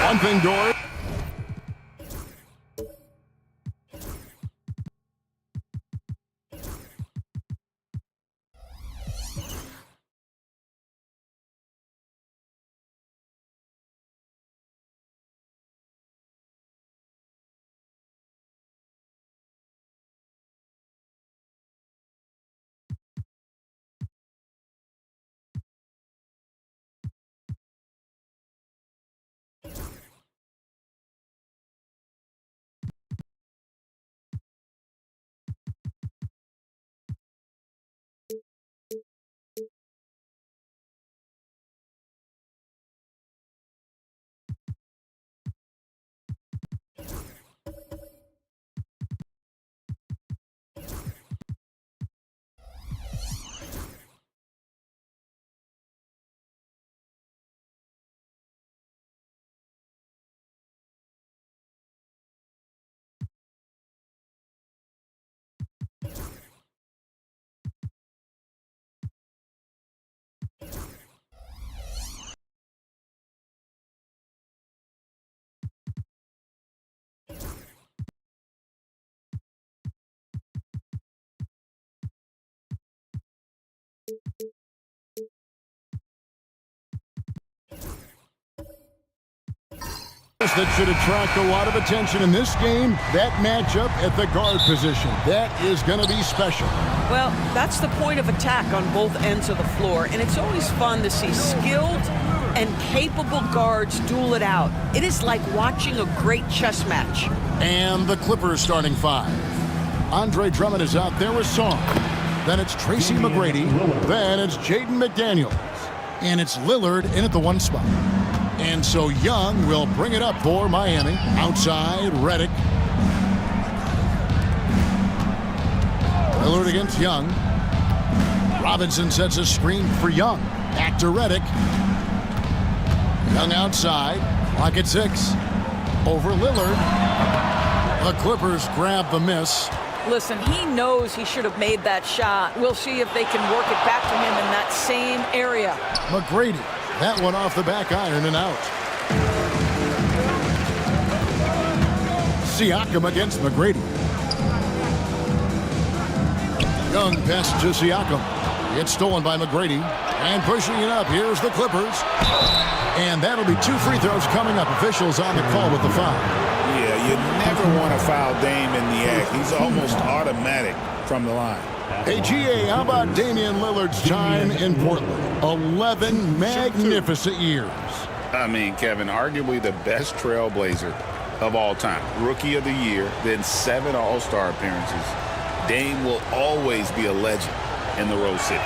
One thing, Dory. That should attract a lot of attention in this game. That matchup at the guard position. That is going to be special. Well, that's the point of attack on both ends of the floor, and it's always fun to see skilled and capable guards duel it out. It is like watching a great chess match. And the Clippers starting five. Andre Drummond is out there with Song. Then it's Tracy McGrady. Then it's Jaden McDaniels. And it's Lillard in at the one spot. And so Young will bring it up for Miami. Outside, Redick. Lillard against Young. Robinson sets a screen for Young. Back to Redick. Young outside. Clock at 6. Over Lillard. The Clippers grab the miss. Listen, he knows he should have made that shot. We'll see if they can work it back to him in that same area. McGrady. That one off the back iron and out. Siakam against McGrady. Young pass to Siakam. It's stolen by McGrady. And pushing it up, here's the Clippers. And that'll be 2 free throws coming up. Officials on the call with the foul. Yeah, you never want to foul Dame in the act. He's almost automatic from the line. Hey, GA, how about Damian Lillard's time in Portland? 11 magnificent years. I mean, Kevin, arguably the best trailblazer of all time. Rookie of the year, then 7 All-Star appearances. Dame will always be a legend in the Rose City.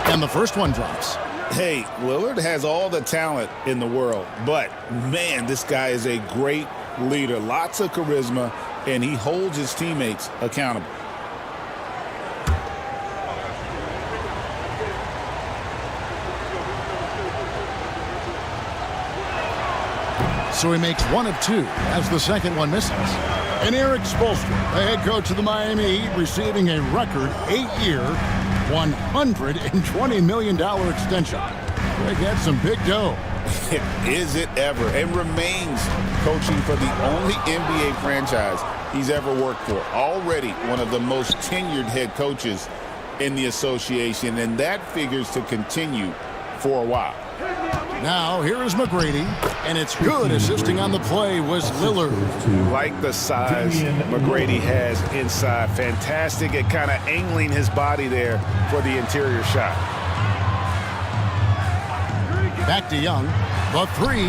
And the first one drops. Hey, Lillard has all the talent in the world, but, man, this guy is a great leader. Lots of charisma, and he holds his teammates accountable. So he makes 1 of 2 as the second one misses. And Eric Spoelstra, the head coach of the Miami Heat, receiving a record 8-year, $120 million extension. Greg had some big dough. Is it ever? And remains coaching for the only NBA franchise he's ever worked for. Already one of the most tenured head coaches in the association, and that figures to continue for a while. Now, here is McGrady, and it's good. Assisting on the play was Lillard. Like the size McGrady has inside. Fantastic at kind of angling his body there for the interior shot. Back to Young. The 3.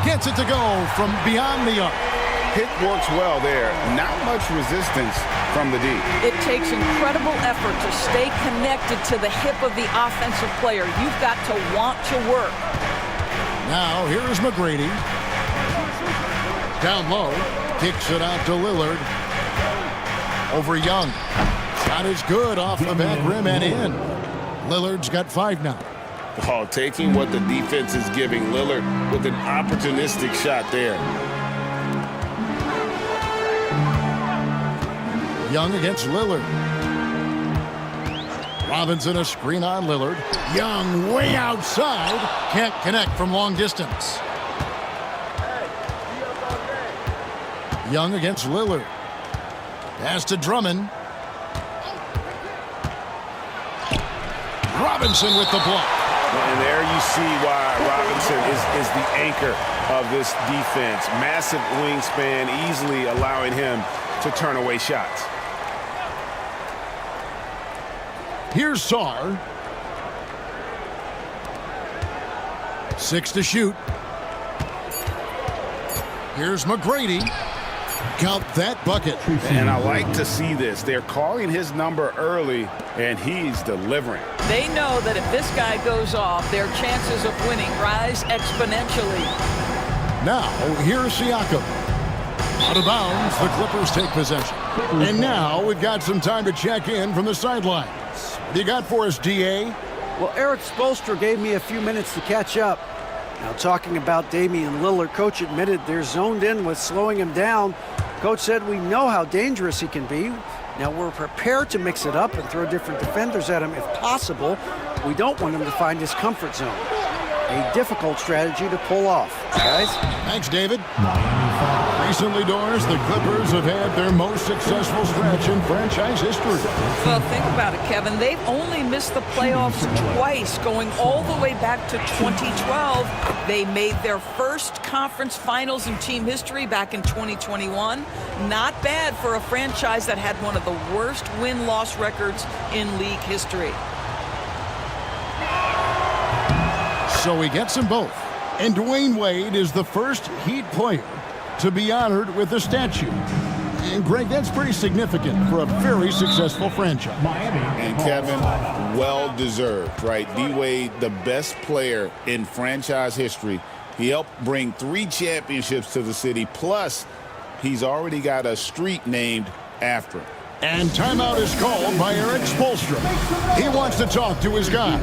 Gets it to go from beyond the arc. Pick works well there. Not much resistance from the D. It takes incredible effort to stay connected to the hip of the offensive player. You've got to want to work. Now, here is McGrady. Down low. Kicks it out to Lillard. Over Young. Shot is good off the back rim and in. Lillard's got 5 now. Oh, taking what the defense is giving Lillard with an opportunistic shot there. Young against Lillard. Robinson a screen on Lillard. Young way outside. Can't connect from long distance. Young against Lillard. Pass to Drummond. Robinson with the block. And there you see why Robinson is the anchor of this defense. Massive wingspan, easily allowing him to turn away shots. Here's Sarr. 6 to shoot. Here's McGrady. Count that bucket. And I like to see this. They're calling his number early, and he's delivering. They know that if this guy goes off, their chances of winning rise exponentially. Now, here's Siakam. Out of bounds, the Clippers take possession. And now we've got some time to check in from the sidelines. What do you got for us, D.A.? Well, Eric Spoelstra gave me a few minutes to catch up. Now, talking about Damian Lillard, Coach admitted they're zoned in with slowing him down. Coach said we know how dangerous he can be. Now, we're prepared to mix it up and throw different defenders at him if possible. We don't want him to find his comfort zone. A difficult strategy to pull off, guys. Thanks, David. Recently, Doris, the Clippers have had their most successful stretch in franchise history. Well, think about it, Kevin. They've only missed the playoffs twice, going all the way back to 2012. They made their first conference finals in team history back in 2021. Not bad for a franchise that had one of the worst win-loss records in league history. So he gets them both. And Dwayne Wade is the first Heat player to be honored with a statue. And Greg, that's pretty significant for a very successful franchise. And Kevin, well-deserved, right? D-Wade, the best player in franchise history. He helped bring 3 championships to the city, plus he's already got a street named after him. And timeout is called by Eric Spoelstra. He wants to talk to his guys.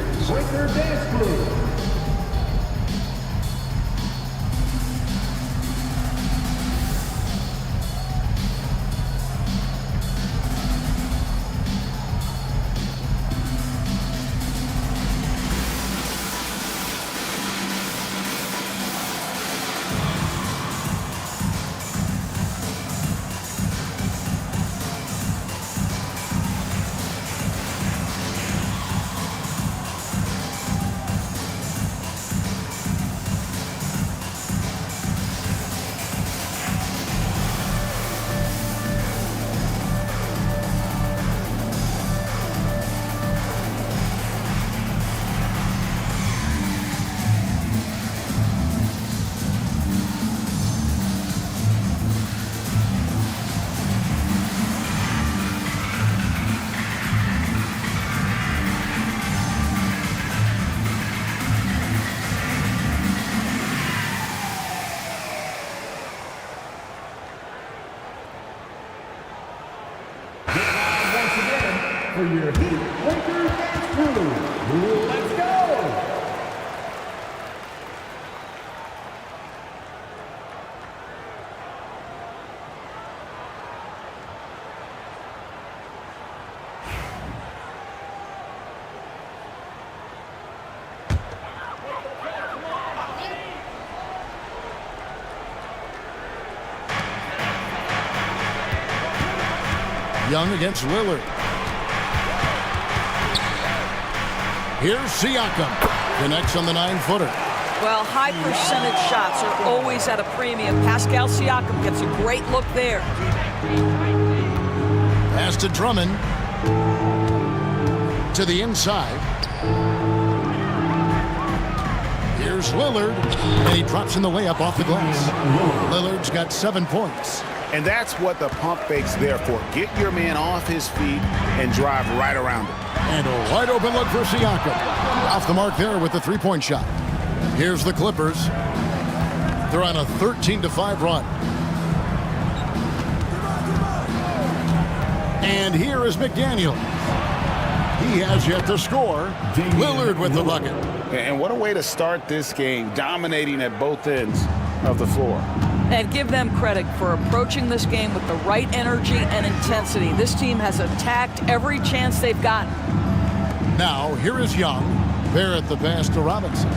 For your Heat Lakers dance crew, let's go! Young against Lillard. Here's Siakam. Connects on the 9-footer. Well, high percentage shots are always at a premium. Pascal Siakam gets a great look there. Pass to Drummond. To the inside. Here's Lillard. And he drops in the layup off the glass. Lillard's got 7 points. And that's what the pump fake's there for. Get your man off his feet and drive right around him. And a wide open look for Siakam. Off the mark there with the 3-point shot. Here's the Clippers. They're on a 13-5 run. And here is McDaniel. He has yet to score. Lillard with the bucket. And what a way to start this game, dominating at both ends of the floor. And give them credit for approaching this game with the right energy and intensity. This team has attacked every chance they've gotten. Now, here is Young. Barrett the pass to Robinson.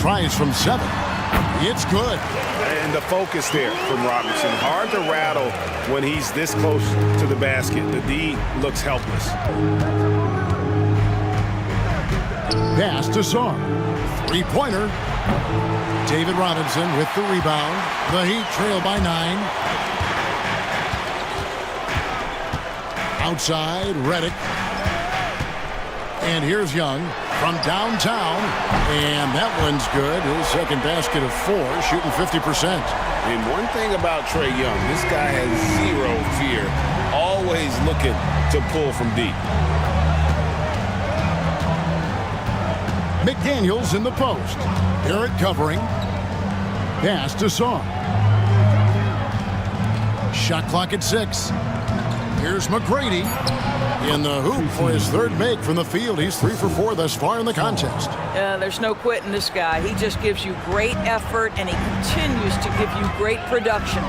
Tries from 7. It's good. And the focus there from Robinson. Hard to rattle when he's this close to the basket. The D looks helpless. Pass to Sarr. Three-pointer. David Robinson with the rebound. The Heat trail by 9. Outside, Redick. And here's Young from downtown. And that one's good. His second basket of 4, shooting 50%. And one thing about Trae Young, this guy has zero fear. Always looking to pull from deep. McDaniels in the post. Barrett covering. Pass to Sarr. Shot clock at 6. Here's McGrady in the hoop for his third make from the field. He's 3 for 4 thus far in the contest. There's no quitting this guy. He just gives you great effort, and he continues to give you great production.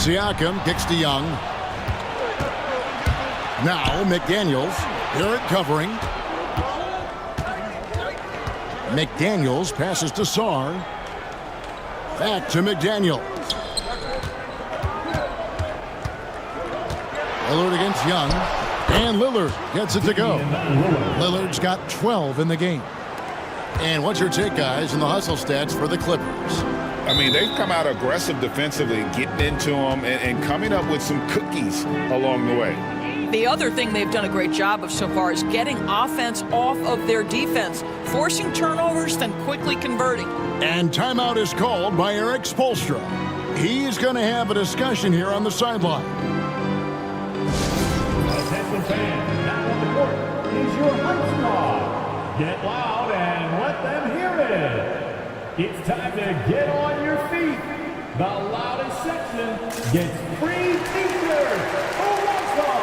Siakam kicks to Young. Now McDaniels. Barrett covering. McDaniels passes to Sarr. Back to McDaniels. Lillard against Young. And Lillard gets it to go. Lillard's got 12 in the game. And what's your take, guys, in the hustle stats for the Clippers? I mean, they've come out aggressive defensively, getting into them and coming up with some cookies along the way. The other thing they've done a great job of so far is getting offense off of their defense, forcing turnovers, then quickly converting. And timeout is called by Eric Spoelstra. He's going to have a discussion here on the sideline. Attention fans, now on the court is your hype squad. Get loud and let them hear it. It's time to get on your feet. The loudest section gets free t-shirts. Who wants some?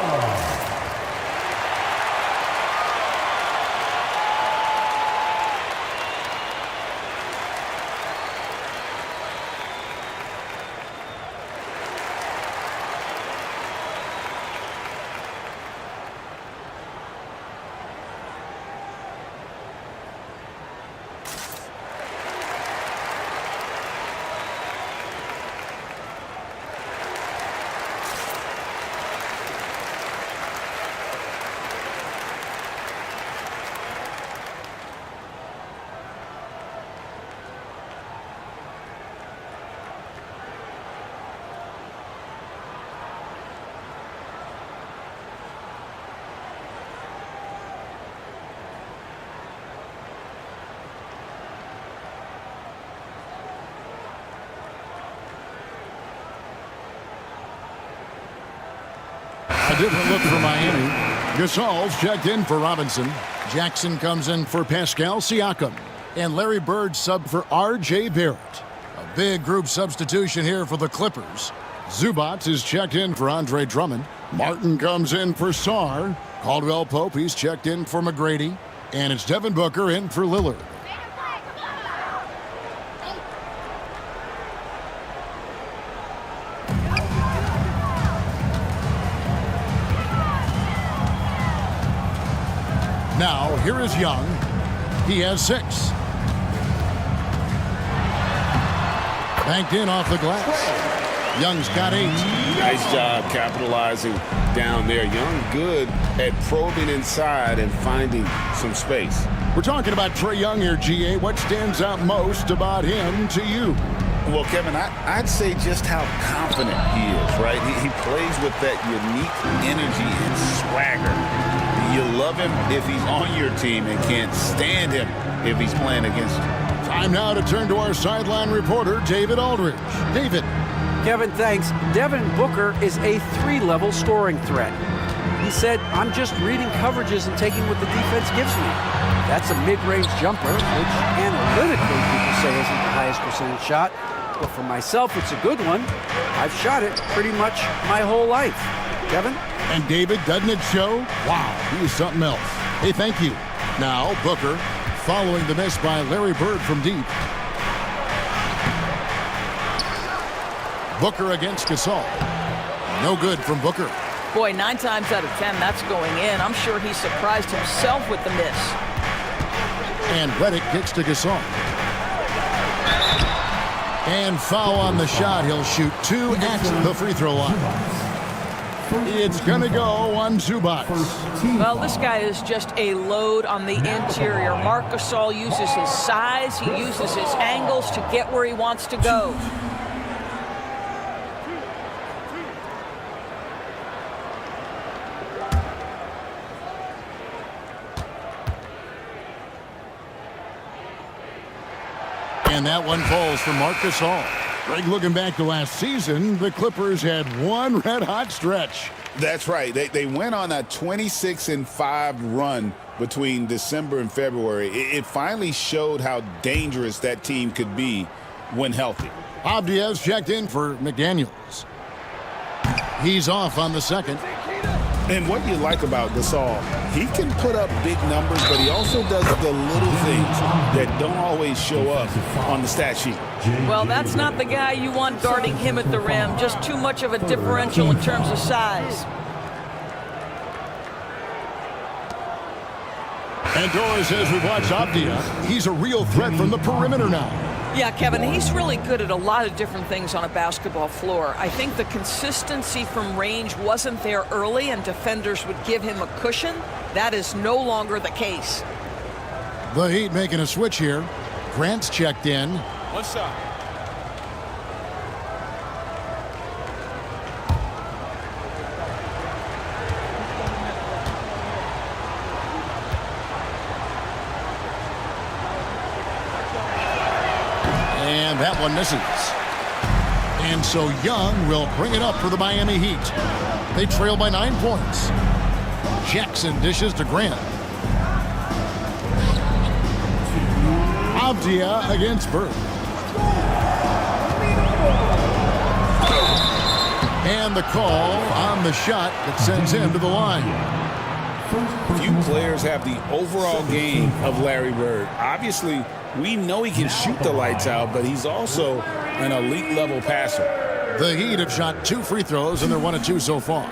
A different look for Miami. Gasol's checked in for Robinson. Jackson comes in for Pascal Siakam. And Larry Bird subbed for R.J. Barrett. A big group substitution here for the Clippers. Zubac is checked in for Andre Drummond. Martin comes in for Sarr. Caldwell Pope, he's checked in for McGrady. And it's Devin Booker in for Lillard. Now, here is Young. He has 6. Banked in off the glass. Young's got 8. Nice job capitalizing down there. Young good at probing inside and finding some space. We're talking about Trae Young here, GA. What stands out most about him to you? Well, Kevin, I'd say just how confident he is, right? He plays with that unique energy and swagger. You love him if he's on your team and can't stand him if he's playing against you. Time now to turn to our sideline reporter, David Aldridge. David. Kevin, thanks. Devin Booker is a 3-level scoring threat. He said, I'm just reading coverages and taking what the defense gives me. That's a mid-range jumper, which analytically people say isn't the highest percentage shot. But for myself, it's a good one. I've shot it pretty much my whole life. Kevin? And David, doesn't it show? Wow, he's something else. Hey, thank you. Now, Booker, following the miss by Larry Bird from deep. Booker against Gasol. No good from Booker. Boy, 9 times out of 10, that's going in. I'm sure he surprised himself with the miss. And Redick kicks to Gasol. And foul on the shot. He'll shoot 2 at the free throw line. It's going to go on Zubac. Well, this guy is just a load on the interior. Marc Gasol uses his size. He uses his angles to get where he wants to go. And that one falls for Marc Gasol. Greg, looking back to last season, the Clippers had one red-hot stretch. That's right. They went on a 26-5 run between December and February. It finally showed how dangerous that team could be when healthy. Abdia's checked in for McDaniels. He's off on the second. And what you like about Gasol, he can put up big numbers, but he also does the little things that don't always show up on the stat sheet. Well, that's not the guy you want guarding him at the rim. Just too much of a differential in terms of size. And Dora says we've watched Abdia. He's a real threat from the perimeter now. Yeah, Kevin, he's really good at a lot of different things on a basketball floor. I think the consistency from range wasn't there early, and defenders would give him a cushion. That is no longer the case. The Heat making a switch here. Grant's checked in. One shot. And that one misses. And so Young will bring it up for the Miami Heat. They trail by 9 points. Jackson dishes to Grant. Abdia against Bird. And the call on the shot that sends him to the line. Few players have the overall game of Larry Bird. Obviously, we know he can shoot the lights out, but he's also an elite level passer. The Heat have shot 2 free throws, and they're 1 of 2 so far.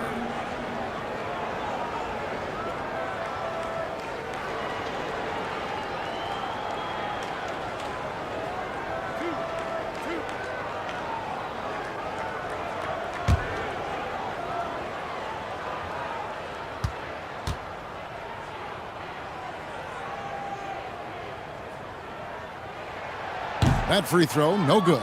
That free throw, no good.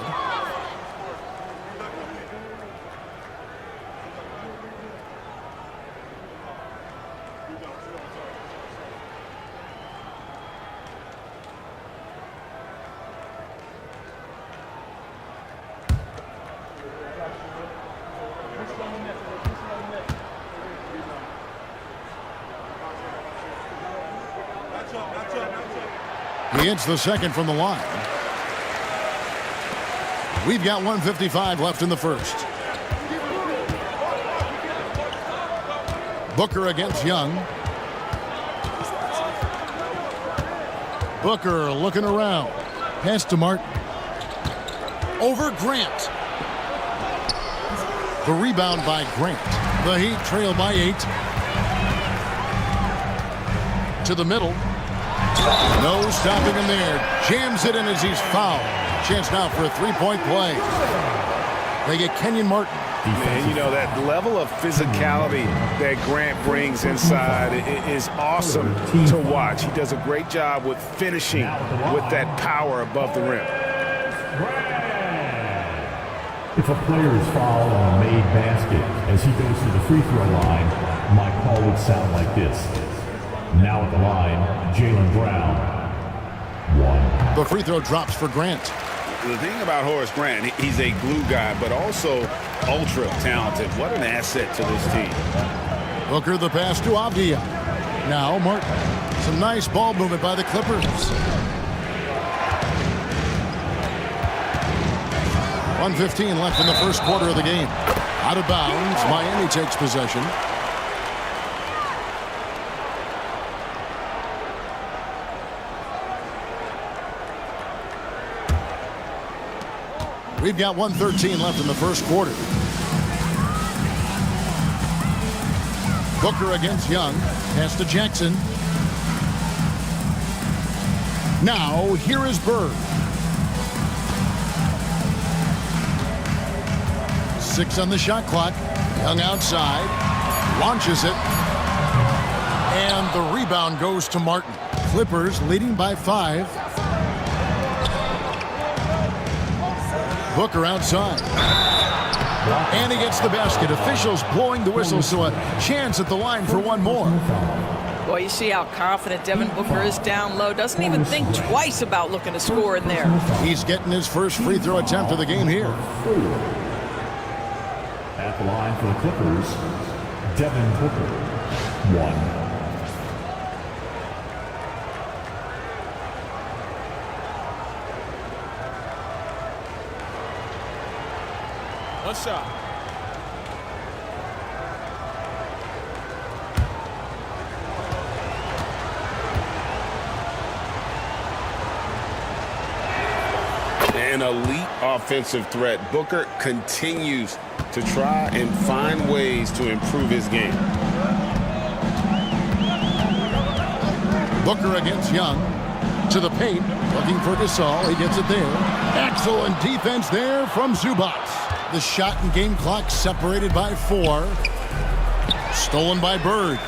He hits the second from the line. We've got 1:55 left in the first. Booker against Young. Booker looking around. Pass to Martin. Over Grant. The rebound by Grant. The Heat trail by 8. To the middle. No stopping him there. Jams it in as he's fouled. Chance now for a three-point play. They get Kenyon Martin. And, you know, that level of physicality that Grant brings inside is awesome to watch. He does a great job with finishing with that power above the rim. If a player is fouled on a made basket as he goes to the free throw line, my call would sound like this. Now at the line, Jaylen Brown. 1. The free throw drops for Grant. The thing about Horace Grant, he's a glue guy, but also ultra talented. What an asset to this team. Booker the pass to Abdia. Now Martin. Some nice ball movement by the Clippers. 1:15 left in the first quarter of the game. Out of bounds, Miami takes possession. We've got 1:13 left in the first quarter. Booker against Young. Pass to Jackson. Now, here is Bird. 6 on the shot clock. Young outside. Launches it. And the rebound goes to Martin. Clippers leading by 5. Booker outside. And he gets the basket. Officials blowing the whistle, so a chance at the line for one more. Well, you see how confident Devin Booker is down low. Doesn't even think twice about looking to score in there. He's getting his first free throw attempt of the game here. At the line for the Clippers, Devin Booker, 1. One shot. An elite offensive threat. Booker continues to try and find ways to improve his game. Booker against Young. To the paint. Looking for Gasol. He gets it there. Excellent defense there from Zubac. The shot and game clock separated by 4. Stolen by Bird.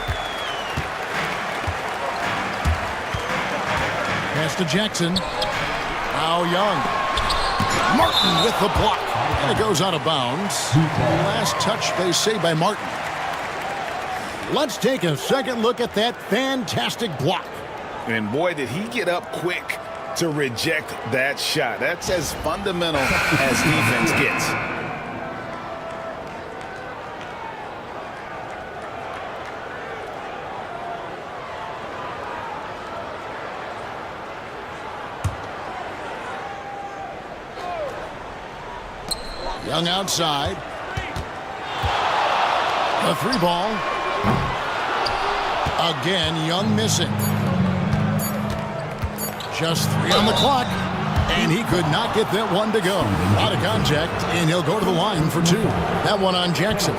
Pass to Jackson. Now Young. Martin with the block. And it goes out of bounds. Last touch, they say, by Martin. Let's take a second look at that fantastic block. And boy, did he get up quick to reject that shot. That's as fundamental as defense gets. Young outside. The 3 ball. Again, Young missing. Just 3 on the clock. And he could not get that one to go. Out of contact, and he'll go to the line for 2. That one on Jackson.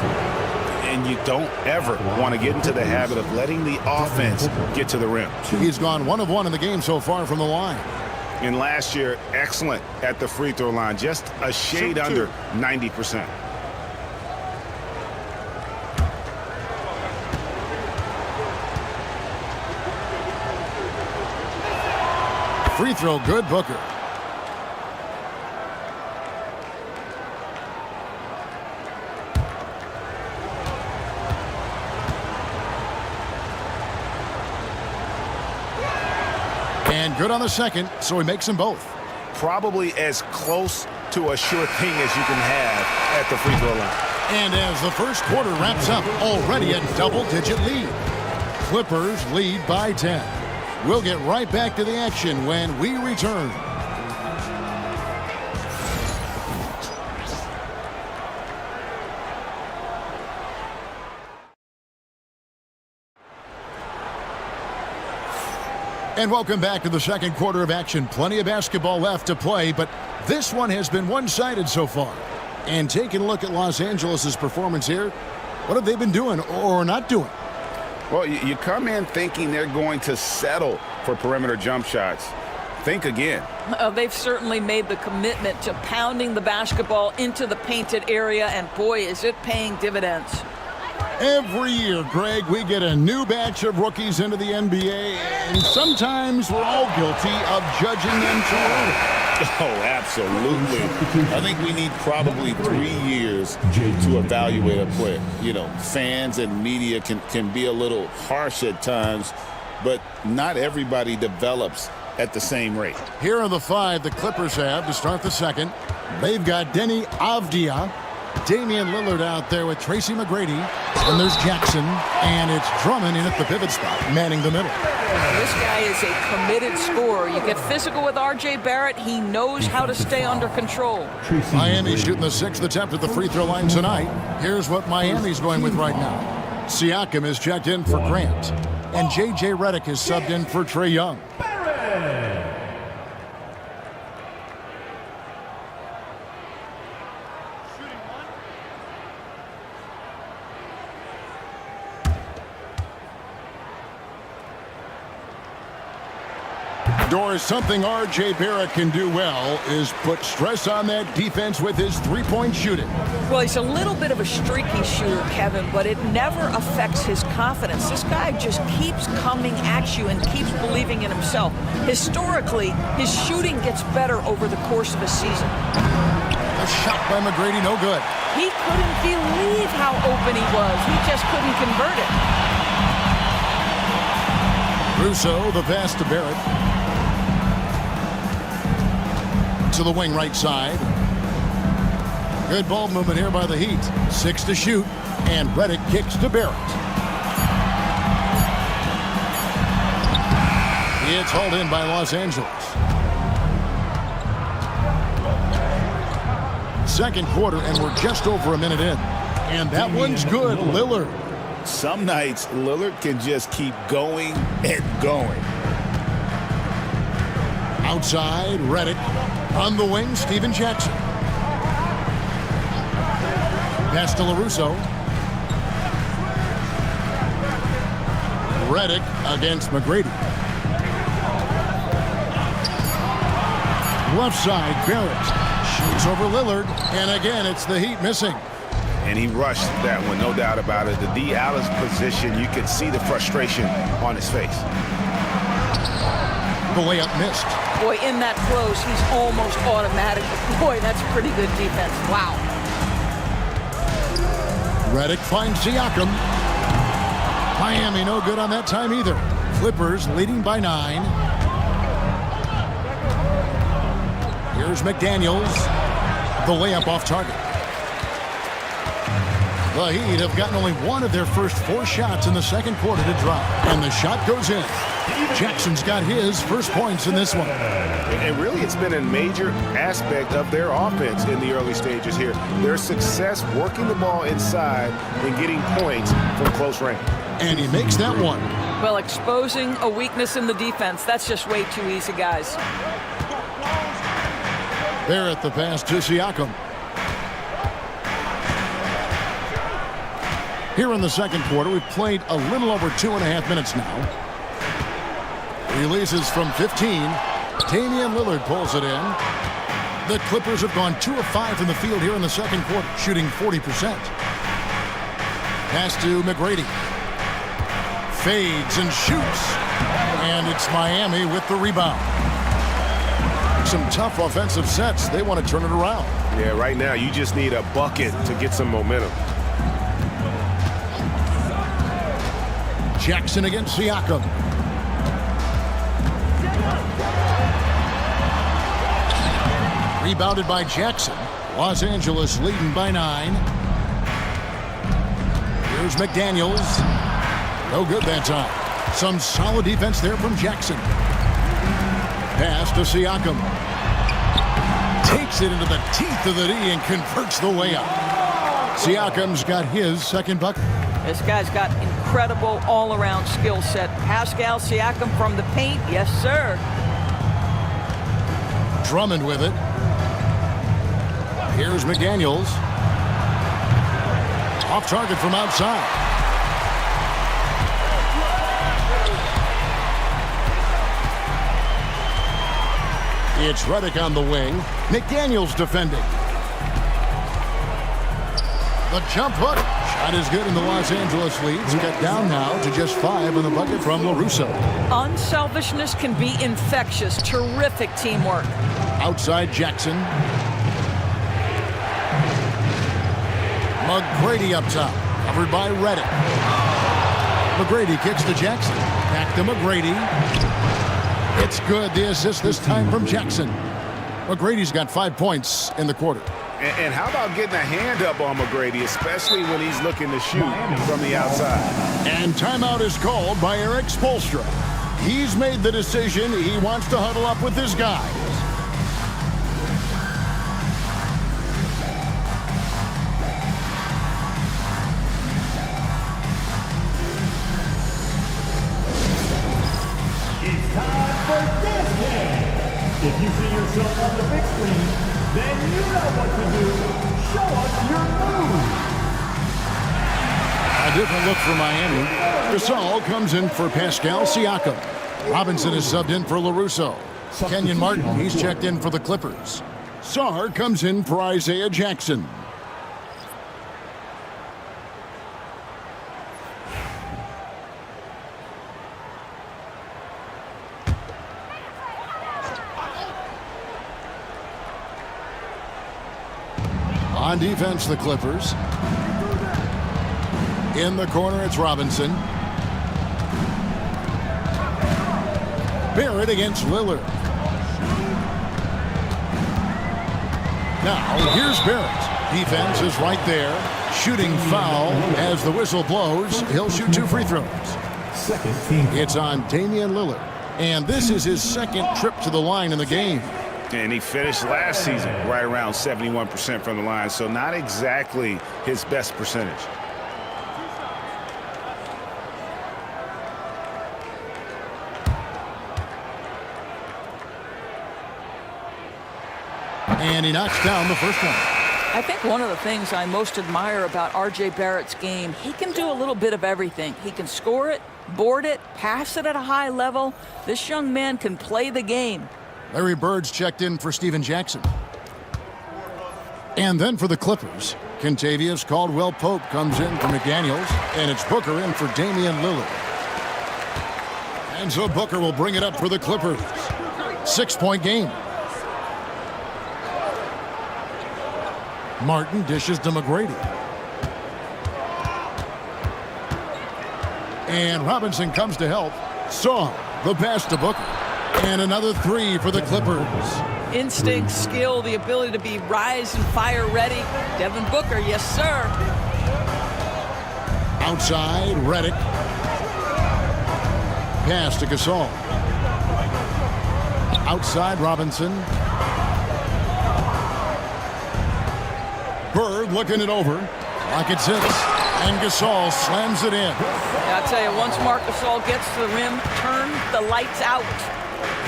And you don't ever want to get into the habit of letting the offense get to the rim. He's gone 1 of 1 in the game so far from the line. And last year, excellent at the free throw line, just a shade under 90%. Free throw good, Booker. And good on the second, so he makes them both. Probably as close to a sure thing as you can have at the free throw line. And as the first quarter wraps up, already a double-digit lead. Clippers lead by 10. We'll get right back to the action when we return. And welcome back to the second quarter of action. Plenty of basketball left to play, but this one has been one-sided so far. And taking a look at Los Angeles' performance here, what have they been doing or not doing? Well, you come in thinking they're going to settle for perimeter jump shots. Think again. They've certainly made the commitment to pounding the basketball into the painted area, and boy, is it paying dividends. Every year, Greg, we get a new batch of rookies into the NBA, and sometimes we're all guilty of judging them too early. Oh, absolutely. I think we need probably 3 years to evaluate a player. You know, fans and media can be a little harsh at times, but not everybody develops at the same rate. Here are the 5 the Clippers have to start the second. They've got Denny Avdia, Damian Lillard out there with Tracy McGrady, and there's Jackson, and it's Drummond in at the pivot spot, manning the middle. This guy is a committed scorer. You get physical with R.J. Barrett, he knows how to stay under control. Miami shooting the 6th attempt at the free throw line tonight. Here's what Miami's going with right now. Siakam is checked in for Grant, and J.J. Redick is subbed in for Trae Young. Doris, something R.J. Barrett can do well is put stress on that defense with his three-point shooting. Well, he's a little bit of a streaky shooter, Kevin, but it never affects his confidence. This guy just keeps coming at you and keeps believing in himself. Historically, his shooting gets better over the course of a season. A shot by McGrady, no good. He couldn't believe how open he was. He just couldn't convert it. Russo, the pass to Barrett. To the wing right side. Good ball movement here by the Heat. 6 to shoot, and Redick kicks to Barrett. It's hauled in by Los Angeles. Second quarter, and we're just over a minute in. And that one's good. Lillard. Some nights, Lillard can just keep going and going. Outside, Redick. On the wing, Steven Jackson. Pass to LaRusso. Redick against McGrady. Left side, Barrett. Shoots over Lillard. And again, it's the Heat missing. And he rushed that one, no doubt about it. The D. Allen's position, you could see the frustration on his face. The layup missed. Boy, in that close, he's almost automatic. Boy, that's pretty good defense. Wow. Redick finds Siakam. Miami no good on that time either. Clippers leading by 9. Here's McDaniels. The layup off target. The Heat have gotten only one of their first 4 shots in the second quarter to drop. And the shot goes in. Jackson's got his first points in this one. And really, it's been a major aspect of their offense in the early stages here. Their success working the ball inside and getting points from close range. And he makes that one. Well, exposing a weakness in the defense, that's just way too easy, guys. Barrett the pass to Siakam. Here in the second quarter, we've played a little over 2.5 minutes now. Releases from 15. Damian Lillard pulls it in. The Clippers have gone 2 of 5 from the field here in the second quarter, shooting 40%. Pass to McGrady. Fades and shoots. And it's Miami with the rebound. Some tough offensive sets. They want to turn it around. Yeah, right now you just need a bucket to get some momentum. Jackson against Siakam. Rebounded by Jackson. Los Angeles leading by 9. Here's McDaniels. No good that time. Some solid defense there from Jackson. Pass to Siakam. Takes it into the teeth of the D and converts the layup. Siakam's got his second bucket. This guy's got incredible all-around skill set. Pascal Siakam from the paint. Yes, sir. Drummond with it. Here's McDaniels. Off target from outside. It's Redick on the wing. McDaniels defending. The jump hook. Shot is good, and the Los Angeles leads get down now to just 5 in the bucket from LaRusso. Unselfishness can be infectious. Terrific teamwork. Outside Jackson. McGrady up top. Covered by Redick. McGrady kicks to Jackson. Back to McGrady. It's good. The assist this time from Jackson. McGrady's got 5 points in the quarter. And how about getting a hand up on McGrady, especially when he's looking to shoot from the outside? And timeout is called by Eric Spoelstra. He's made the decision. He wants to huddle up with his guys. It's time for this game. If you see yourself on the big screen, then you know what to do. Show us your move. A different look for Miami. Gasol comes in for Pascal Siakam. Robinson is subbed in for LaRusso. Kenyon Martin, he's checked in for the Clippers. Sarr comes in for Isaiah Jackson. On defense, the Clippers. In the corner, it's Robinson. Barrett against Lillard. Now, here's Barrett. Defense is right there. Shooting foul as the whistle blows. He'll shoot 2 free throws. It's on Damian Lillard. And this is his second trip to the line in the game. And he finished last season right around 71% from the line, so not exactly his best percentage. And he knocks down the first one. I think one of the things I most admire about R.J. Barrett's game, he can do a little bit of everything. He can score it, board it, pass it at a high level. This young man can play the game. Larry Bird's checked in for Steven Jackson. And then for the Clippers, Kentavious Caldwell-Pope comes in for McDaniels, and it's Booker in for Damian Lillard. And so Booker will bring it up for the Clippers. 6-point game. Martin dishes to McGrady. And Robinson comes to help. Saw the pass to Booker. And another 3 for the Clippers. Instinct, skill, the ability to be rise and fire ready. Devin Booker, yes, sir. Outside, Redick. Pass to Gasol. Outside, Robinson. Bird looking it over. Like it sits. And Gasol slams it in. I'll tell you, once Marc Gasol gets to the rim, turn the lights out.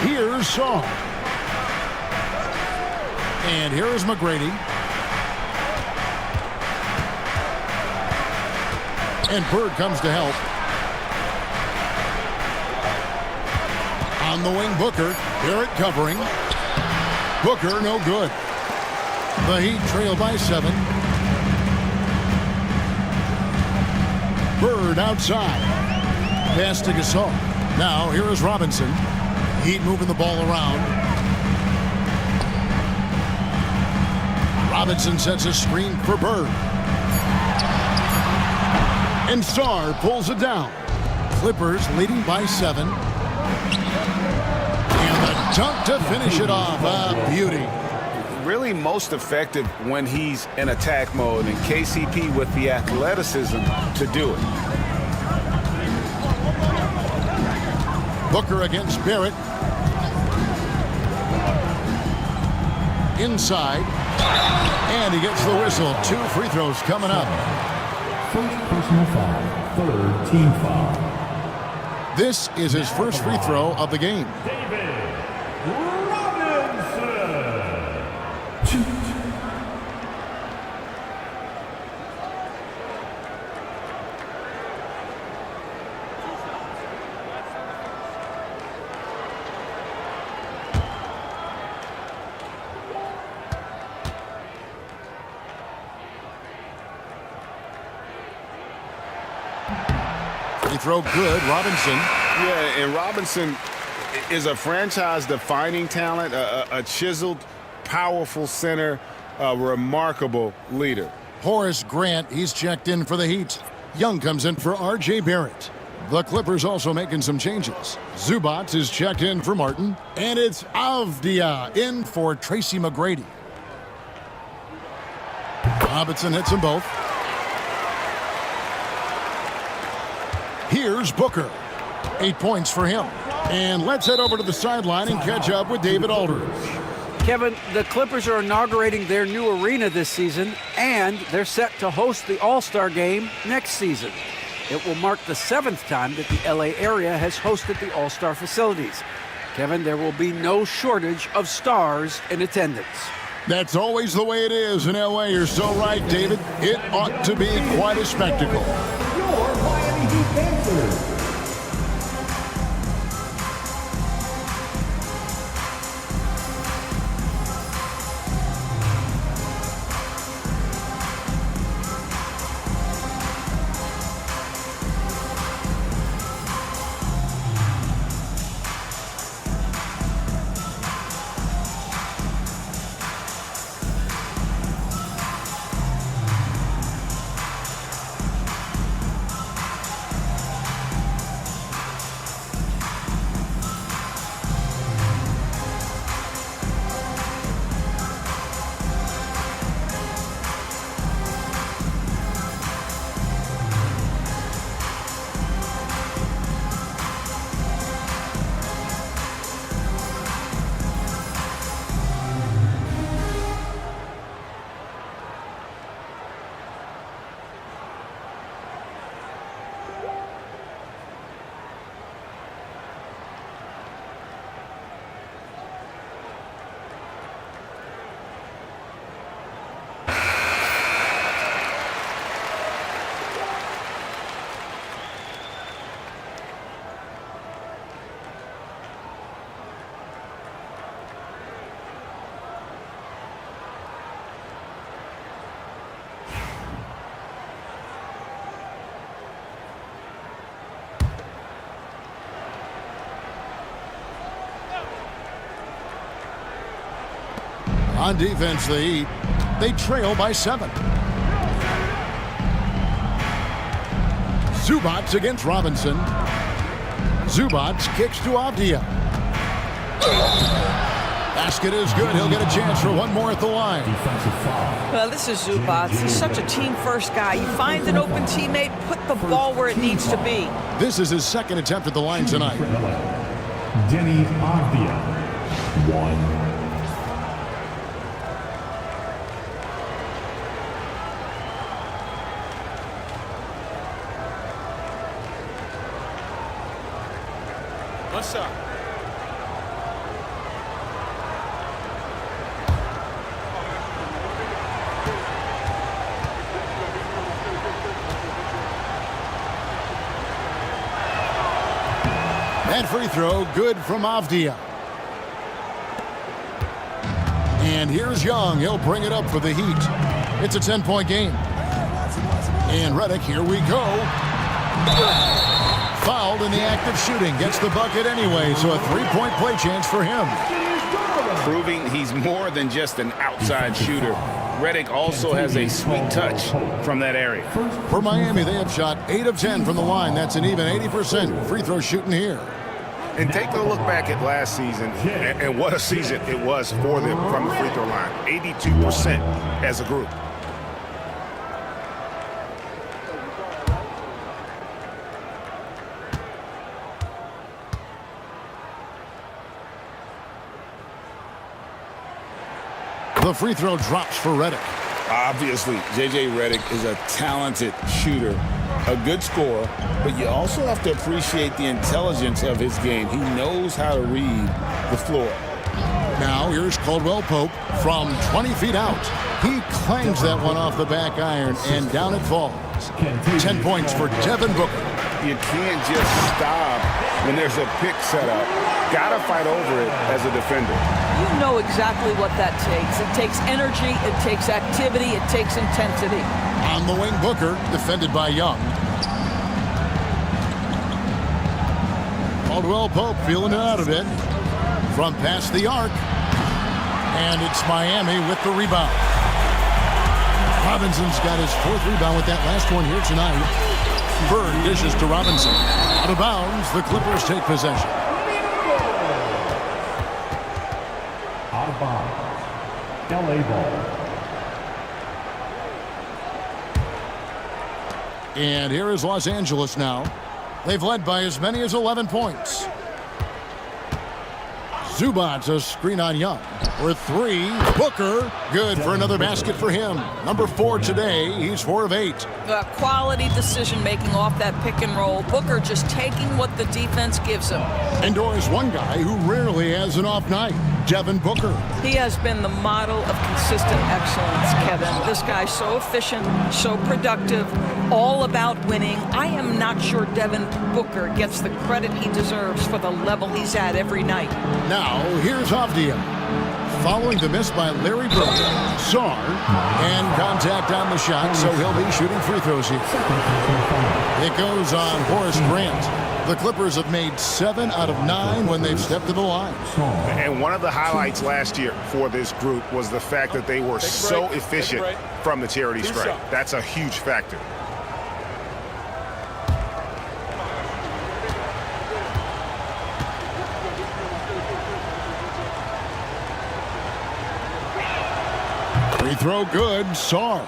Here's Shaw. And here is McGrady. And Bird comes to help. On the wing, Booker. Barrett covering. Booker, no good. The Heat trail by 7. Bird outside. Pass to Gasol. Now, here is Robinson. Heat moving the ball around. Robinson sets a screen for Bird. And Sarr pulls it down. Clippers leading by 7. And the dunk to finish it off. A beauty. Really most effective when he's in attack mode, and KCP with the athleticism to do it. Booker against Barrett. Inside. And he gets the whistle. 2 free throws coming up. First personal foul, third team foul. This is his first free throw of the game. David Robinson. Free throw good. Robinson. Yeah, and Robinson is a franchise-defining talent, a chiseled, powerful center, a remarkable leader. Horace Grant, he's checked in for the Heat. Young comes in for R.J. Barrett. The Clippers also making some changes. Zubac is checked in for Martin. And it's Avdia in for Tracy McGrady. Robinson hits them both. Here's Booker. 8 points for him. And let's head over to the sideline and catch up with David Aldridge. Kevin, the Clippers are inaugurating their new arena this season, and they're set to host the All-Star Game next season. It will mark the 7th time that the LA area has hosted the All-Star facilities. Kevin, there will be no shortage of stars in attendance. That's always the way it is in LA. You're so right, David. It ought to be quite a spectacle. Your Miami Heat Panthers. On defense, the Heat, they trail by 7. Zubac against Robinson. Zubac kicks to Avdia. Basket is good. He'll get a chance for one more at the line. Well, this is Zubac. He's such a team-first guy. You find an open teammate, put the ball where it needs to be. This is his second attempt at the line tonight. Denny Avdia, 1. What's up? That free throw, good from Avdia. And here's Young. He'll bring it up for the Heat. It's a 10-point game. And Redick, here we go. Fouled in the act of shooting. Gets the bucket anyway, so a 3-point play chance for him. Proving he's more than just an outside shooter. Redick also has a sweet touch from that area. For Miami, they have shot 8 of 10 from the line. That's an even 80% free throw shooting here. And take a look back at last season, and what a season it was for them from the free throw line. 82% as a group. The free throw drops for Redick. Obviously, J.J. Redick is a talented shooter, a good scorer, but you also have to appreciate the intelligence of his game. He knows how to read the floor. Now here's Caldwell Pope from 20 feet out. He clangs that one off the back iron, and down it falls. 10 points for Devin Booker. You can't just stop when there's a pick set up. Gotta fight over it as a defender. You know exactly what that takes. It takes energy, it takes activity, it takes intensity. On the wing, Booker, defended by Young. Caldwell Pope feeling it out a bit. From past the arc. And it's Miami with the rebound. Robinson's got his 4th rebound with that last one here tonight. Bird dishes to Robinson. Out of bounds, the Clippers take possession. Out of bounds. LA ball. And here is Los Angeles now. They've led by as many as 11 points. Zubac, a screen on Young. For 3, Booker, good for another basket for him. Number 4 today, he's 4 of 8. Quality decision-making off that pick and roll. Booker just taking what the defense gives him. Indoors, one guy who rarely has an off night, Devin Booker. He has been the model of consistent excellence, Kevin. This guy's so efficient, so productive, all about winning. I am not sure Devin Booker gets the credit he deserves for the level he's at every night. Now, here's Avdia. Following the miss by Larry Bird, Sarr, and contact on the shot, so he'll be shooting free throws here. It goes on Horace Grant. The Clippers have made 7 out of 9 when they've stepped to the line. And one of the highlights last year for this group was the fact that they were so efficient from the charity stripe. That's a huge factor. Free throw good, Sarr.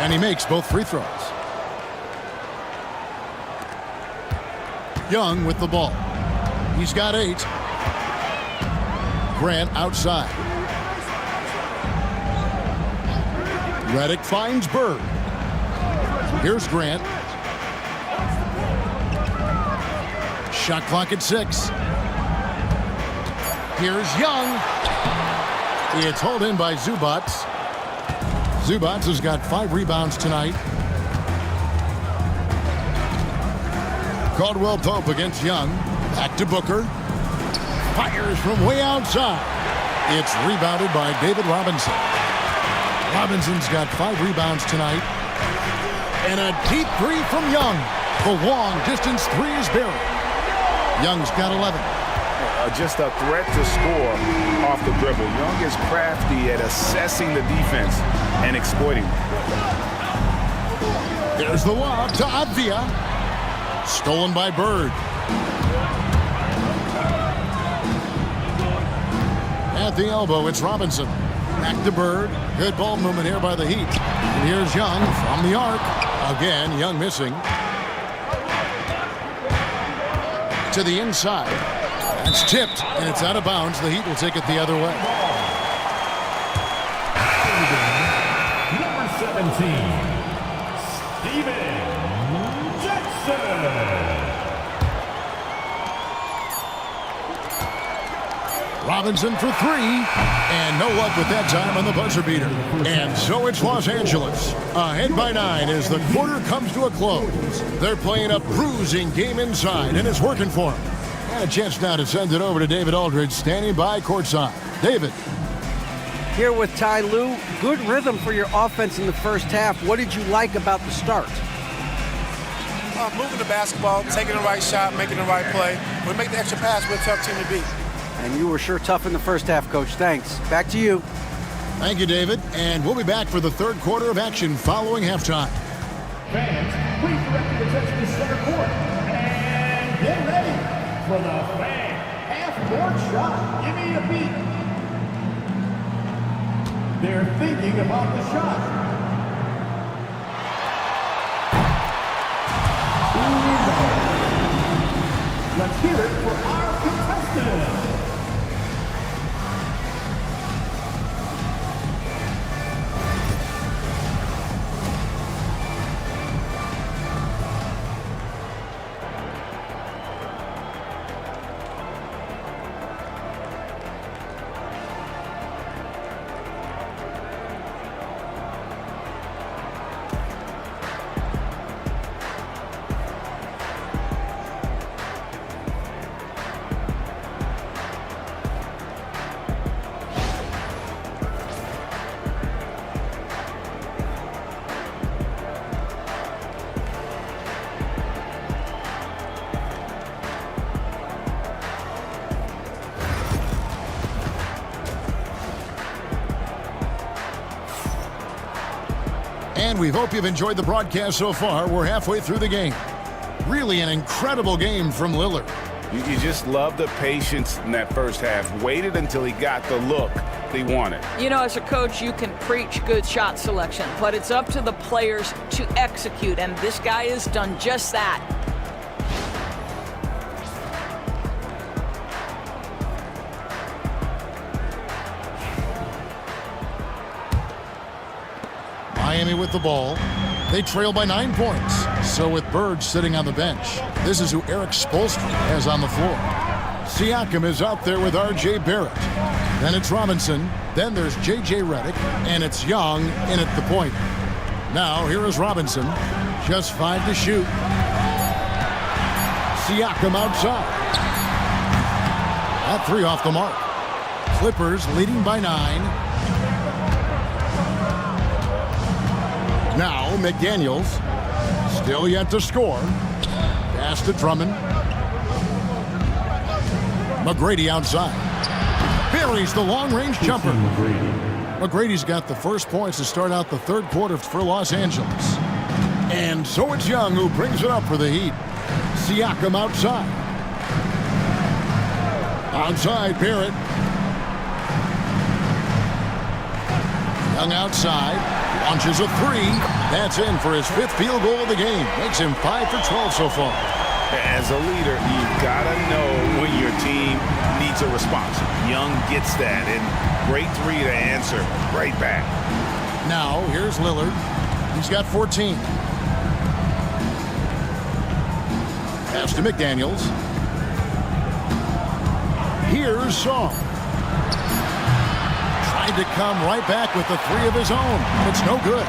And he makes both free throws. Young with the ball. He's got 8. Grant outside. Redick finds Bird. Here's Grant. Shot clock at 6. Here's Young. It's hauled in by Zubac. Zubac has got 5 rebounds tonight. Caldwell Pope against Young. Back to Booker. Fires from way outside. It's rebounded by David Robinson. Robinson's got 5 rebounds tonight. And a deep 3 from Young. The long distance 3 is buried. Young's got 11. Just a threat to score off the dribble. Young is crafty at assessing the defense and exploiting. There's the lob to Avdia. Stolen by Bird. At the elbow, it's Robinson. Back to Bird. Good ball movement here by the Heat. And here's Young from the arc. Again, Young missing. To the inside. It's tipped, and it's out of bounds. The Heat will take it the other way. Number 17, Steven Jackson. Robinson for 3, and no luck with that time on the buzzer beater. And so it's Los Angeles, ahead by 9 as the quarter comes to a close. They're playing a bruising game inside, and it's working for them. And a chance now to send it over to David Aldridge, standing by courtside. David. Here with Ty Lue, good rhythm for your offense in the first half. What did you like about the start? Moving the basketball, taking the right shot, making the right play. We make the extra pass, we're a tough team to beat. And you were sure tough in the first half, Coach. Thanks. Back to you. Thank you, David. And we'll be back for the third quarter of action following halftime. Fans, please direct your attention to center court. And get ready for the fan half-court shot. Give me a beat. They're thinking about the shot. Let's hear it for our contestants. And we hope you've enjoyed the broadcast so far. We're halfway through the game. Really an incredible game from Lillard. You just love the patience in that first half. Waited until he got the look they wanted. You know, as a coach, you can preach good shot selection, but it's up to the players to execute, and this guy has done just that. Miami with the ball. They trail by 9 points. So with Bird sitting on the bench, this is who Eric Spoelstra has on the floor. Siakam is out there with R.J. Barrett. Then it's Robinson. Then there's J.J. Redick. And it's Young in at the point. Now here is Robinson. Just 5 to shoot. Siakam outside. That 3 off the mark. Clippers leading by 9. Now McDaniels, still yet to score. Pass to Drummond. McGrady outside. Buries the long-range jumper. McGrady's got the first points to start out the third quarter for Los Angeles. And so it's Young who brings it up for the Heat. Siakam outside. Outside, Barrett. Young outside. Launches a 3. That's in for his 5th field goal of the game. Makes him 5 for 12 so far. As a leader, you've got to know when your team needs a response. Young gets that, and great 3 to answer right back. Now, here's Lillard. He's got 14. Pass to McDaniels. Here's Song. Tried to come right back with the 3 of his own. It's no good.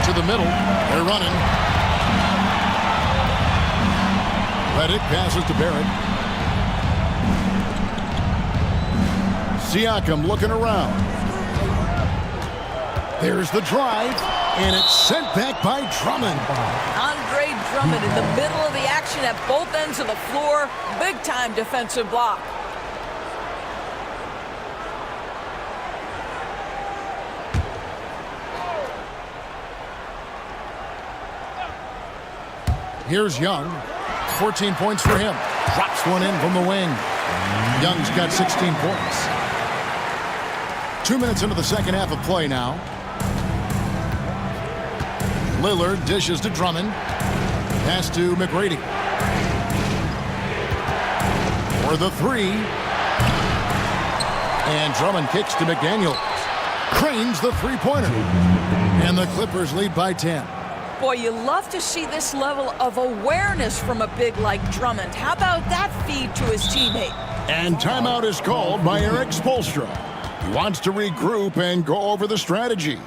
To the middle. They're running. Redick passes to Barrett. Siakam looking around. There's the drive, and it's sent back by Drummond. Andre Drummond in the middle of the action at both ends of the floor. Big-time defensive block. Here's Young. 14 points for him. Drops one in from the wing. Young's got 16 points. 2 minutes into the second half of play now. Lillard dishes to Drummond. Pass to McGrady. For the three. And Drummond kicks to McDaniels. Cranes the three-pointer. And the Clippers lead by 10. Boy, you love to see this level of awareness from a big like Drummond. How about that feed to his teammate? And timeout is called by Eric Spoelstra. He wants to regroup and go over the strategy.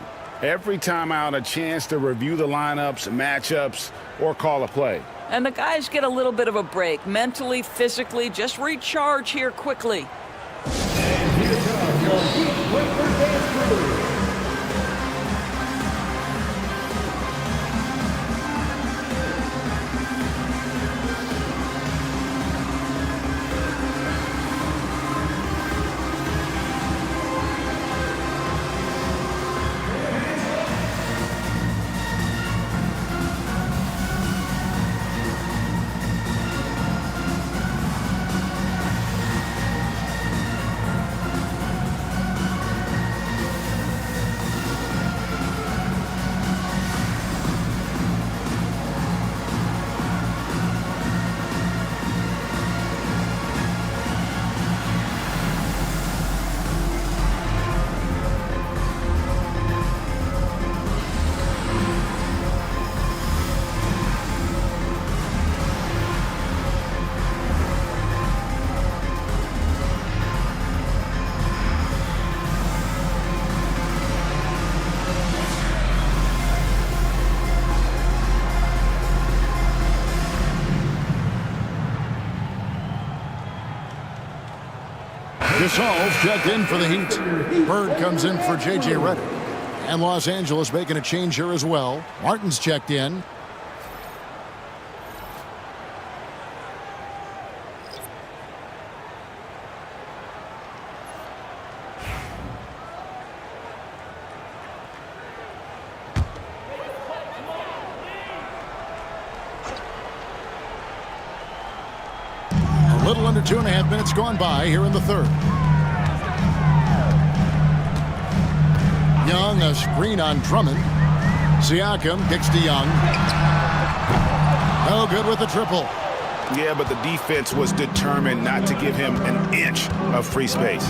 Every timeout, a chance to review the lineups, matchups, or call a play. And the guys get a little bit of a break. Mentally, physically, just recharge here quickly. And here comes your Heat Clipper dance crew. Gasol's checked in for the Heat. Bird comes in for J.J. Redick. And Los Angeles making a change here as well. Martin's checked in. A little under 2.5 minutes gone by here in the third. Young, a screen on Drummond. Siakam kicks to Young. No good with the triple. Yeah, but the defense was determined not to give him an inch of free space.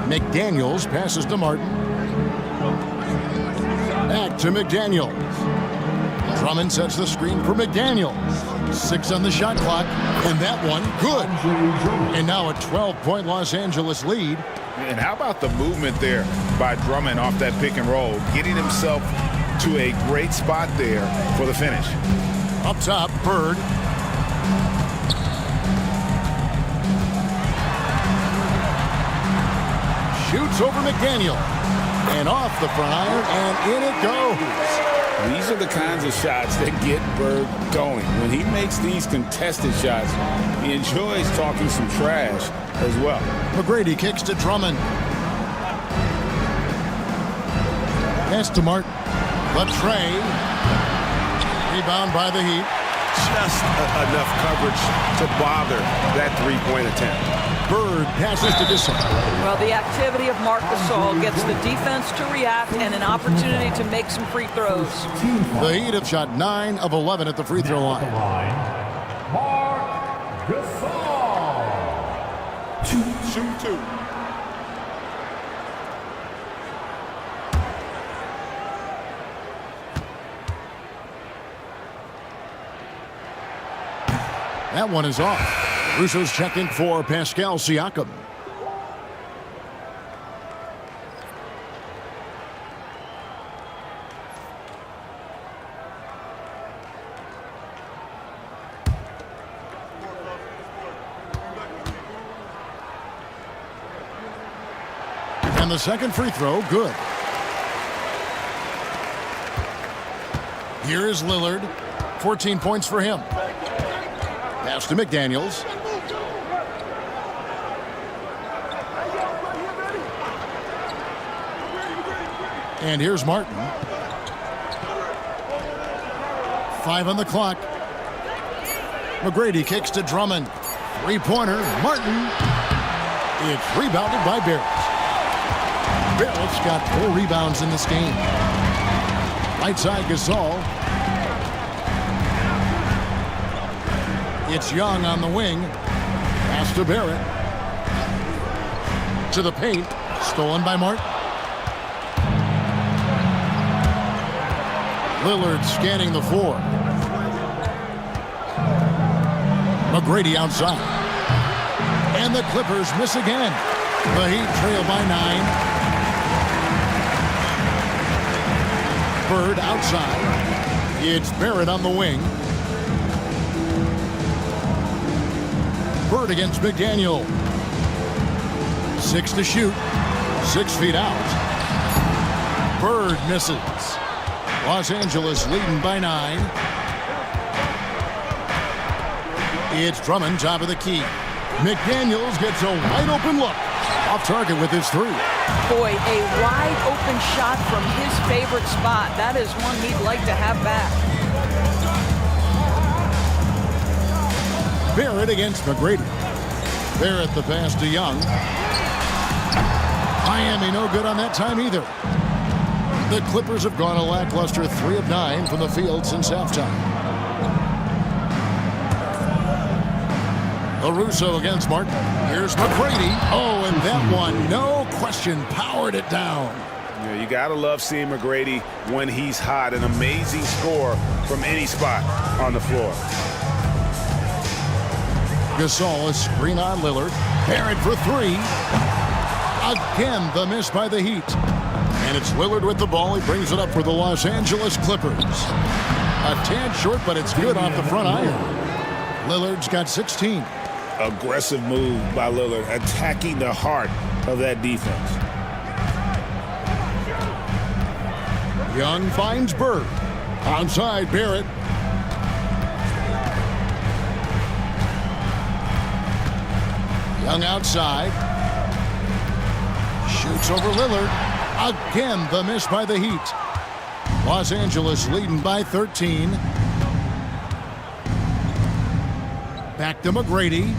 McDaniels passes to Martin. Back to McDaniels. Drummond sets the screen for McDaniels. 6 on the shot clock, and that one good. And now a 12-point Los Angeles lead. And how about the movement there by Drummond off that pick and roll, getting himself to a great spot there for the finish. Up top, Bird. Shoots over McDaniel. And off the front iron, and in it goes. These are the kinds of shots that get Bird going. When he makes these contested shots, he enjoys talking some trash as well. McGrady kicks to Drummond. Pass to Martin. Latrey. Rebound by the Heat. Just enough coverage to bother that three-point attempt. Bird passes to Gasol. Well, the activity of Marc Gasol gets the defense to react and an opportunity to make some free throws. The Heat have shot 9 of 11 at the free throw line. Marc Gasol. Shoot two. That one is off. Russo's checking for Pascal Siakam. And the second free throw, good. Here is Lillard. 14 points for him. Pass to McDaniels. And here's Martin. 5 on the clock. McGrady kicks to Drummond. Three-pointer, Martin. It's rebounded by Barrett. Barrett's got 4 rebounds in this game. Right side, Gasol. It's Young on the wing. Pass to Barrett. To the paint. Stolen by Martin. Lillard scanning the floor. McGrady outside. And the Clippers miss again. The Heat trail by 9. Bird outside. It's Barrett on the wing. Bird against McDaniel. 6 to shoot. 6 feet out. Bird misses. Los Angeles leading by 9. It's Drummond, top of the key. McDaniels gets a wide open look. Off target with his 3. Boy, a wide open shot from his favorite spot. That is one he'd like to have back. Barrett against McGrady. Barrett the pass to Young. Miami no good on that time either. The Clippers have gone a lackluster 3 of 9 from the field since halftime. LaRusso against Martin. Here's McGrady. Oh, and that one, no question, powered it down. Yeah, you got to love seeing McGrady when he's hot. An amazing score from any spot on the floor. Gasol, a screen on Lillard. Barrett for 3. Again, the miss by the Heat. And it's Lillard with the ball. He brings it up for the Los Angeles Clippers. A tad short, but it's good off the front iron. Lillard's got 16. Aggressive move by Lillard, attacking the heart of that defense. Young finds Bird. Onside, Barrett. Young outside. Shoots over Lillard. Again, the miss by the Heat. Los Angeles leading by 13. Back to McGrady.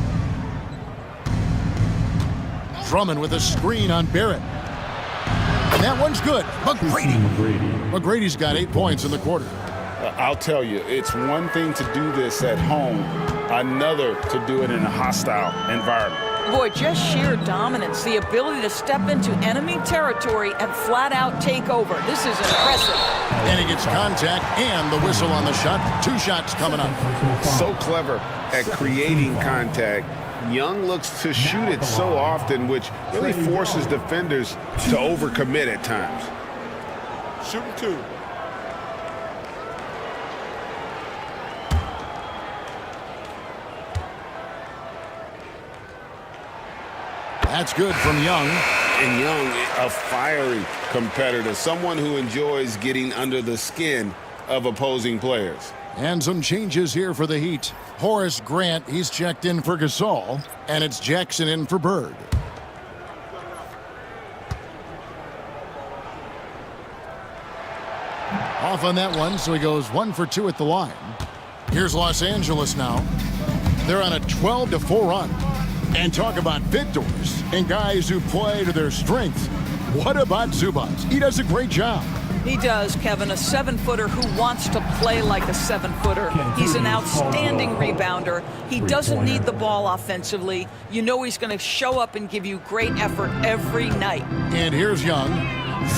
Drummond with a screen on Barrett. And that one's good. McGrady. McGrady's got 8 points in the quarter. I'll tell you, it's one thing to do this at home, another to do it in a hostile environment. Boy, just sheer dominance, the ability to step into enemy territory and flat out take over. This is impressive. And he gets contact and the whistle on the shot. 2 shots coming up. So clever at creating contact. Young looks to shoot it so often, which really forces defenders to overcommit at times. Shooting 2. That's good from Young. And Young, a fiery competitor, someone who enjoys getting under the skin of opposing players. And some changes here for the Heat. Horace Grant, he's checked in for Gasol, and it's Jackson in for Bird. Off on that one, so he goes 1 for 2 at the line. Here's Los Angeles now. They're on a 12-4 run. And talk about victors and guys who play to their strengths. What about Zubac? He does a great job. He does, Kevin, a 7-footer who wants to play like a 7-footer. He's an outstanding rebounder. He doesn't need the ball offensively. You know he's going to show up and give you great effort every night. And here's Young,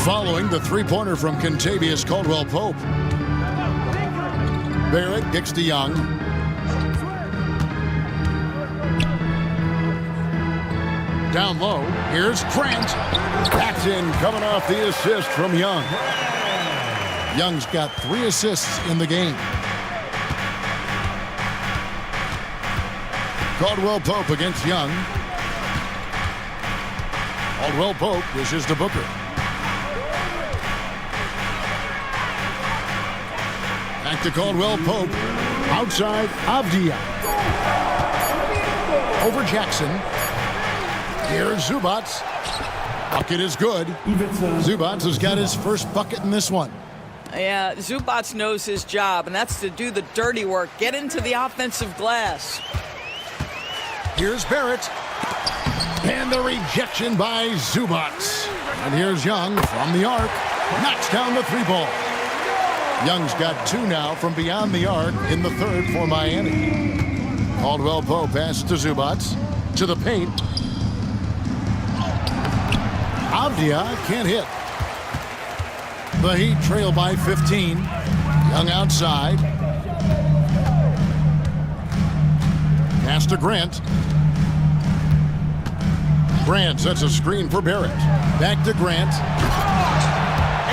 following the 3-pointer from Kentavious Caldwell-Pope. Barrett kicks to Young. Down low, here's Grant. Paxton coming off the assist from Young. Young's got 3 assists in the game. Caldwell-Pope against Young. Caldwell Pope dishes to Booker. Back to Caldwell Pope. Outside, Avdia. Over Jackson. Here's Zubats. Bucket is good. Zubats has got his first bucket in this one. Yeah, Zubats knows his job, and that's to do the dirty work. Get into the offensive glass. Here's Barrett. And the rejection by Zubats. And here's Young from the arc. Knocks down the three ball. Young's got 2 now from beyond the arc in the third for Miami. Caldwell Pope passes to Zubats. To the paint. Avdia can't hit. The Heat trail by 15. Young outside. Pass to Grant. Grant sets a screen for Barrett. Back to Grant.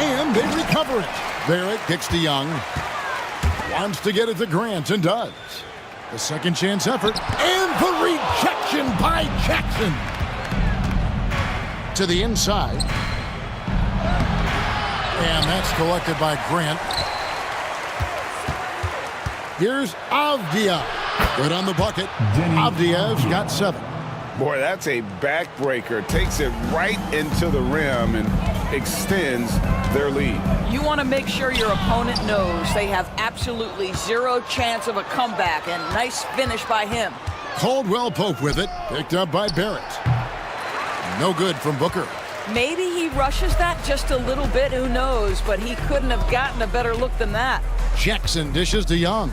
And they recover it. Barrett kicks to Young. Wants to get it to Grant and does. The second chance effort. And the rejection by Jackson. To the inside. And that's collected by Grant. Here's Avdia. Good on the bucket. Avdia's got 7. Boy, that's a backbreaker. Takes it right into the rim and extends their lead. You want to make sure your opponent knows they have absolutely 0 chance of a comeback, and nice finish by him. Caldwell Pope with it. Picked up by Barrett. No good from Booker. Maybe he rushes that just a little bit, who knows, but he couldn't have gotten a better look than that. Jackson dishes to Young.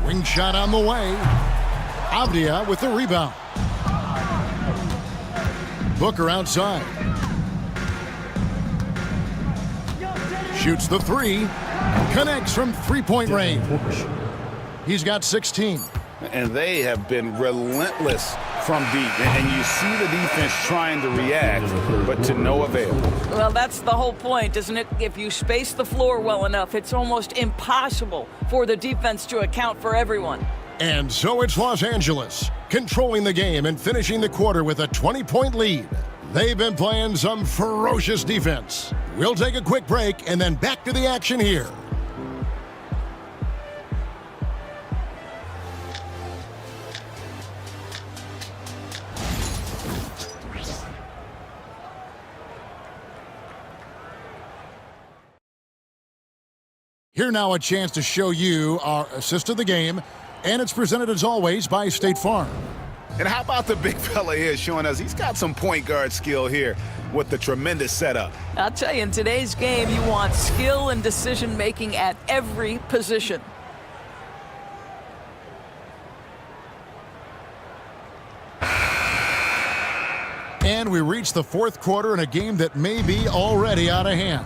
Wing shot on the way. Avdia with the rebound. Booker outside. Shoots the 3. Connects from three-point range. He's got 16. And they have been relentless from deep. And you see the defense trying to react, but to no avail. Well, that's the whole point, isn't it? If you space the floor well enough, it's almost impossible for the defense to account for everyone. And so it's Los Angeles, controlling the game and finishing the quarter with a 20-point lead. They've been playing some ferocious defense. We'll take a quick break and then back to the action here. Here now a chance to show you our assist of the game, and it's presented as always by State Farm. And how about the big fella here showing us he's got some point guard skill here with the tremendous setup. I'll tell you, in today's game, you want skill and decision-making at every position. And we reach the fourth quarter in a game that may be already out of hand.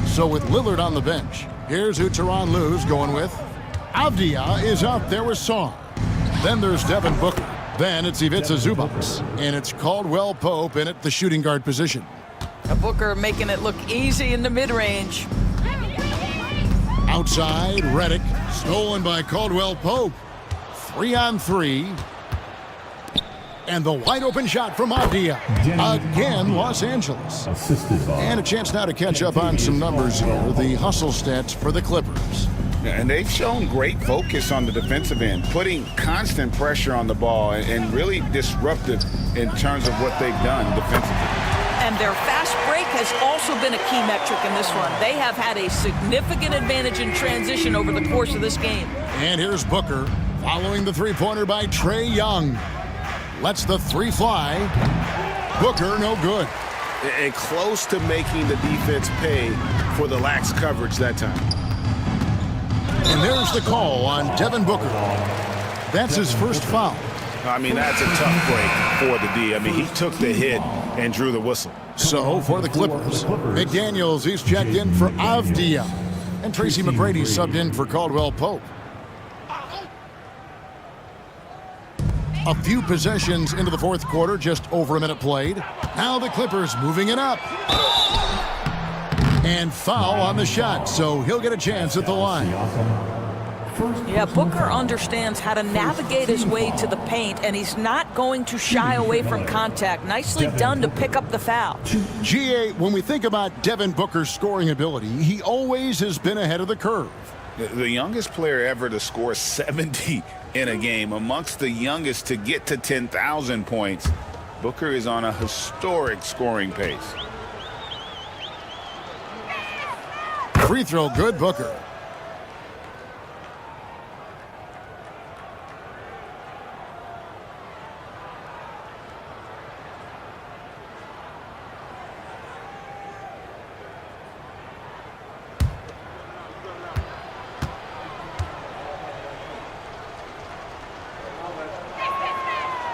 So with Lillard on the bench, here's who Tyronn Lue's going with. Avdia is out there with Song. Then there's Devin Booker. Then it's Ivica Zubac. And it's Caldwell Pope in at the shooting guard position. Booker making it look easy in the mid-range. Outside, Redick. Stolen by Caldwell Pope. 3-on-3. And the wide-open shot from Avdia. Again, Los Angeles. And a chance now to catch up on some numbers here. The hustle stats for the Clippers. And they've shown great focus on the defensive end, putting constant pressure on the ball and really disruptive in terms of what they've done defensively. And their fast break has also been a key metric in this one. They have had a significant advantage in transition over the course of this game. And here's Booker following the three-pointer by Trae Young. Lets the 3 fly. Booker, no good. And close to making the defense pay for the lax coverage that time. And there's the call on Devin Booker. That's his first foul. I mean, that's a tough break for the D. I mean, he took the hit and drew the whistle. So, for the Clippers, McDaniels, he's checked in for Avdia. And Tracy McGrady subbed in for Caldwell Pope. A few possessions into the fourth quarter, just over a minute played. Now the Clippers moving it up. And foul on the shot, so he'll get a chance at the line. Yeah, Booker understands how to navigate his way to the paint, and he's not going to shy away from contact. Nicely done to pick up the foul. GA, when we think about Devin Booker's scoring ability, he always has been ahead of the curve. The youngest player ever to score 70 in a game, amongst the youngest to get to 10,000 points. Booker is on a historic scoring pace. Free throw good, Booker.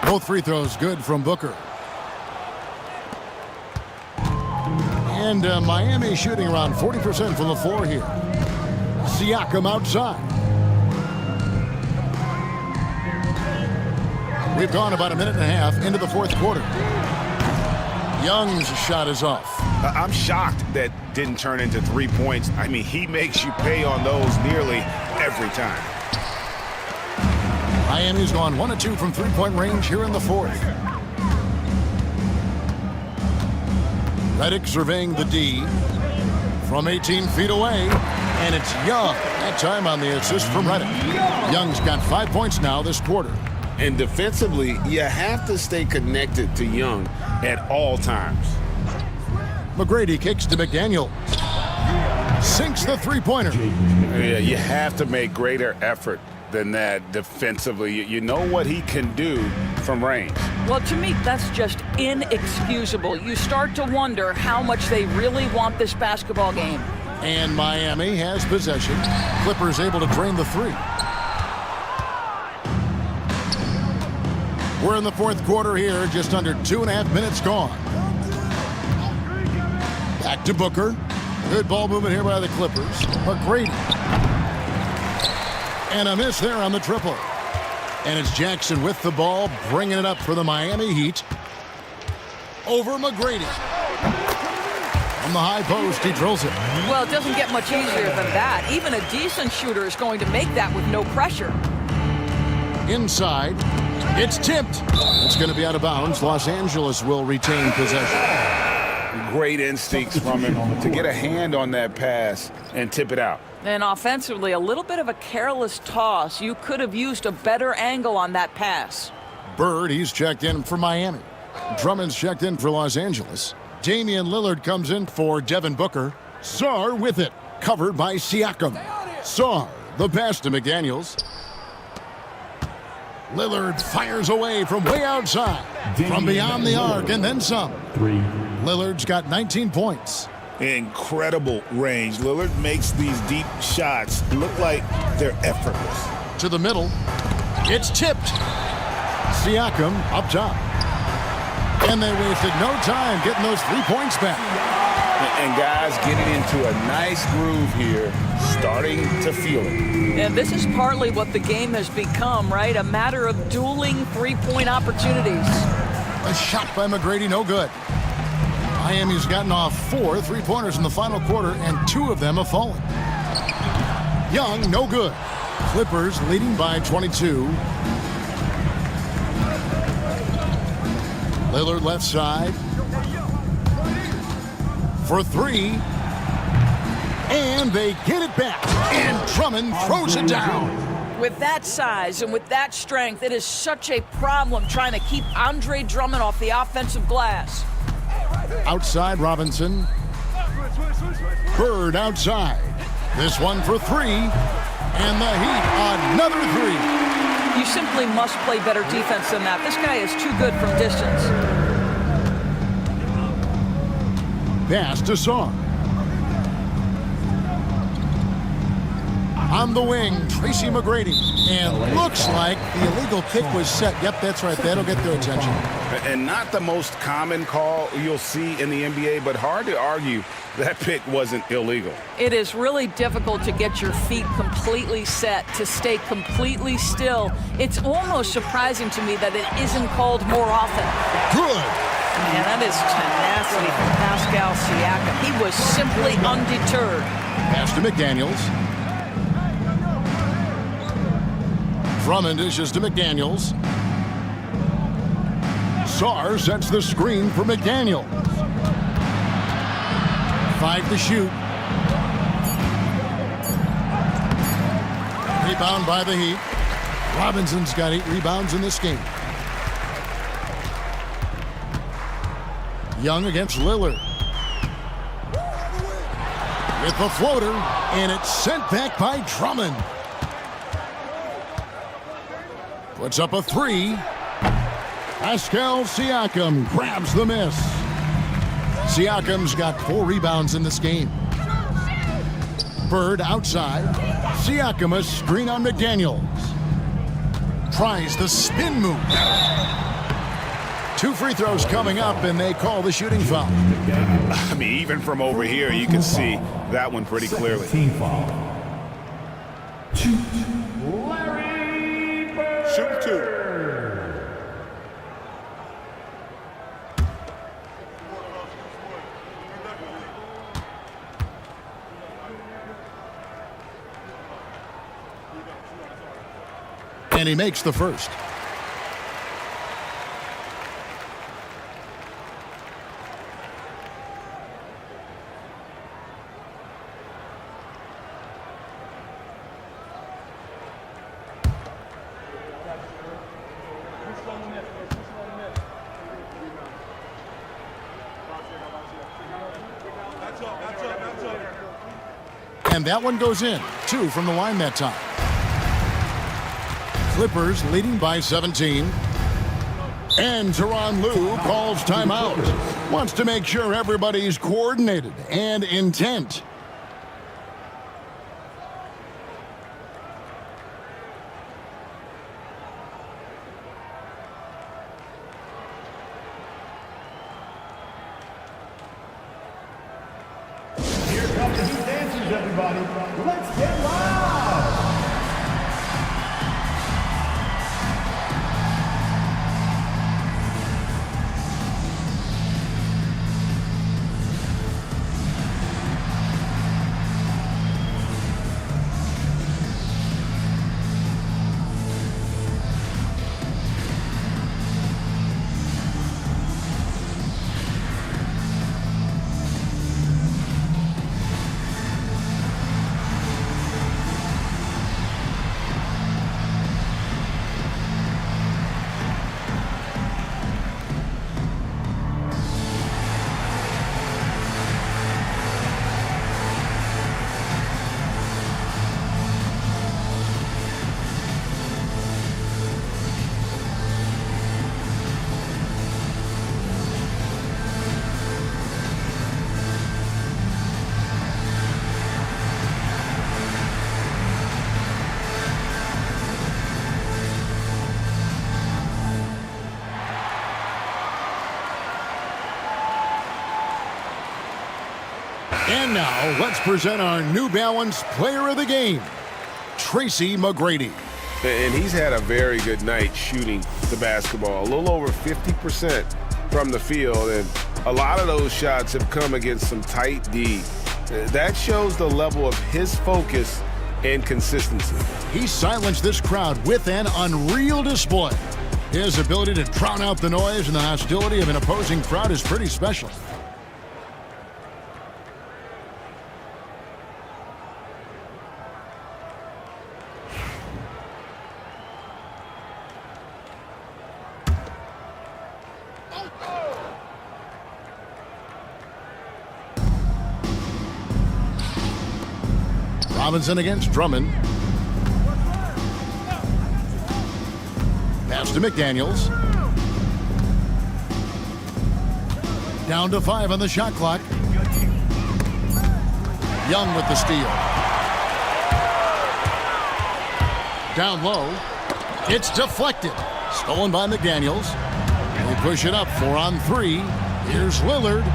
Both free throws good from Booker. And Miami shooting around 40% from the floor here. Siakam outside. We've gone about a minute and a half into the fourth quarter. Young's shot is off. I'm shocked that didn't turn into 3 points. I mean, he makes you pay on those nearly every time. Miami's gone 1 of 2 from three-point range here in the fourth. Redick surveying the D from 18 feet away, and it's Young. That time on the assist from Redick. Young's got 5 points now this quarter. And defensively, you have to stay connected to Young at all times. McGrady kicks to McDaniel. Sinks the three-pointer. Yeah, you have to make greater effort than that defensively. You know what he can do from range. Well, to me, that's just inexcusable. You start to wonder how much they really want this basketball game. And Miami has possession. Clippers able to drain the three. We're in the fourth quarter here, just under 2.5 minutes gone. Back to Booker. Good ball movement here by the Clippers. McGrady. And a miss there on the triple. And it's Jackson with the ball, bringing it up for the Miami Heat. Over McGrady. From the high post, he drills it. Well, it doesn't get much easier than that. Even a decent shooter is going to make that with no pressure. Inside. It's tipped. It's going to be out of bounds. Los Angeles will retain possession. Great instincts from him to get a hand on that pass and tip it out. And offensively, a little bit of a careless toss. You could have used a better angle on that pass. Bird, he's checked in for Miami. Drummond's checked in for Los Angeles. Damian Lillard comes in for Devin Booker. Sarr with it. Covered by Siakam. Sarr, the pass to McDaniels. Lillard fires away from way outside. From beyond the arc and then some. Lillard's got 19 points. Incredible range. Lillard makes these deep shots look like they're effortless. To the middle. It's tipped. Siakam up top. And they wasted no time getting those 3 points back. And guys getting into a nice groove here, starting to feel it. And this is partly what the game has become, right? A matter of dueling three-point opportunities. A shot by McGrady, no good. Miami's gotten off 4 three-pointers in the final quarter, and 2 of them have fallen. Young, no good. Clippers leading by 22. Lillard left side. For 3. And they get it back. And Drummond throws it down. With that size and with that strength, it is such a problem trying to keep Andre Drummond off the offensive glass. Outside Robinson. Bird outside. This one for 3. And the Heat, another 3. You simply must play better defense than that. This guy is too good from distance. Pass to Sarr. On the wing, Tracy McGrady. And looks like the illegal kick was set. Yep, that's right. That'll get their attention. And not the most common call you'll see in the NBA, but hard to argue that pick wasn't illegal. It is really difficult to get your feet completely set, to stay completely still. It's almost surprising to me that it isn't called more often. Good. Man, that is tenacity from Pascal Siakam. He was simply undeterred. Pass to McDaniels. Drummond dishes to McDaniels. Sarr sets the screen for McDaniels. 5 to shoot. Rebound by the Heat. Robinson's got 8 rebounds in this game. Young against Lillard. With the floater, and it's sent back by Drummond. Puts up a 3. Pascal Siakam grabs the miss. Siakam's got 4 rebounds in this game. Bird outside. Siakam a screen on McDaniels. Tries the spin move. 2 free throws coming up, and they call the shooting foul. I mean, even from over here, you can see that one pretty clearly. Team foul. Larry Bird. Shoot 2. And he makes the first. And that one goes in. 2 from the line that time. Clippers leading by 17. And Tyronn Lue calls timeout. Wants to make sure everybody's coordinated and intent. Here come the Heat dancers, everybody. Let's get loud. And now, let's present our New Balance Player of the Game, Tracy McGrady. And he's had a very good night shooting the basketball. A little over 50% from the field, and a lot of those shots have come against some tight D. That shows the level of his focus and consistency. He silenced this crowd with an unreal display. His ability to drown out the noise and the hostility of an opposing crowd is pretty special. Robinson against Drummond. Pass to McDaniels. Down to 5 on the shot clock. Young with the steal. Down low. It's deflected. Stolen by McDaniels. They push it up 4 on 3. Here's Lillard.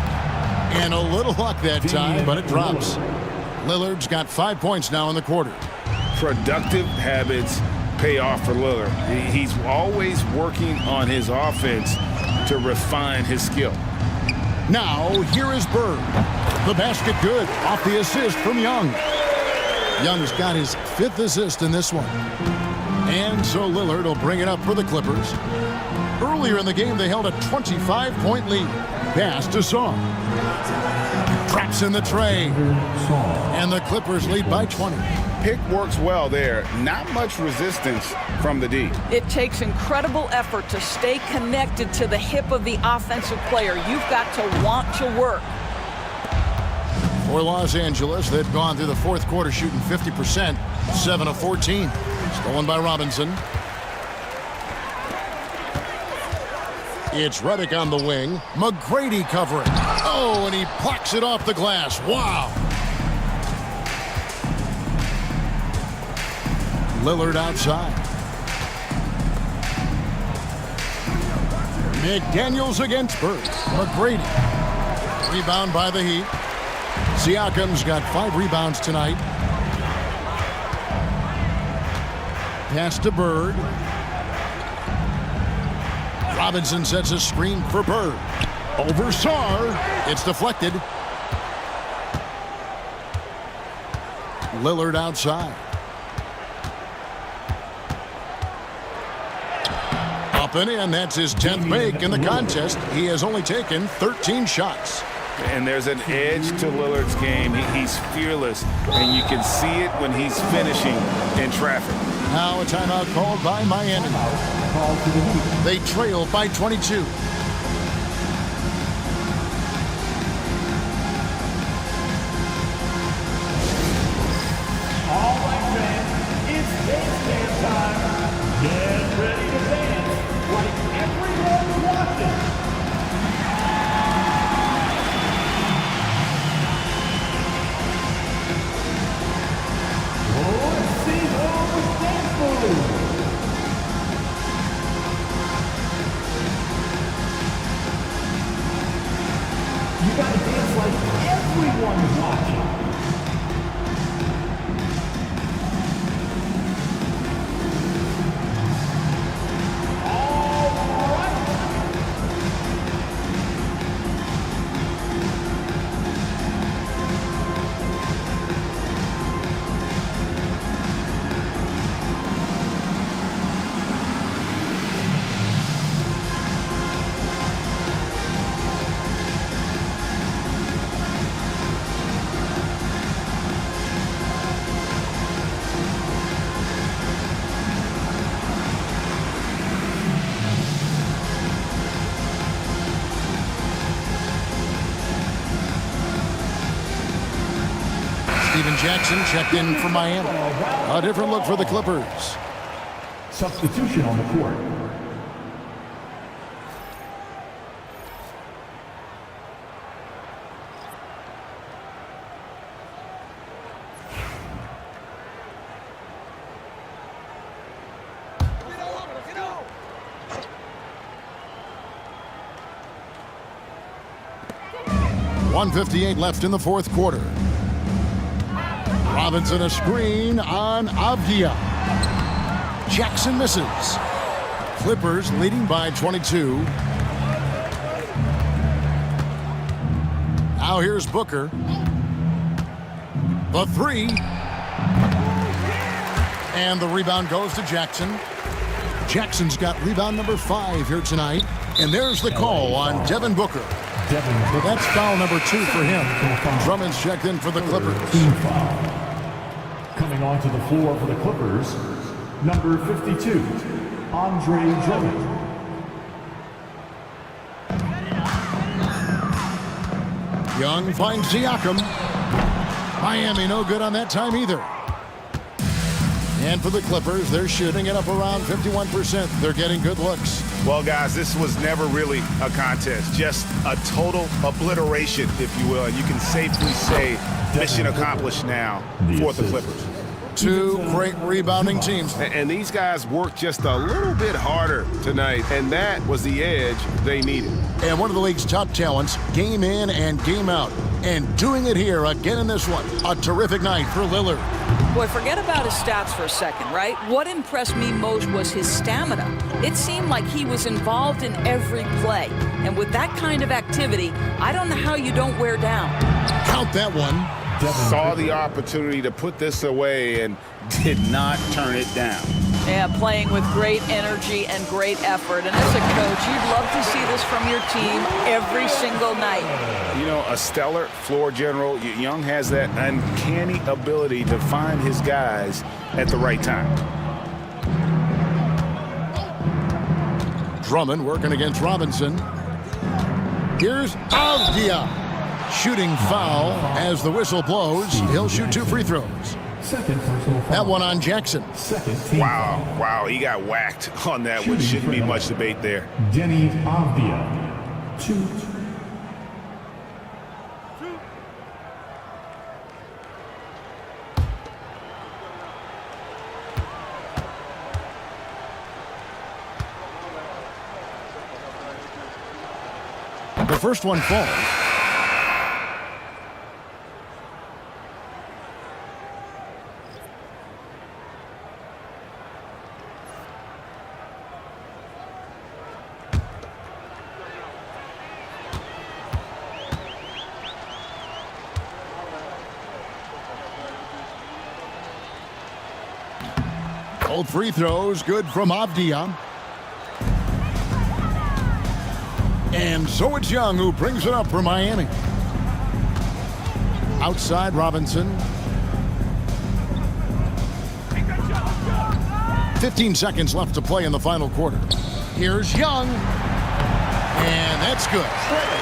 And a little luck that time, but it drops. Lillard's got 5 points now in the quarter. Productive habits pay off for Lillard. He's always working on his offense to refine his skill. Now, here is Bird. The basket good off the assist from Young. Young's got his 5th assist in this one. And so Lillard will bring it up for the Clippers. Earlier in the game, they held a 25-point lead. Pass to Song. Traps in the tray. And the Clippers lead by 20. Pick works well there. Not much resistance from the D. It takes incredible effort to stay connected to the hip of the offensive player. You've got to want to work. For Los Angeles, they've gone through the fourth quarter shooting 50%, 7 of 14. Stolen by Robinson. It's Redick on the wing. McGrady covering. Oh, and he plucks it off the glass. Wow. Lillard outside. McDaniels against Bird. McGrady. Rebound by the Heat. Siakam's got 5 rebounds tonight. Pass to Bird. Robinson sets a screen for Bird. Over Sarr. It's deflected. Lillard outside. Up and in. That's his 10th make in the contest. He has only taken 13 shots. And there's an edge to Lillard's game. He's fearless, and you can see it when he's finishing in traffic. Now a timeout called by Miami. They trail by 22. All right, fans, it's dance time. Get ready to dance like everyone's watching. Let's see those dance moves. You gotta dance like everyone's watching. Steven Jackson checked in for Miami. A different look for the Clippers. Substitution on the court. .158 left in the fourth quarter. Robinson a screen on Avdia. Jackson misses. Clippers leading by 22. Now here's Booker. The three. And the rebound goes to Jackson. Jackson's got rebound number 5 here tonight. And there's the call on Devin Booker. That's foul number 2 for him. Drummond's checked in for the Clippers. Coming onto the floor for the Clippers, number 52, Andre Drummond. Young finds Siakam. Miami no good on that time either. And for the Clippers, they're shooting it up around 51%. They're getting good looks. Well, guys, this was never really a contest. Just a total obliteration, if you will. And you can safely say mission accomplished now for the Clippers. 2 great rebounding teams. And these guys worked just a little bit harder tonight, and that was the edge they needed. And one of the league's top talents, game in and game out. And doing it here again in this one. A terrific night for Lillard. Boy, forget about his stats for a second, right? What impressed me most was his stamina. It seemed like he was involved in every play. And with that kind of activity, I don't know how you don't wear down. Count that one. Saw the opportunity to put this away and did not turn it down. Yeah, playing with great energy and great effort. And as a coach, you'd love to see this from your team every single night. You know, a stellar floor general. Young has that uncanny ability to find his guys at the right time. Drummond working against Robinson. Here's Avdia. Shooting foul as the whistle blows. He'll shoot 2 free throws. Second personal foul. That one on Jackson. Second team Wow, he got whacked on that one. Shouldn't be much debate there. Denny Avdia. 2. The first one falls. Both free throws good from Avdia. And so it's Young who brings it up for Miami. Outside Robinson. 15 seconds left to play in the final quarter. Here's Young. And that's good.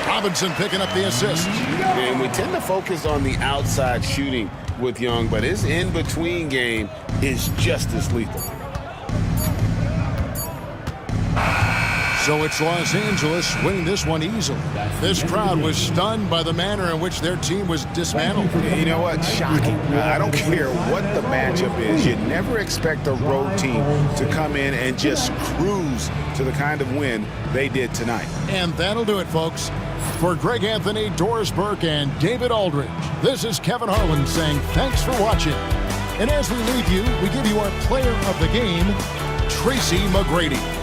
Robinson picking up the assist. And we tend to focus on the outside shooting with Young, but his in-between game is just as lethal. So it's Los Angeles winning this one easily. This crowd was stunned by the manner in which their team was dismantled. You know what? Shocking. I don't care what the matchup is. You never expect a road team to come in and just cruise to the kind of win they did tonight. And that'll do it, folks. For Greg Anthony, Doris Burke, and David Aldridge, this is Kevin Harlan saying thanks for watching. And as we leave you, we give you our player of the game, Tracy McGrady.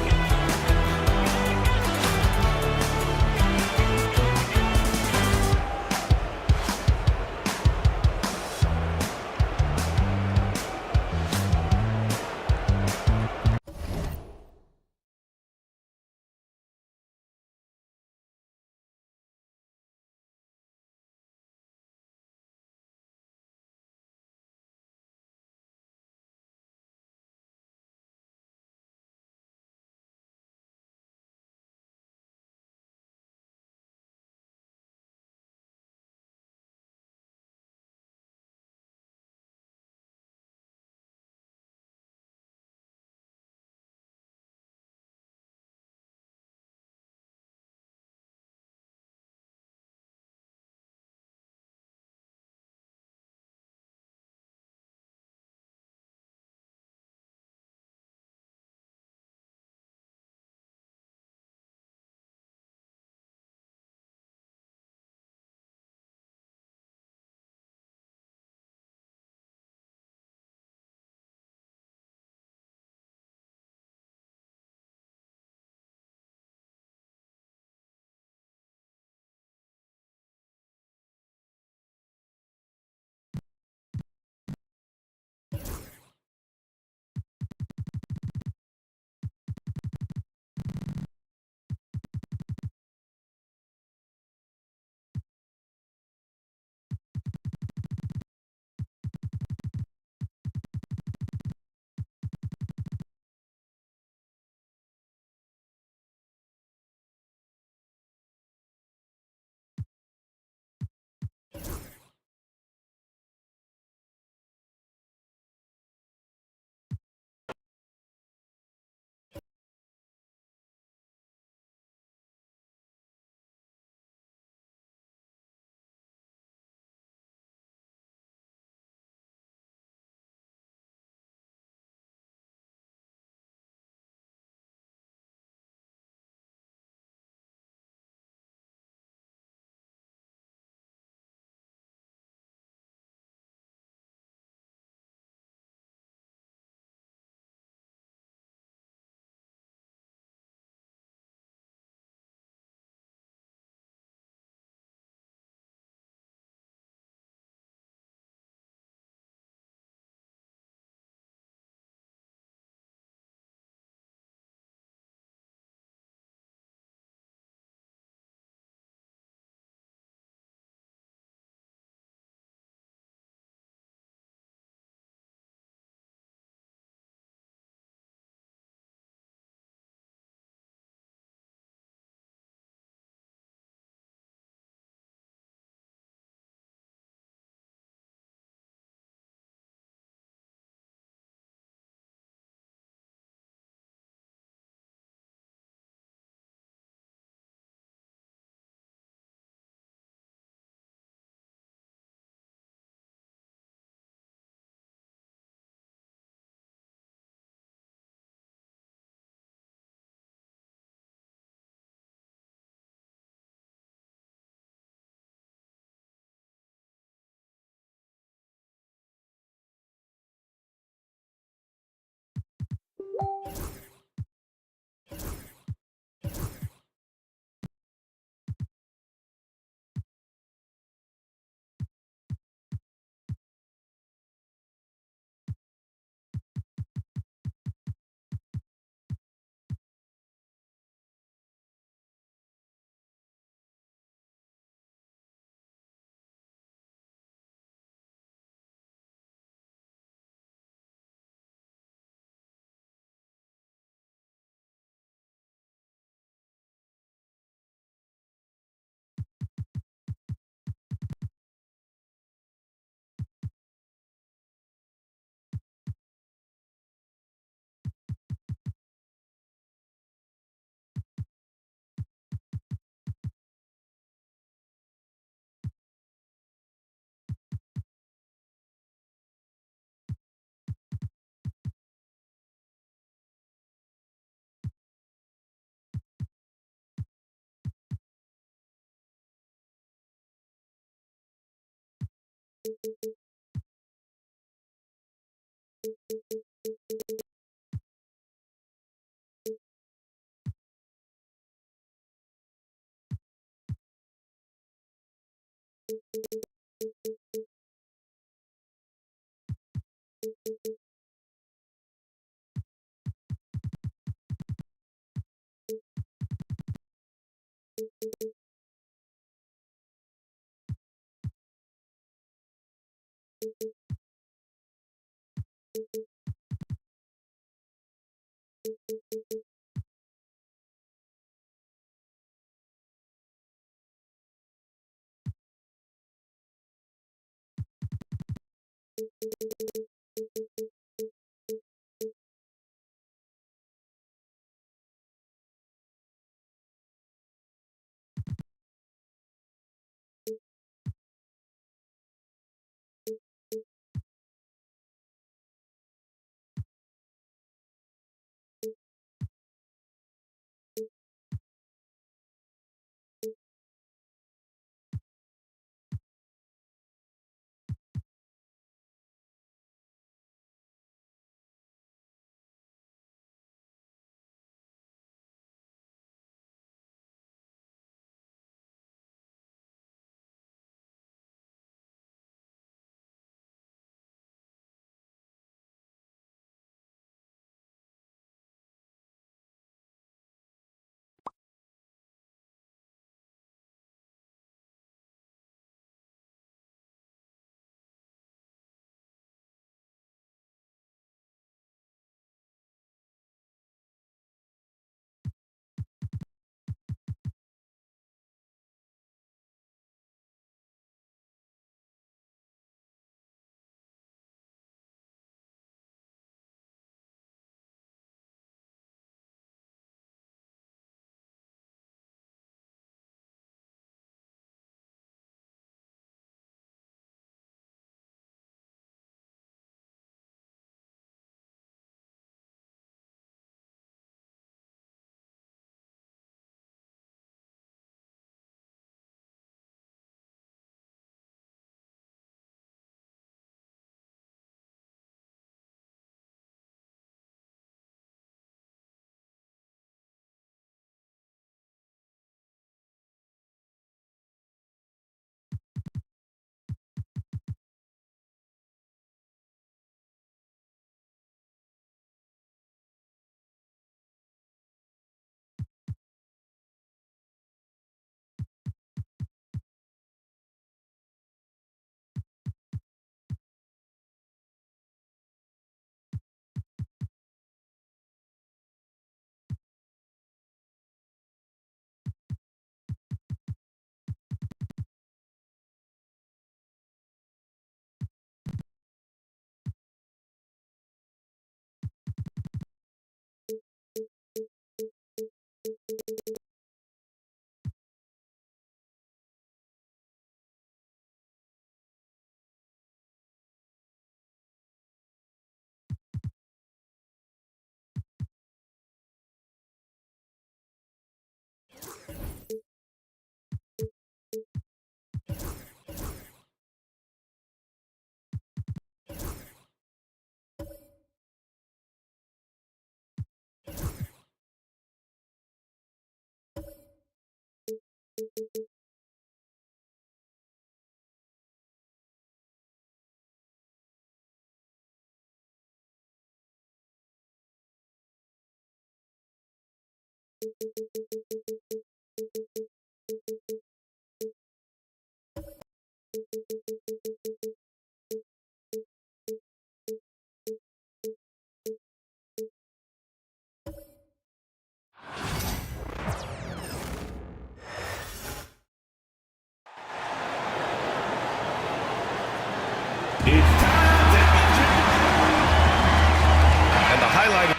And the highlight.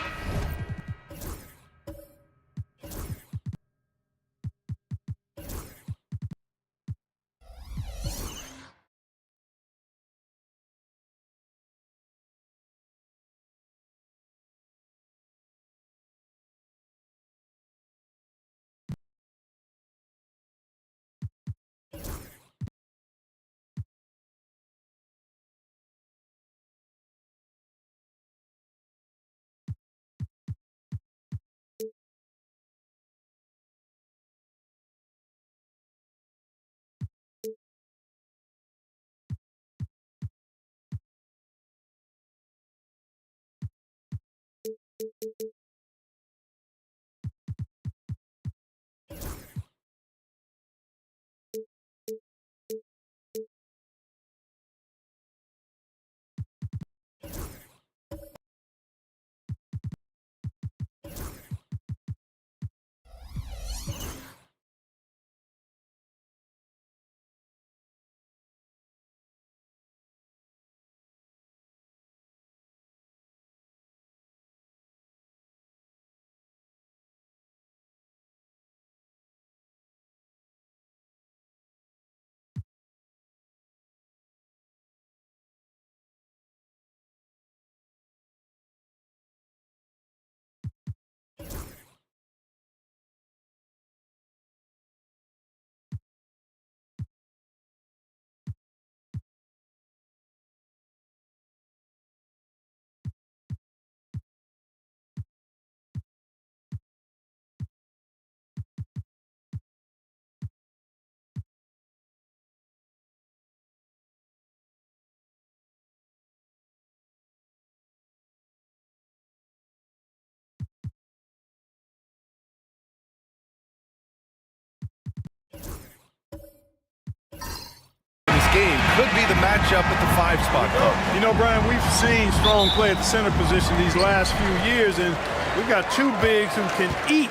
would be the matchup at the 5 spot, though? You know, Brian, we've seen strong play at the center position these last few years, and we've got 2 bigs who can each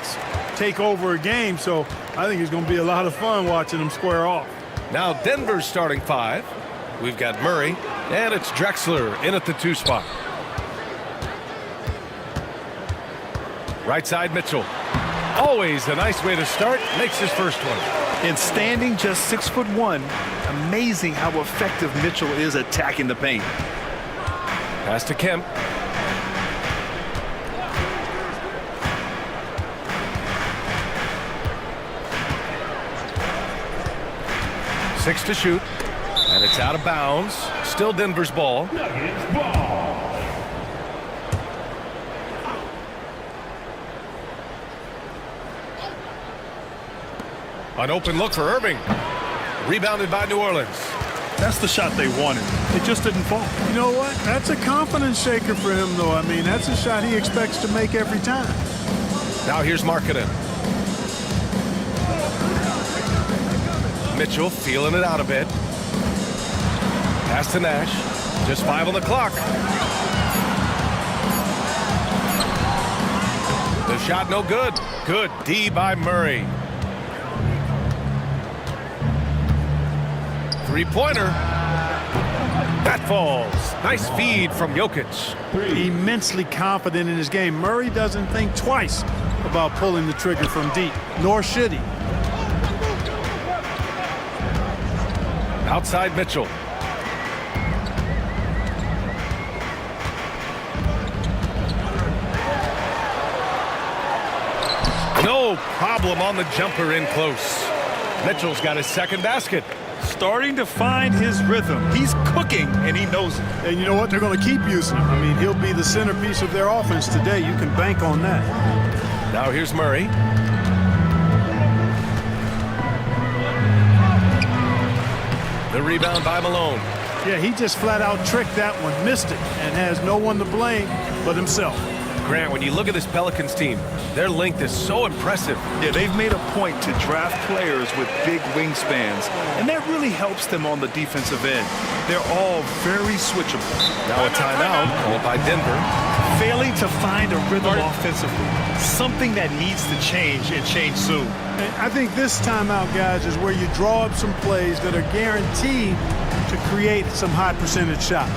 take over a game, so I think it's going to be a lot of fun watching them square off. Now Denver's starting 5. We've got Murray, and it's Drexler in at the 2 spot. Right side, Mitchell. Always a nice way to start. Makes his first one. And standing just 6'1", amazing how effective Mitchell is attacking the paint. Pass to Kemp. Six to shoot. And it's out of bounds. Still Denver's ball. Nuggets ball. An open look for Irving. Rebounded by New Orleans. That's the shot they wanted. It just didn't fall. You know what? That's a confidence shaker for him, though. I mean, that's a shot he expects to make every time. Now here's Markkanen. Mitchell feeling it out a bit. Pass to Nash. Just 5 on the clock. The shot no good. Good D by Murray. 3-pointer. That falls. Nice feed from Jokic. Immensely confident in his game. Murray doesn't think twice about pulling the trigger from deep, nor should he. Outside Mitchell. No problem on the jumper in close. Mitchell's got his second basket. Starting to find his rhythm. He's cooking, and he knows it. And you know what? They're going to keep using him. I mean, he'll be the centerpiece of their offense today. You can bank on that. Now here's Murray. The rebound by Malone. Yeah, he just flat out tricked that one, missed it, and has no one to blame but himself. Grant, when you look at this Pelicans team, their length is so impressive. Yeah, they've made a point to draft players with big wingspans, and that really helps them on the defensive end. They're all very switchable. Now a timeout called by Denver. Failing to find a rhythm offensively, something that needs to change and change soon. And I think this timeout, guys, is where you draw up some plays that are guaranteed to create some high percentage shots.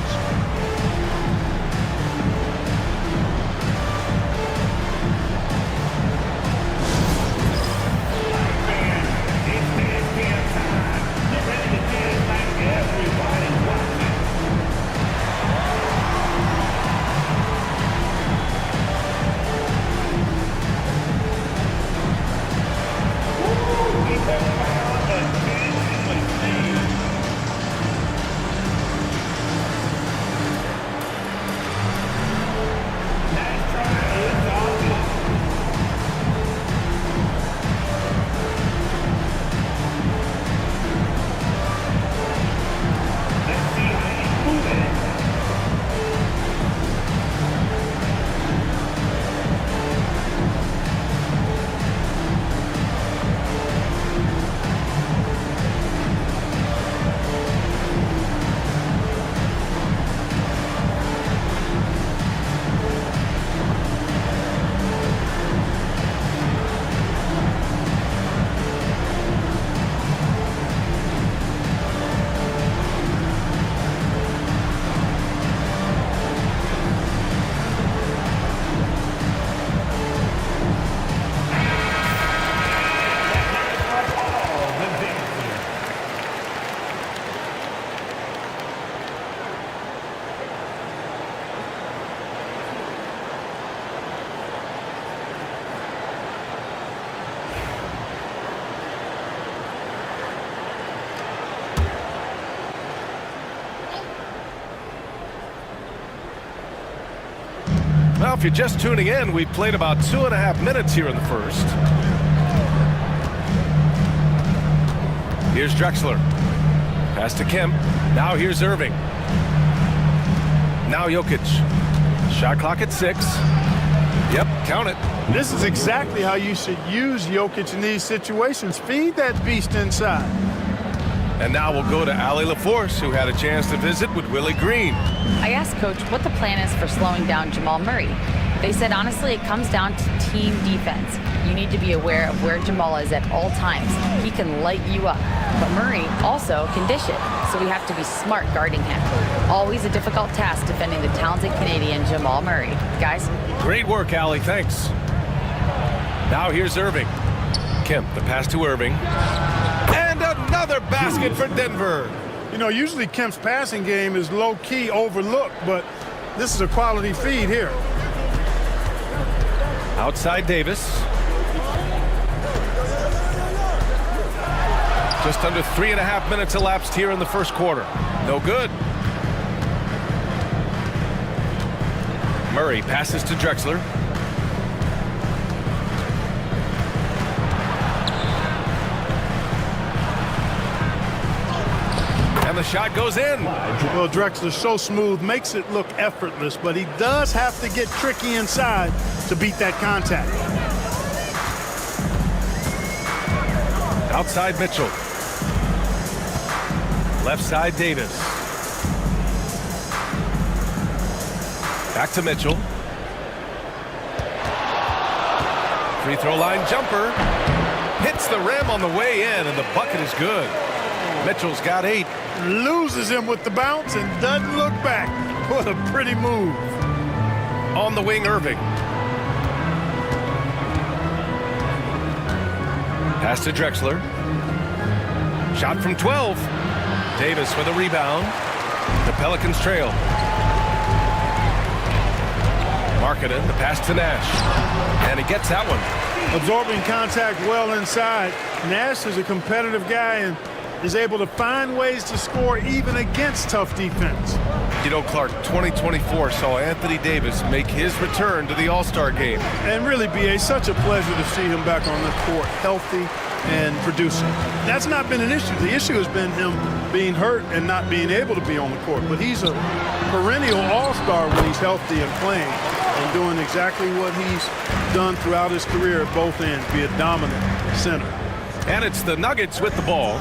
Well, if you're just tuning in, we've played about 2.5 minutes here in the first. Here's Drexler. Pass to Kemp. Now here's Irving. Now Jokic. Shot clock at 6. Yep, count it. This is exactly how you should use Jokic in these situations. Feed that beast inside. And now we'll go to Allie LaForce, who had a chance to visit with Willie Green. I asked Coach what the plan is for slowing down Jamal Murray. They said, honestly, it comes down to team defense. You need to be aware of where Jamal is at all times. He can light you up, but Murray also can dish it, so we have to be smart guarding him. Always a difficult task defending the talented Canadian Jamal Murray. Guys? Great work, Allie. Thanks. Now here's Irving. Kemp, the pass to Irving. And another basket for Denver. You know, usually Kemp's passing game is low-key overlooked, but this is a quality feed here. Outside Davis. Just under 3.5 minutes elapsed here in the first quarter. No good. Murray passes to Drexler. And the shot goes in. Well, Drexler's so smooth, makes it look effortless, but he does have to get tricky inside to beat that contact. Outside Mitchell. Left side Davis. Back to Mitchell. Free throw line jumper. Hits the rim on the way in, and the bucket is good. Mitchell's got 8. Loses him with the bounce and doesn't look back. What a pretty move. On the wing, Irving. Pass to Drexler. Shot from 12. Davis with a rebound. The Pelicans trail. Markkanen, the pass to Nash. And he gets that one. Absorbing contact well inside. Nash is a competitive guy and is able to find ways to score even against tough defense. You know, Clark, 2024 saw Anthony Davis make his return to the All-Star game. And really, B.A., such a pleasure to see him back on the court, healthy and producing. That's not been an issue. The issue has been him being hurt and not being able to be on the court. But he's a perennial all-star when he's healthy and playing and doing exactly what he's done throughout his career at both ends, be a dominant center. And it's the Nuggets with the ball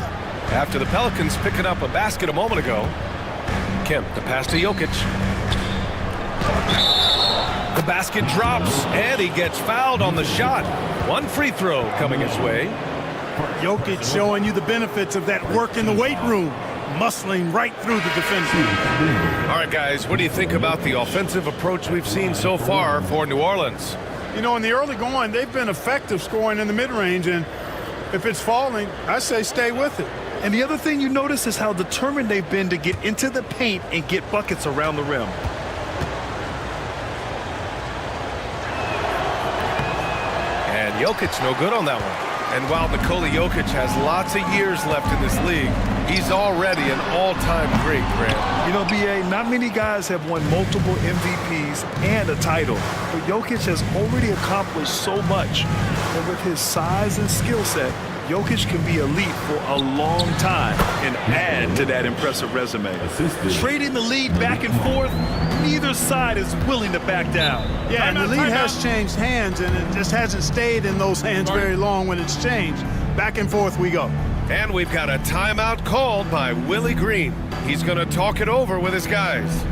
after the Pelicans picking up a basket a moment ago. Kemp, the pass to Jokic. The basket drops, and he gets fouled on the shot. One free throw coming his way. Jokic showing you the benefits of that work in the weight room, muscling right through the defense. All right, guys, what do you think about the offensive approach we've seen so far for New Orleans? You know, in the early going, they've been effective scoring in the mid-range, and if it's falling, I say stay with it. And the other thing you notice is how determined they've been to get into the paint and get buckets around the rim. And Jokic no good on that one. And while Nikola Jokic has lots of years left in this league, he's already an all-time great, Grant. You know, B.A., not many guys have won multiple MVPs and a title, but Jokic has already accomplished so much. And with his size and skill set, Jokic can be elite for a long time and add to that impressive resume. Trading the lead back and forth, neither side is willing to back down. Yeah, and the lead has changed hands, and it just hasn't stayed in those hands very long when it's changed. Back and forth we go. And we've got a timeout called by Willie Green. He's going to talk it over with his guys.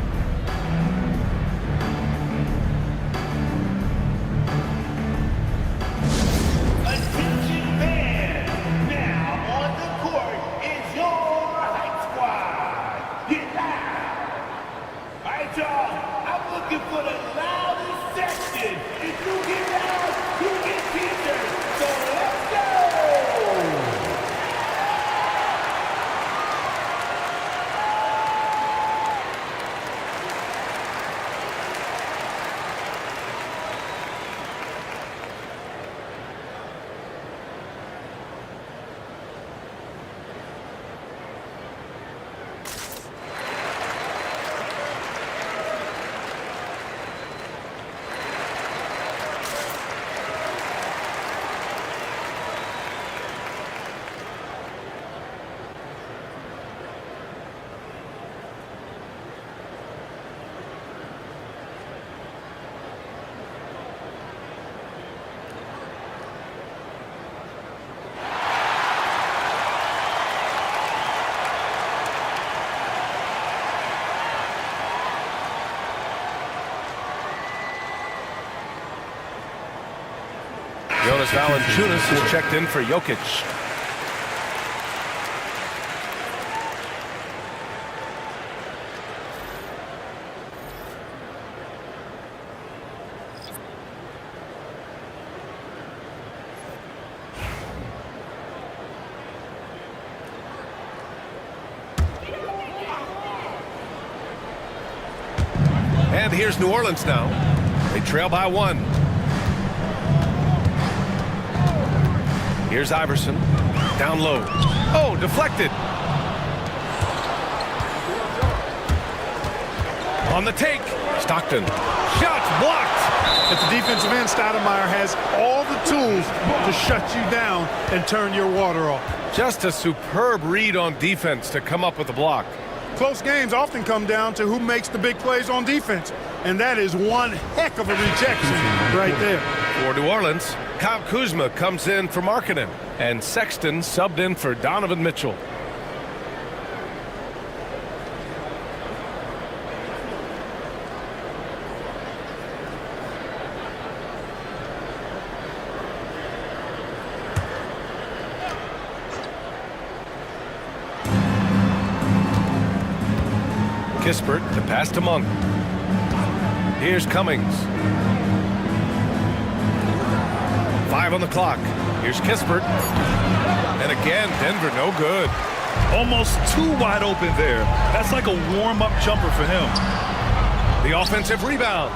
Jonas Valanciunas is checked in for Jokic. And here's New Orleans now. They trail by 1. Here's Iverson. Down low. Oh, deflected. On the take. Stockton. Shots blocked. At the defensive end, Stoudemire has all the tools to shut you down and turn your water off. Just a superb read on defense to come up with the block. Close games often come down to who makes the big plays on defense, and that is one heck of a rejection right there. For New Orleans, Kyle Kuzma comes in for Markkanen, and Sexton subbed in for Donovan Mitchell. Kispert to pass to Monk. Here's Cummings. 5 on the clock. Here's Kispert. And again, Denver no good. Almost too wide open there. That's like a warm-up jumper for him. The offensive rebound.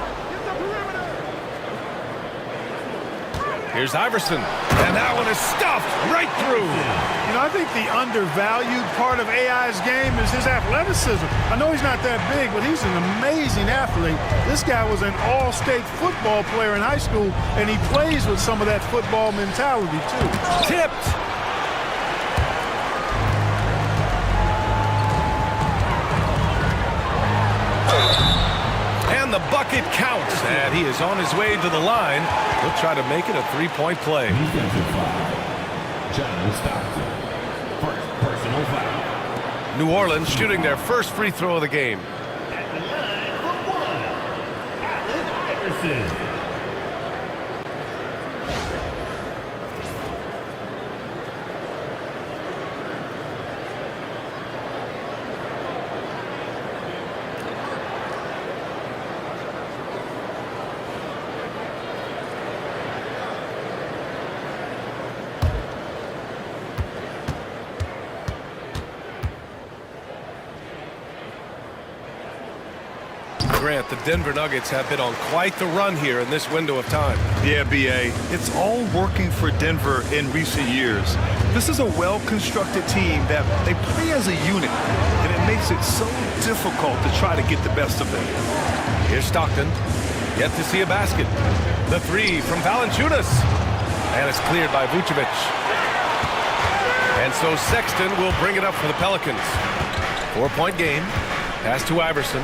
Here's Iverson. And that one is stuffed right through. You know, I think the undervalued part of AI's game is his athleticism. I know he's not that big, but he's an amazing athlete. This guy was an all-state football player in high school, and he plays with some of that football mentality, too. Tipped. And the bucket counts, and he is on his way to the line. He'll try to make it a three-point play. Personal foul. New Orleans shooting their first free throw of the game. At the line for 1, Allen Iverson. Grant, the Denver Nuggets have been on quite the run here in this window of time. Yeah, B.A., it's all working for Denver in recent years. This is a well-constructed team that they play as a unit, and it makes it so difficult to try to get the best of them. Here's Stockton. Yet to see a basket. The three from Valanciunas. And it's cleared by Vucevic. And so Sexton will bring it up for the Pelicans. 4-point game. Pass to Iverson.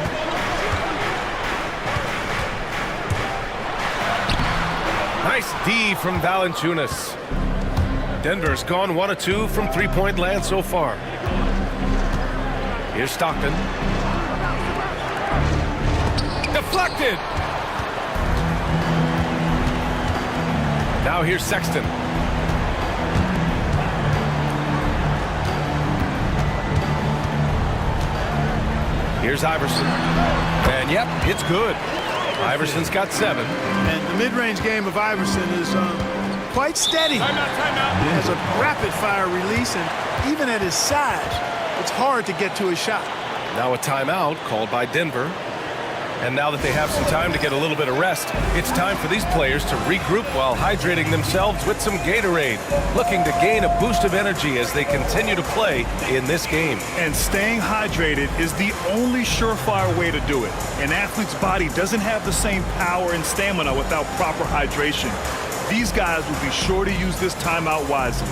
Nice D from Valanciunas. Denver's gone 1 of 2 from three-point land so far. Here's Stockton. Deflected. Now here's Sexton. Here's Iverson. And yep, it's good. Iverson's got 7. And the mid-range game of Iverson is quite steady. Timeout. He has a rapid-fire release, and even at his size, it's hard to get to his shot. Now a timeout called by Denver. And now that they have some time to get a little bit of rest, it's time for these players to regroup while hydrating themselves with some Gatorade, looking to gain a boost of energy as they continue to play in this game. And staying hydrated is the only surefire way to do it. An athlete's body doesn't have the same power and stamina without proper hydration. These guys will be sure to use this timeout wisely.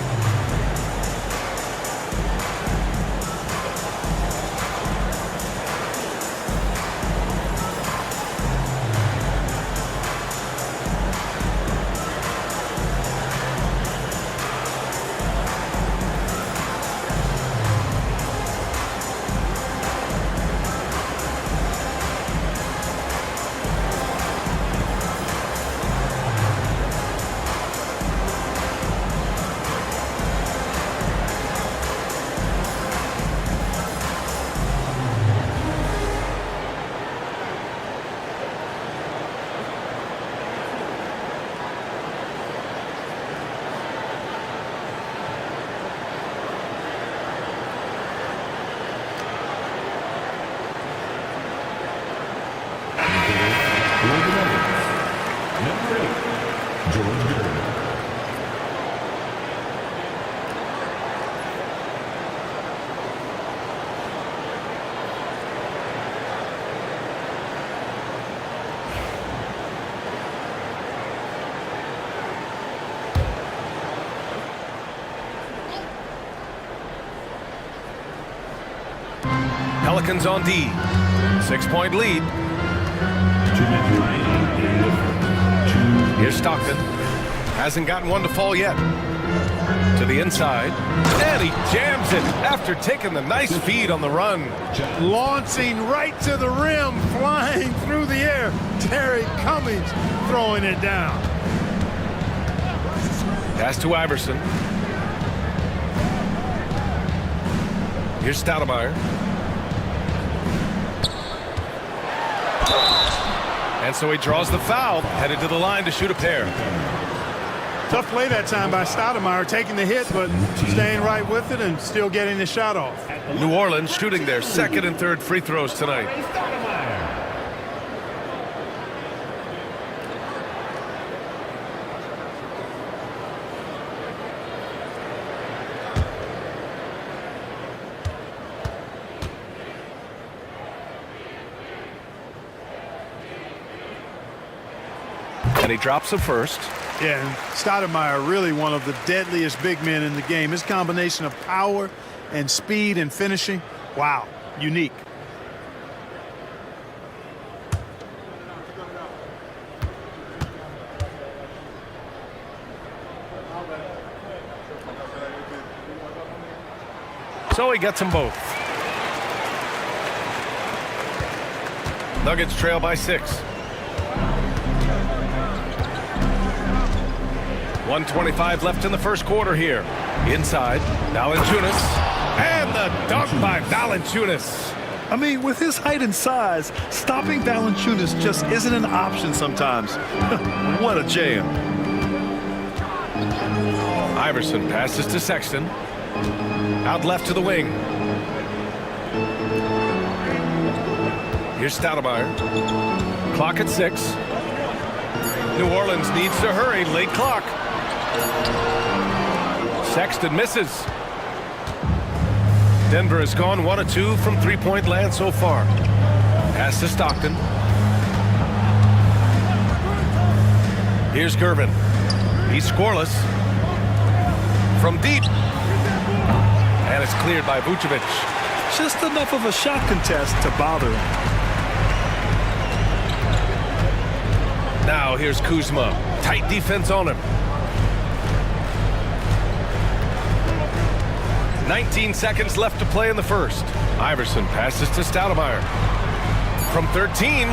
Pelicans on D. 6-point lead. Here's Stockton. Hasn't gotten one to fall yet. To the inside. And he jams it after taking the nice feed on the run. Launching right to the rim, flying through the air. Terry Cummings throwing it down. Pass to Iverson. Here's Stoudemire. And so he draws the foul, headed to the line to shoot a pair. Tough play that time by Stoudemire, taking the hit, but staying right with it and still getting the shot off. New Orleans shooting their second and third free throws tonight. And he drops the first. Yeah, and Stoudemire really one of the deadliest big men in the game. His combination of power and speed and finishing, wow, unique. So he gets them both. Nuggets trail by 6. 1:25 left in the first quarter here. Inside, Valanciunas. And the dunk by Valanciunas. I mean, with his height and size, stopping Valanciunas just isn't an option sometimes. What a jam. Iverson passes to Sexton. Out left to the wing. Here's Stoudemire. Clock at 6. New Orleans needs to hurry. Late clock. Sexton misses. Denver has gone 1 of 2 from three-point land so far. Pass to Stockton. Here's Gervin. He's scoreless. From deep. And it's cleared by Vucevic. Just enough of a shot contest to bother him. Now here's Kuzma. Tight defense on him. 19 seconds left to play in the first. Iverson passes to Stoudemire. From 13.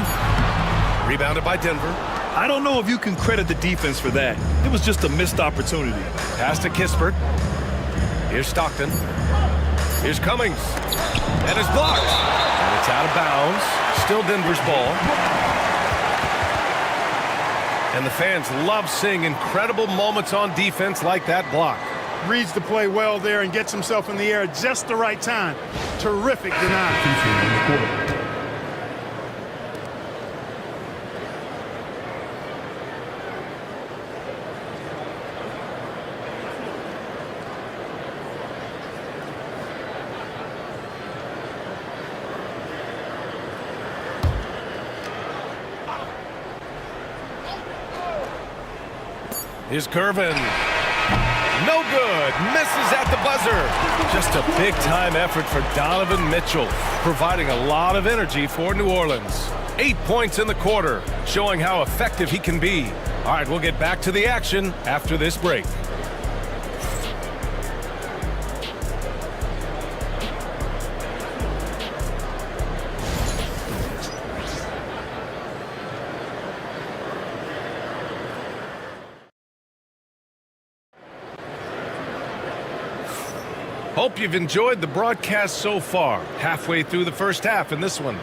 Rebounded by Denver. I don't know if you can credit the defense for that. It was just a missed opportunity. Pass to Kispert. Here's Stockton. Here's Cummings. And it's blocked. And it's out of bounds. Still Denver's ball. And the fans love seeing incredible moments on defense like that block. Reads the play well there and gets himself in the air at just the right time. Terrific deny. Here's Gervin. No good. Misses at the buzzer. Just a big-time effort for Donovan Mitchell, providing a lot of energy for New Orleans. 8 points in the quarter, showing how effective he can be. All right, we'll get back to the action after this break. Hope you've enjoyed the broadcast so far. Halfway through the first half in this one.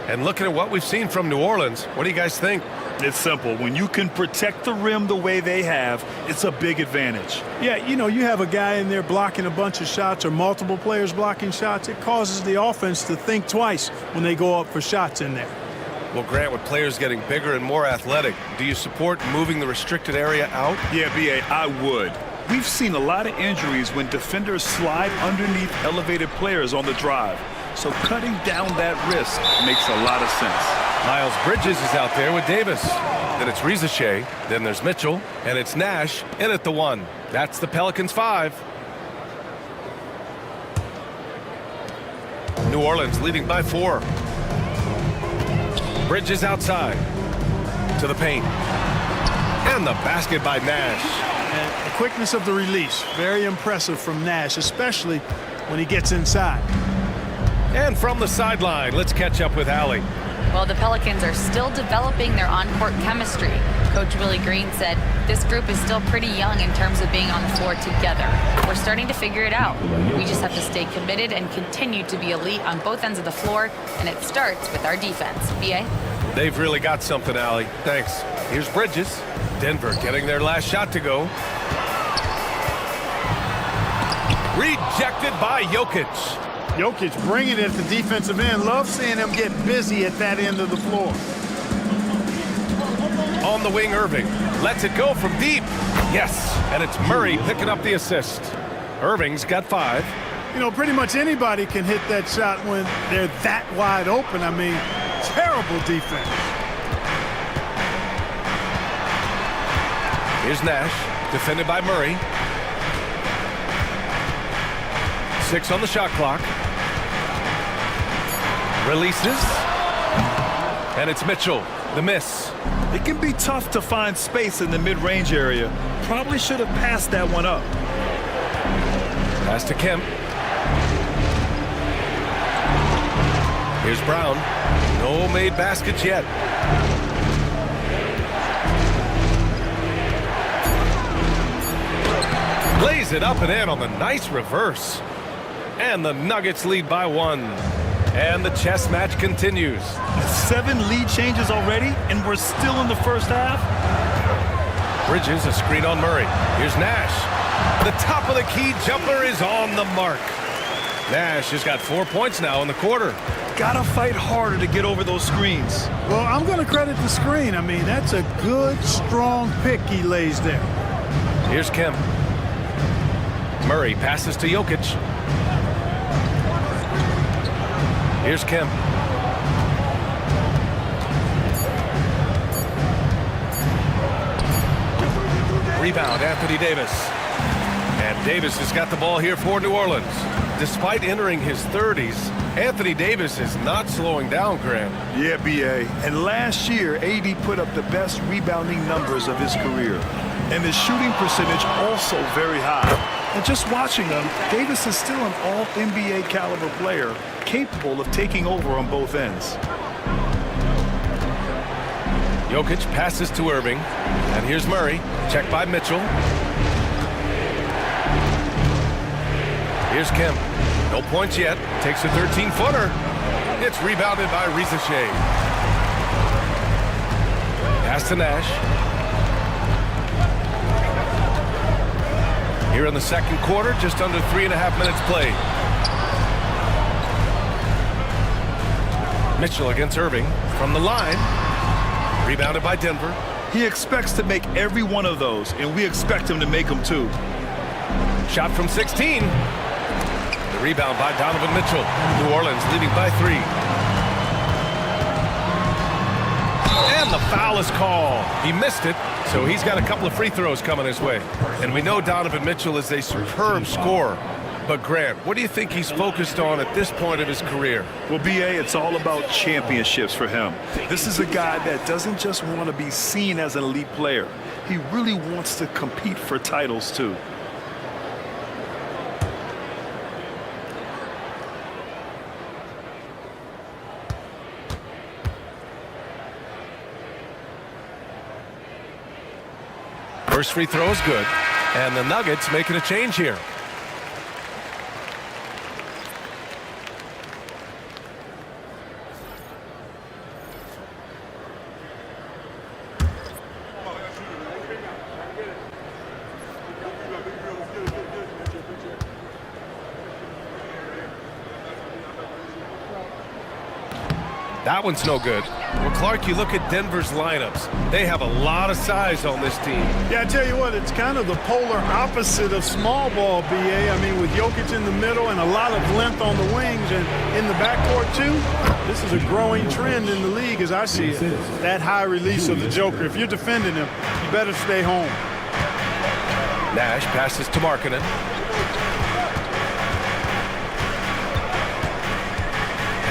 And looking at what we've seen from New Orleans, what do you guys think? It's simple. When you can protect the rim the way they have, it's a big advantage. Yeah, you know, you have a guy in there blocking a bunch of shots or multiple players blocking shots. It causes the offense to think twice when they go up for shots in there. Well, Grant, with players getting bigger and more athletic, do you support moving the restricted area out? Yeah, B.A., I would. We've seen a lot of injuries when defenders slide underneath elevated players on the drive. So cutting down that risk makes a lot of sense. Miles Bridges is out there with Davis. Then it's Rizachet. Then there's Mitchell. And it's Nash in at the 1. That's the Pelicans 5. New Orleans leading by 4. Bridges outside to the paint. And the basket by Nash. And the quickness of the release, very impressive from Nash, especially when he gets inside. And from the sideline, let's catch up with Allie. Well, the Pelicans are still developing their on-court chemistry. Coach Willie Green said this group is still pretty young in terms of being on the floor together. We're starting to figure it out. We just have to stay committed and continue to be elite on both ends of the floor, and it starts with our defense. B.A.? They've really got something, Allie. Thanks. Here's Bridges. Denver getting their last shot to go. Rejected by Jokic. Jokic bringing it at the defensive end. Love seeing him get busy at that end of the floor. On the wing, Irving lets it go from deep. Yes, and it's Murray picking up the assist. Irving's got 5. You know, pretty much anybody can hit that shot when they're that wide open. I mean, terrible defense. Here's Nash, defended by Murray. 6 on the shot clock. Releases. And it's Mitchell, the miss. It can be tough to find space in the mid-range area. Probably should have passed that one up. Pass to Kemp. Here's Brown. No made baskets yet. Lays it up and in on the nice reverse. And the Nuggets lead by 1. And the chess match continues. 7 lead changes already, and we're still in the first half. Bridges, a screen on Murray. Here's Nash. The top of the key jumper is on the mark. Nash has got 4 points now in the quarter. Gotta fight harder to get over those screens. Well, I'm going to credit the screen. I mean, that's a good, strong pick he lays there. Here's Kemp. Murray passes to Jokic. Here's Kemp. Rebound, Anthony Davis. And Davis has got the ball here for New Orleans. Despite entering his 30s, Anthony Davis is not slowing down, Graham. Yeah, B.A. And last year, AD put up the best rebounding numbers of his career. And his shooting percentage also very high. And just watching him, Davis is still an all-NBA caliber player, capable of taking over on both ends. Jokic passes to Irving. And here's Murray. Checked by Mitchell. Here's Kemp. No points yet. Takes a 13-footer. It's rebounded by Rizachet. Pass to Nash. Here in the second quarter, just under 3.5 minutes played. Mitchell against Irving from the line. Rebounded by Denver. He expects to make every one of those, and we expect him to make them too. Shot from 16. The rebound by Donovan Mitchell. New Orleans leading by 3. And the foul is called. He missed it, so he's got a couple of free throws coming his way. And we know Donovan Mitchell is a superb scorer. But Grant, what do you think he's focused on at this point of his career? Well, B.A., it's all about championships for him. This is a guy that doesn't just want to be seen as an elite player. He really wants to compete for titles, too. First free throw is good. And the Nuggets making a change here. That one's no good. Well, Clark, you look at Denver's lineups. They have a lot of size on this team. Yeah, I tell you what, it's kind of the polar opposite of small ball, B.A. I mean, with Jokic in the middle and a lot of length on the wings and in the backcourt, too, this is a growing trend in the league as I see it. That high release of the Joker. If you're defending him, you better stay home. Nash passes to Markkanen.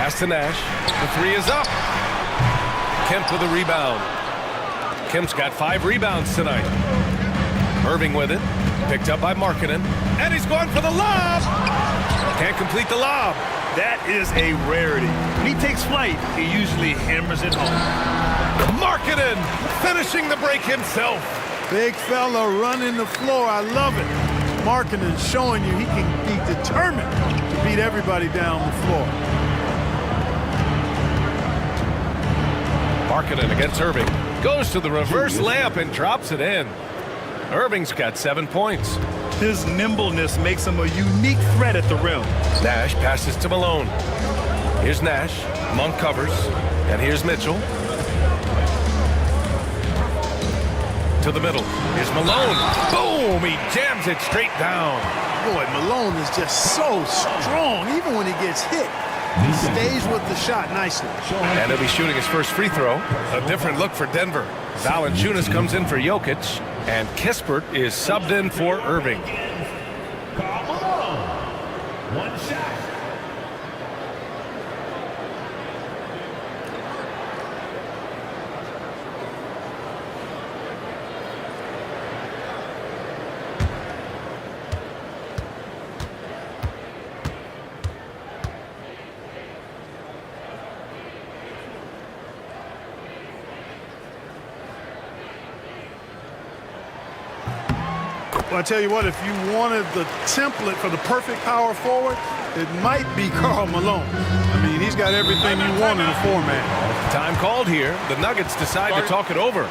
Pass to Nash. The three is up. Kemp with a rebound. Kemp's got 5 rebounds tonight. Irving with it. Picked up by Markkanen. And he's going for the lob. Can't complete the lob. That is a rarity. When he takes flight, he usually hammers it home. Markkanen finishing the break himself. Big fella running the floor. I love it. Markkanen showing you he can be determined to beat everybody down the floor. Markkanen against Irving. Goes to the reverse layup and drops it in. Irving's got 7 points. His nimbleness makes him a unique threat at the rim. Nash passes to Malone. Here's Nash. Monk covers. And here's Mitchell. To the middle. Here's Malone. Boom! He jams it straight down. Boy, Malone is just so strong. Even when he gets hit, he stays with the shot nicely. And he'll be shooting his first free throw. A different look for Denver. Valanciunas comes in for Jokic. And Kispert is subbed in for Irving. One shot. Well, I tell you what, if you wanted the template for the perfect power forward, it might be Karl Malone. I mean, he's got everything you want in a four-man. Time called here. The Nuggets decide to talk it over.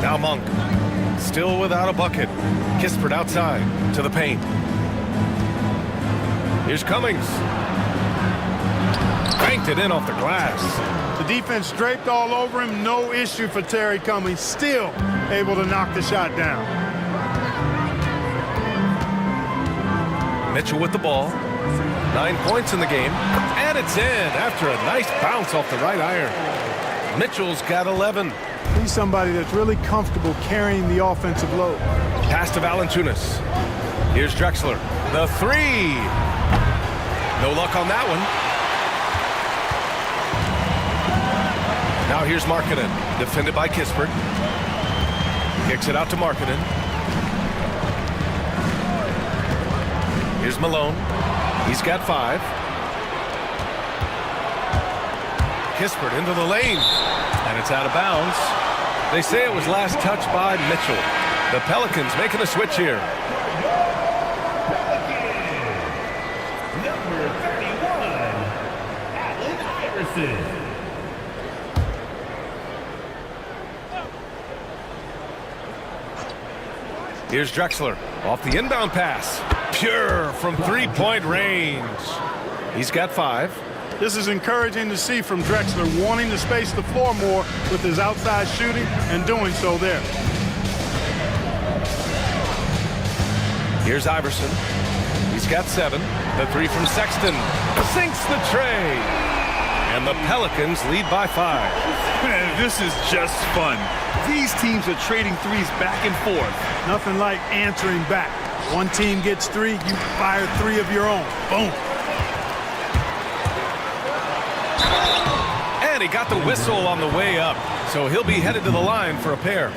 Now Monk, still without a bucket. Kispert outside to the paint. Here's Cummings. Banked it in off the glass. The defense draped all over him. No issue for Terry Cummings. Still able to knock the shot down. Mitchell with the ball. 9 points in the game. And it's in after a nice bounce off the right iron. Mitchell's got 11. He's somebody that's really comfortable carrying the offensive load. Pass to Valanciunas. Here's Drexler. The three. No luck on that one. Now here's Markkanen. Defended by Kispert. Kicks it out to Markkanen. Here's Malone. He's got 5. Kispert into the lane. And it's out of bounds. They say it was last touched by Mitchell. The Pelicans making a switch here. Number 31, Allen Iverson. Here's Drexler off the inbound pass. Pure from three-point range. He's got 5. This is encouraging to see from Drexler, wanting to space the floor more with his outside shooting and doing so there. Here's Iverson. He's got 7. The 3 from Sexton sinks the tray. And the Pelicans lead by 5. Man, this is just fun. These teams are trading threes back and forth. Nothing like answering back. One team gets 3, you fire 3 of your own. Boom. And he got the whistle on the way up, so he'll be headed to the line for a pair.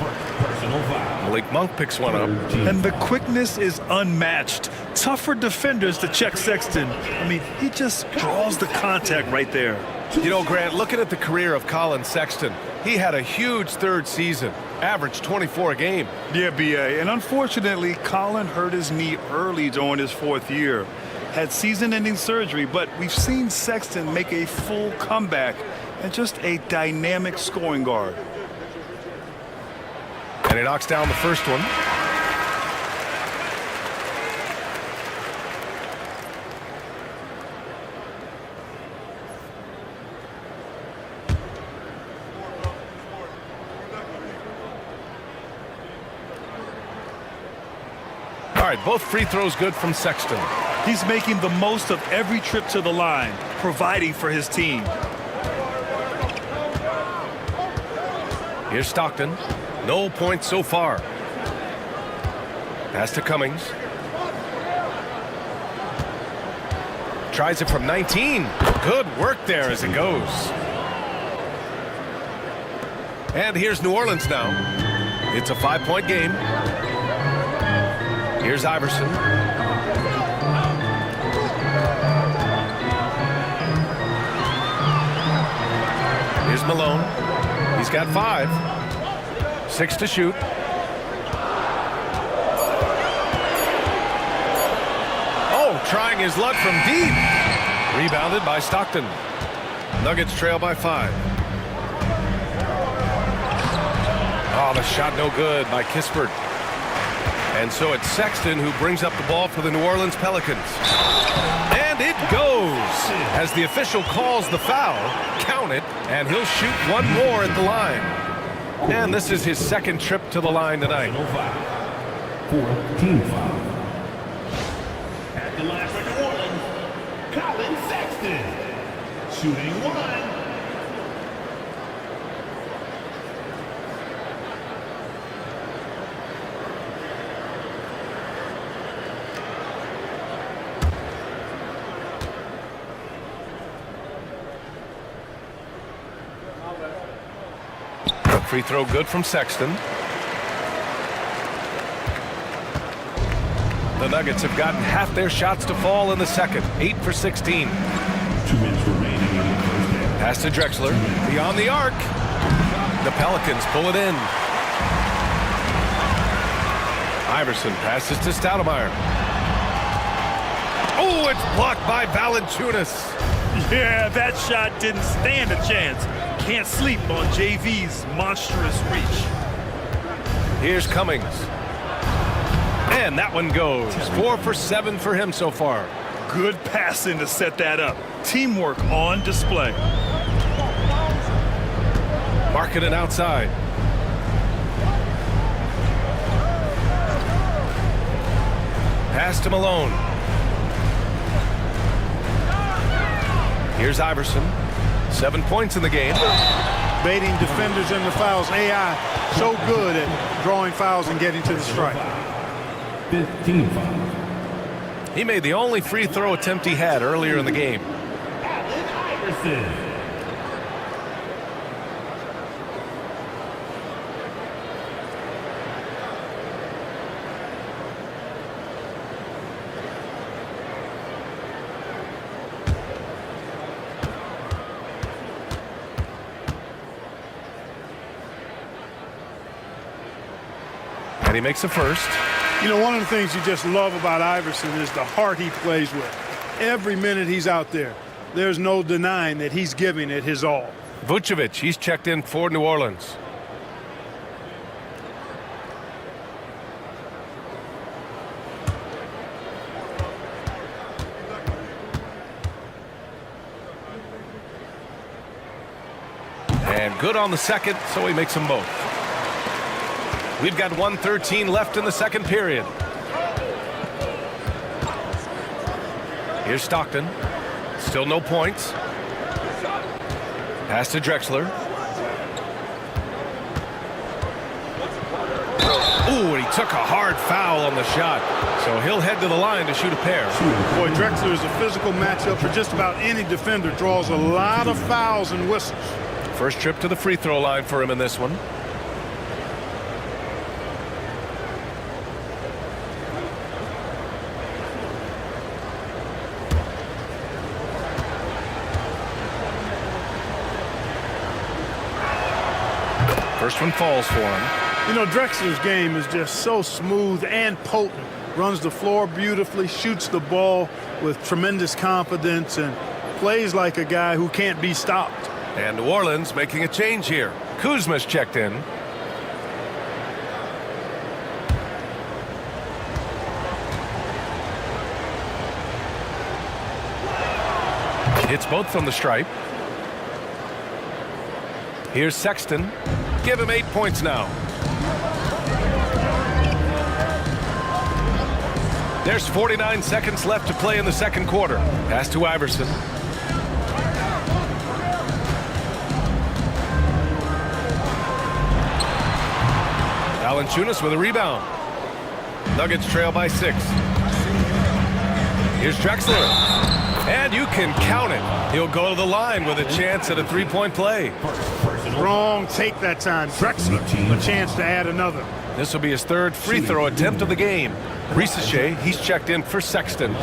Malik Monk picks one up. And the quickness is unmatched. Tough for defenders to check Sexton. I mean, he just draws the contact right there. You know, Grant, looking at the career of Colin Sexton, he had a huge third season, averaged 24 a game. Yeah, B.A. And unfortunately, Colin hurt his knee early during his 4th year. Had season-ending surgery, but we've seen Sexton make a full comeback and just a dynamic scoring guard. And he knocks down the first one. All right, both free throws good from Sexton. He's making the most of every trip to the line, providing for his team. Here's Stockton. No points so far. Pass to Cummings. Tries it from 19. Good work there as it goes. And here's New Orleans now. It's a 5-point game. Here's Iverson. Here's Malone. He's got 5. 6 to shoot. Oh, trying his luck from deep. Rebounded by Stockton. Nuggets trail by 5. Oh, the shot no good by Kispert. And so it's Sexton who brings up the ball for the New Orleans Pelicans. And it goes as the official calls the foul. Count it, and he'll shoot one more at the line. And this is his second trip to the line tonight. For team foul. At the line for New Orleans, Colin Sexton. Shooting 1. Free throw good from Sexton. The Nuggets have gotten half their shots to fall in the second. 8 for 16. 2 minutes remaining in the first half. Pass to Drexler. Beyond the arc. The Pelicans pull it in. Iverson passes to Stoudemire. Oh, it's blocked by Valanciunas. Yeah, that shot didn't stand a chance. Can't sleep on JV's monstrous reach. Here's Cummings. And that one goes. 4 for 7 for him so far. Good passing to set that up. Teamwork on display. Marking it outside. Pass to Malone. Here's Iverson. 7 points in the game. Baiting defenders in the fouls. AI so good at drawing fouls and getting to the strike. 15 foul. He made the only free throw attempt he had earlier in the game. Iverson. And he makes a first. You know, one of the things you just love about Iverson is the heart he plays with. Every minute he's out there, there's no denying that he's giving it his all. Vucevic, he's checked in for New Orleans. good on the second, so he makes them both. We've got 1:13 left in the second period. Here's Stockton. Still no points. Pass to Drexler. Ooh, and he took a hard foul on the shot. So he'll head to the line to shoot a pair. Boy, Drexler is a physical matchup for just about any defender. Draws a lot of fouls and whistles. First trip to the free throw line for him in this one. First one falls for him. You know, Drexler's game is just so smooth and potent. Runs the floor beautifully, shoots the ball with tremendous confidence, and plays like a guy who can't be stopped. And New Orleans making a change here. Kuzma's checked in. Hits both from the stripe. Here's Sexton. Give him 8 points now. There's 49 seconds left to play in the second quarter. Pass to Iverson. Valanciunas with a rebound. Nuggets trail by 6. Here's Drexler. And you can count it. He'll go to the line with a chance at a three-point play. Wrong take that time. Drexler, a chance to add another. This will be his third free throw attempt of the game. Ricochet, he's checked in for Sexton.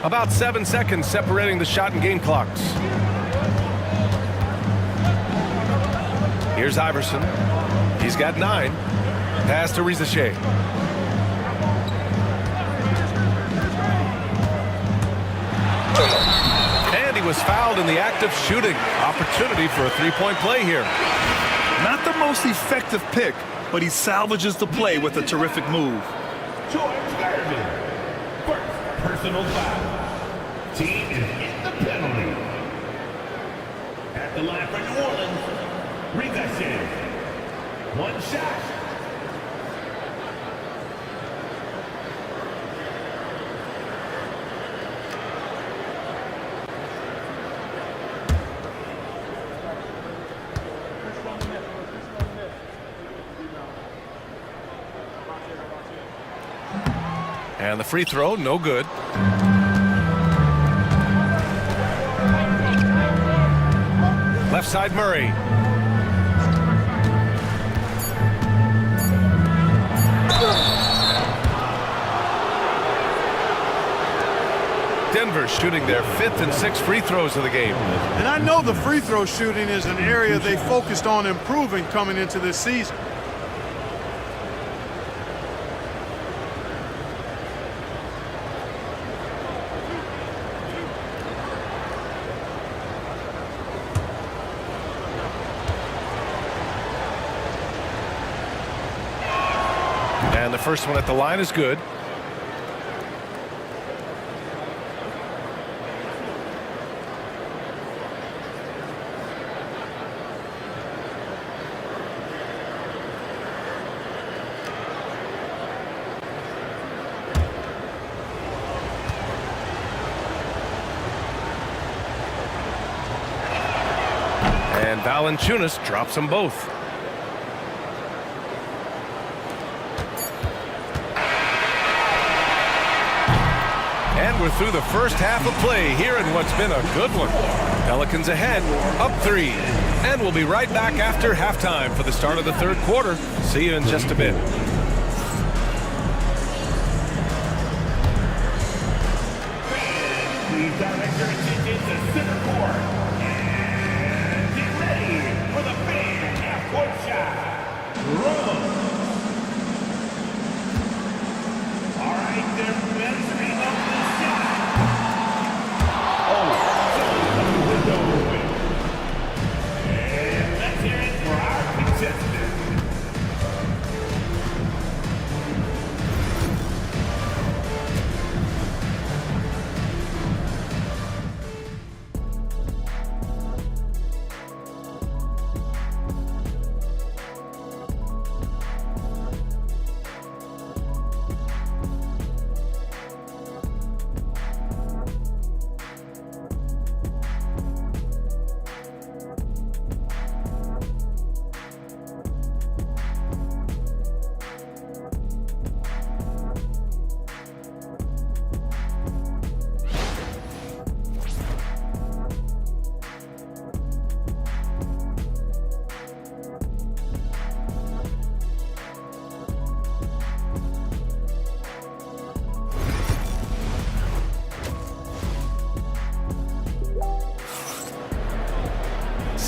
About 7 seconds separating the shot and game clocks. Here's Iverson. He's got 9. Pass to Ricochet. And he was fouled in the act of shooting. Opportunity for a three-point play here. Not the most effective pick, but he salvages the play with a terrific move. George Garvin. First personal foul. Team is in the penalty. At the line for New Orleans, Ricochet. One shot. And the free throw, no good. Left side, Murray. Denver shooting their 5th and 6th free throws of the game. And I know the free throw shooting is an area they focused on improving coming into this season. And the first one at the line is good. And Valanciunas drops them both. And we're through the first half of play here in what's been a good one. Pelicans ahead, up 3. And we'll be right back after halftime for the start of the third quarter. See you in just a bit. Please direct your attention to center court. And get ready for the fan half-court shot. Run.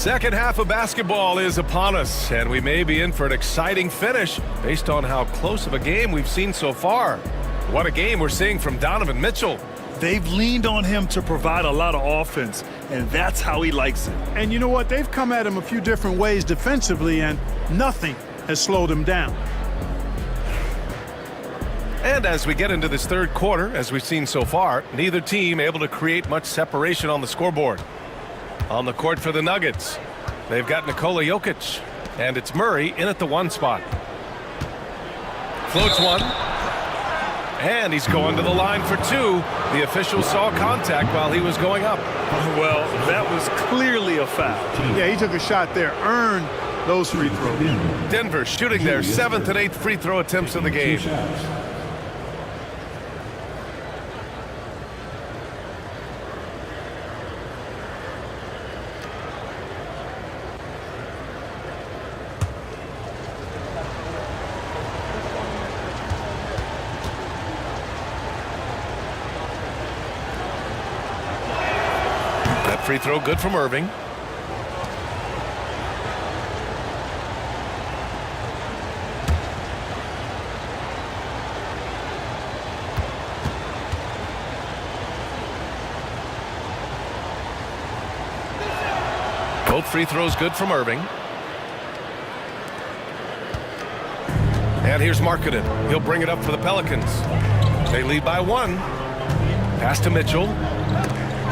Second half of basketball is upon us, and we may be in for an exciting finish based on how close of a game we've seen so far. What a game we're seeing from Donovan Mitchell. They've leaned on him to provide a lot of offense, and that's how he likes it. And you know what? They've come at him a few different ways defensively, and nothing has slowed him down. And as we get into this third quarter, as we've seen so far, neither team able to create much separation on the scoreboard. On the court for the Nuggets, they've got Nikola Jokic, and it's Murray in at the 1 spot. Floats one, and he's going to the line for 2. The official saw contact while he was going up. Well, that was clearly a foul. Yeah, he took a shot there, earned those free throws. Denver shooting their 7th and 8th free throw attempts of the game. Free throw good from Irving. Both free throws good from Irving. And here's Markkanen. He'll bring it up for the Pelicans. They lead by 1. Pass to Mitchell.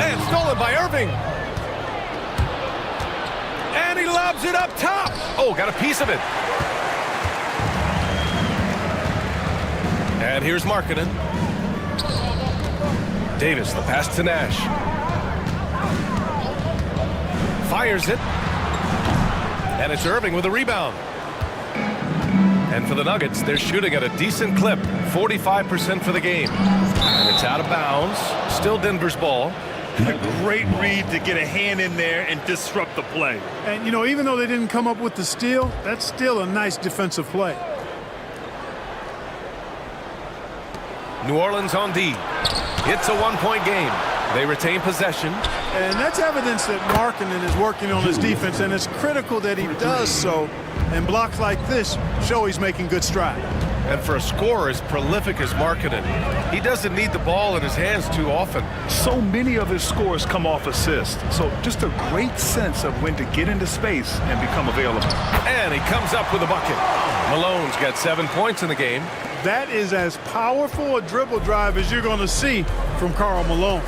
And stolen by Irving. And he lobs it up top. Oh, got a piece of it. And here's Markkanen. Davis, the pass to Nash. Fires it. And it's Irving with a rebound. And for the Nuggets, they're shooting at a decent clip. 45% for the game. And it's out of bounds. Still Denver's ball. A great read to get a hand in there and disrupt the play. And, you know, even though they didn't come up with the steal, that's still a nice defensive play. New Orleans on D. It's a 1-point game. They retain possession. And that's evidence that Markkanen is working on his defense, and it's critical that he does so. And blocks like this show he's making good stride. And for a scorer as prolific as Markkanen, he doesn't need the ball in his hands too often. So many of his scores come off assists. So just a great sense of when to get into space and become available. And he comes up with a bucket. Malone's got 7 points in the game. That is as powerful a dribble drive as you're going to see from Karl Malone.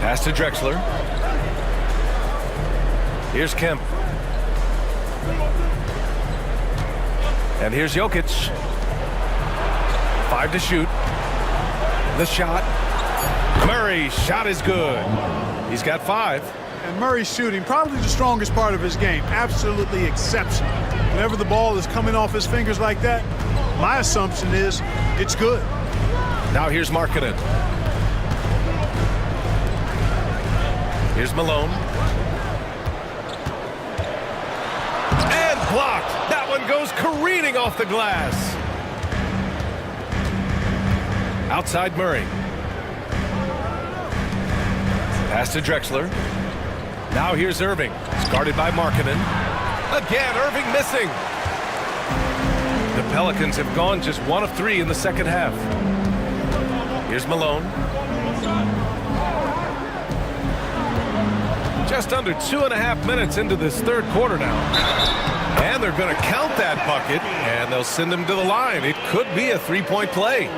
Pass to Drexler. Here's Kemp. And here's Jokic. 5 to shoot. The shot. Murray's shot is good. He's got 5. And Murray's shooting, probably the strongest part of his game. Absolutely exceptional. Whenever the ball is coming off his fingers like that, my assumption is it's good. Now here's Markkanen. Here's Malone. And blocked. That one goes careening off the glass. Outside Murray. Pass to Drexler. Now here's Irving. It's guarded by Markkanen. Again, Irving missing. The Pelicans have gone just 1 of 3 in the second half. Here's Malone. Just under 2.5 minutes into this third quarter now. And they're going to count that bucket, and they'll send him to the line. It could be a 3-point play.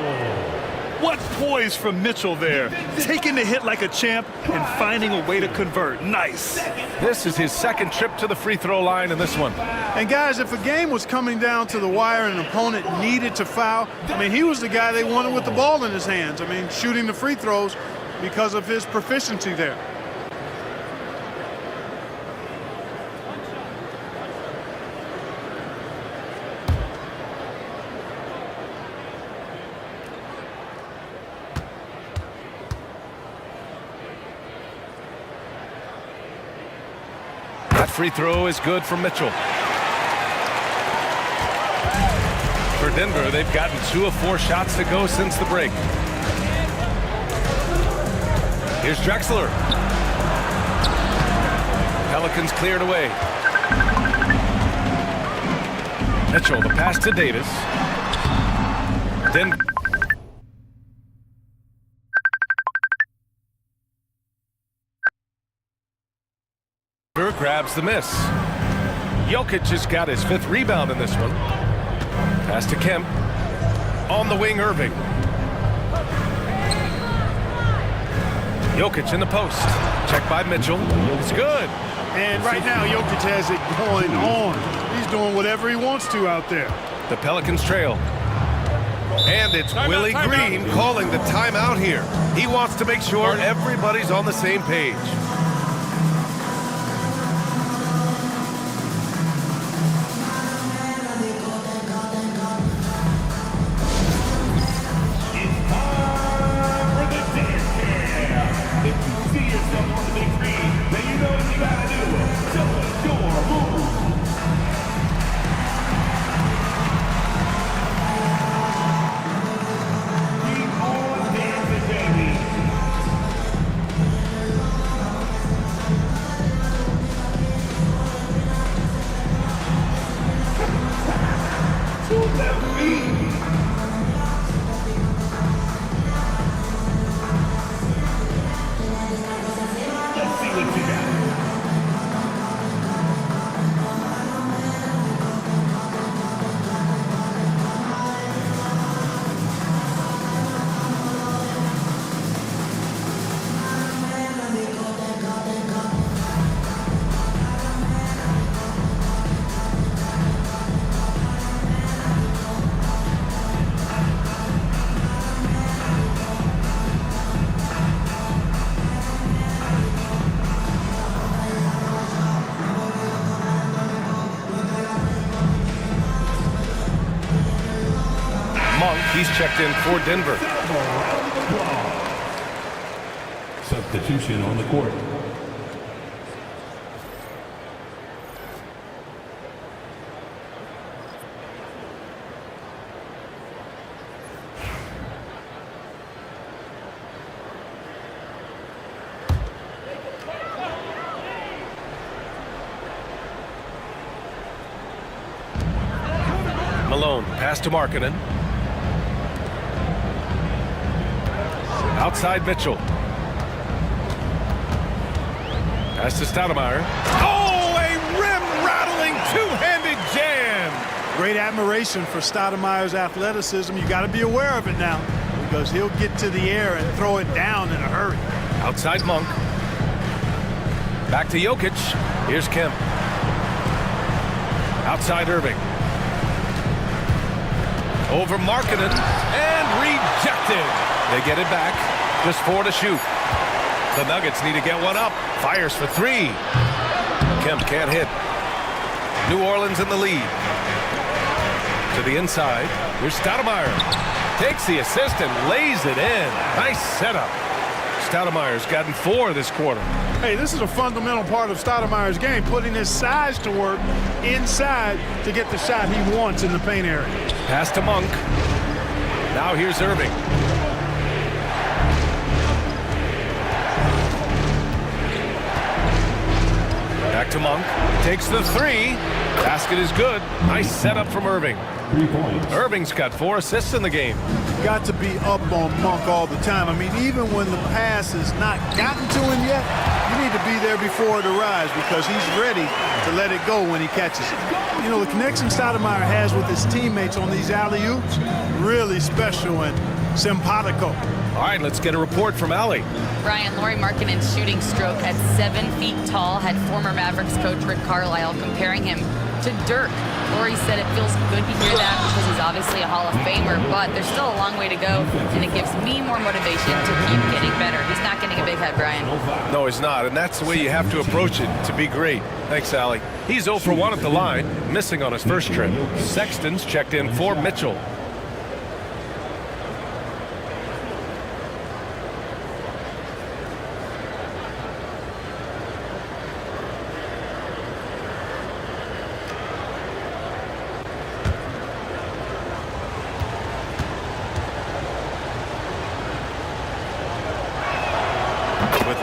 What poise from Mitchell there. Taking the hit like a champ and finding a way to convert. Nice. This is his second trip to the free throw line in this one. And guys, if a game was coming down to the wire and an opponent needed to foul, I mean, he was the guy they wanted with the ball in his hands. I mean, shooting the free throws because of his proficiency there. That free throw is good from Mitchell. For Denver, they've gotten 2 of 4 shots to go since the break. Here's Drexler. Pelicans cleared away. Mitchell, the pass to Davis. Then grabs the miss. Jokic has got his 5th rebound in this one. Pass to Kemp. On the wing, Irving. Jokic in the post. Check by Mitchell. It's good. And right now, Jokic has it going on. He's doing whatever he wants to out there. The Pelicans trail. And it's Willie Green calling the timeout here. He wants to make sure everybody's on the same page. He's checked in for Denver. Substitution on the court. Malone, pass to Markkanen. Outside Mitchell. Pass to Stoudemire. Oh, a rim-rattling two-handed jam. Great admiration for Stoudemire's athleticism. You got to be aware of it now because he'll get to the air and throw it down in a hurry. Outside Monk. Back to Jokic. Here's Kemp. Outside Irving. Over Markkanen and rejected. They get it back. Just 4 to shoot. The Nuggets need to get one up. Fires for 3. Kemp can't hit. New Orleans in the lead. To the inside. Here's Stoudemire. Takes the assist and lays it in. Nice setup. Stoudemire's gotten 4 this quarter. Hey, this is a fundamental part of Stoudemire's game, putting his size to work inside to get the shot he wants in the paint area. Pass to Monk. Now here's Irving. Back to Monk. Takes the 3. Basket is good. Nice setup from Irving. 3 points. Irving's got 4 assists in the game. Got to be up on Monk all the time. I mean, even when the pass has not gotten to him yet, you need to be there before it arrives because he's ready to let it go when he catches it. You know, the connection Stoudemire has with his teammates on these alley-oops, really special and simpatico. All right, let's get a report from Allie. Brian, Lauri Markkanen's shooting stroke at 7 feet tall had former Mavericks coach Rick Carlisle comparing him to Dirk. Lauri said it feels good to hear that because he's obviously a Hall of Famer, but there's still a long way to go, and it gives me more motivation to keep getting better. He's not getting a big head, Brian. No, he's not, and that's the way you have to approach it to be great. Thanks, Allie. He's 0 for 1 at the line, missing on his first trip. Sexton's checked in for Mitchell.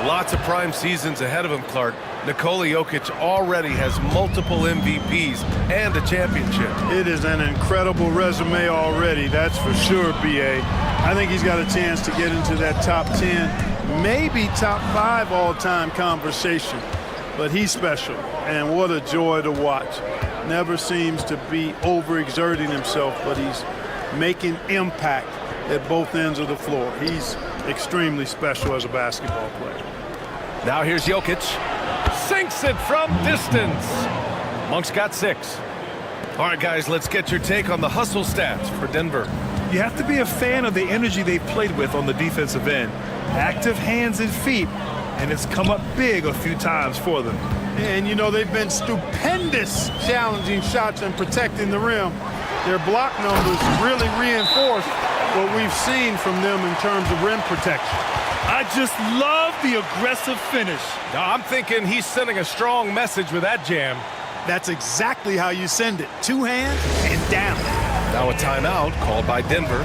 Lots of prime seasons ahead of him, Clark. Nikola Jokic already has multiple MVPs and a championship. It is an incredible resume already, that's for sure, B.A. I think he's got a chance to get into that top 10, maybe top 5 all-time conversation. But he's special, and what a joy to watch. Never seems to be overexerting himself, but he's making impact at both ends of the floor. He's extremely special as a basketball player. Now here's Jokic. Sinks it from distance. Monk's got 6. All right, guys, let's get your take on the hustle stats for Denver. You have to be a fan of the energy they've played with on the defensive end. Active hands and feet, and it's come up big a few times for them. And, you know, they've been stupendous challenging shots and protecting the rim. Their block numbers really reinforce what we've seen from them in terms of rim protection. I just love the aggressive finish. Now, I'm thinking he's sending a strong message with that jam. That's exactly how you send it. 2 hands and down. Now a timeout called by Denver.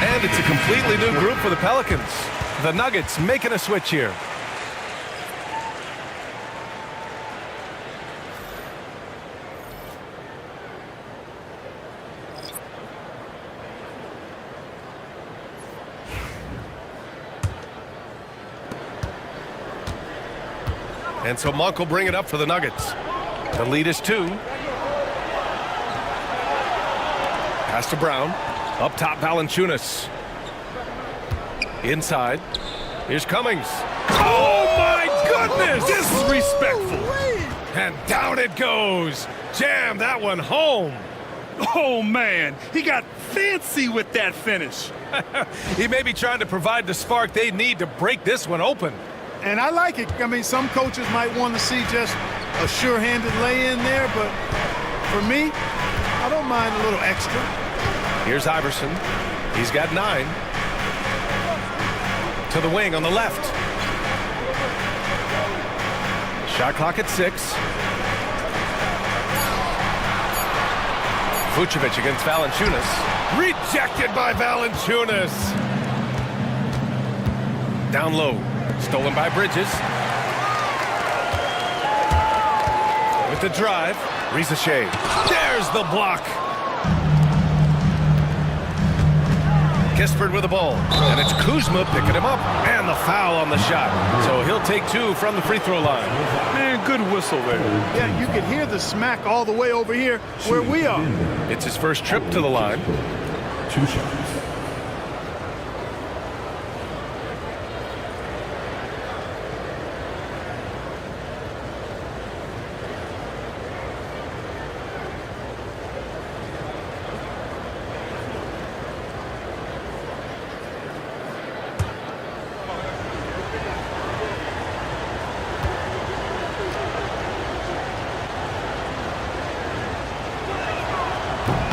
And it's a completely new group for the Pelicans. The Nuggets making a switch here. And so Monk will bring it up for the Nuggets. The lead is 2. Pass to Brown. Up top, Valanciunas. Inside. Here's Cummings. Oh, my goodness! Disrespectful. And down it goes. Jam that one home. Oh, man. He got fancy with that finish. He may be trying to provide the spark they need to break this one open. And I like it. I mean, some coaches might want to see just a sure-handed lay-in there, but for me, I don't mind a little extra. Here's Iverson. He's got 9. To the wing on the left. Shot clock at 6. Vucevic against Valanciunas. Rejected by Valanciunas. Down low. Stolen by Bridges. With the drive. Rizachet. There's the block. Kispert with the ball. And it's Kuzma picking him up. And the foul on the shot. So he'll take 2 from the free throw line. Man, good whistle there. Yeah, you can hear the smack all the way over here where we are. It's his first trip to the line. 2 shots.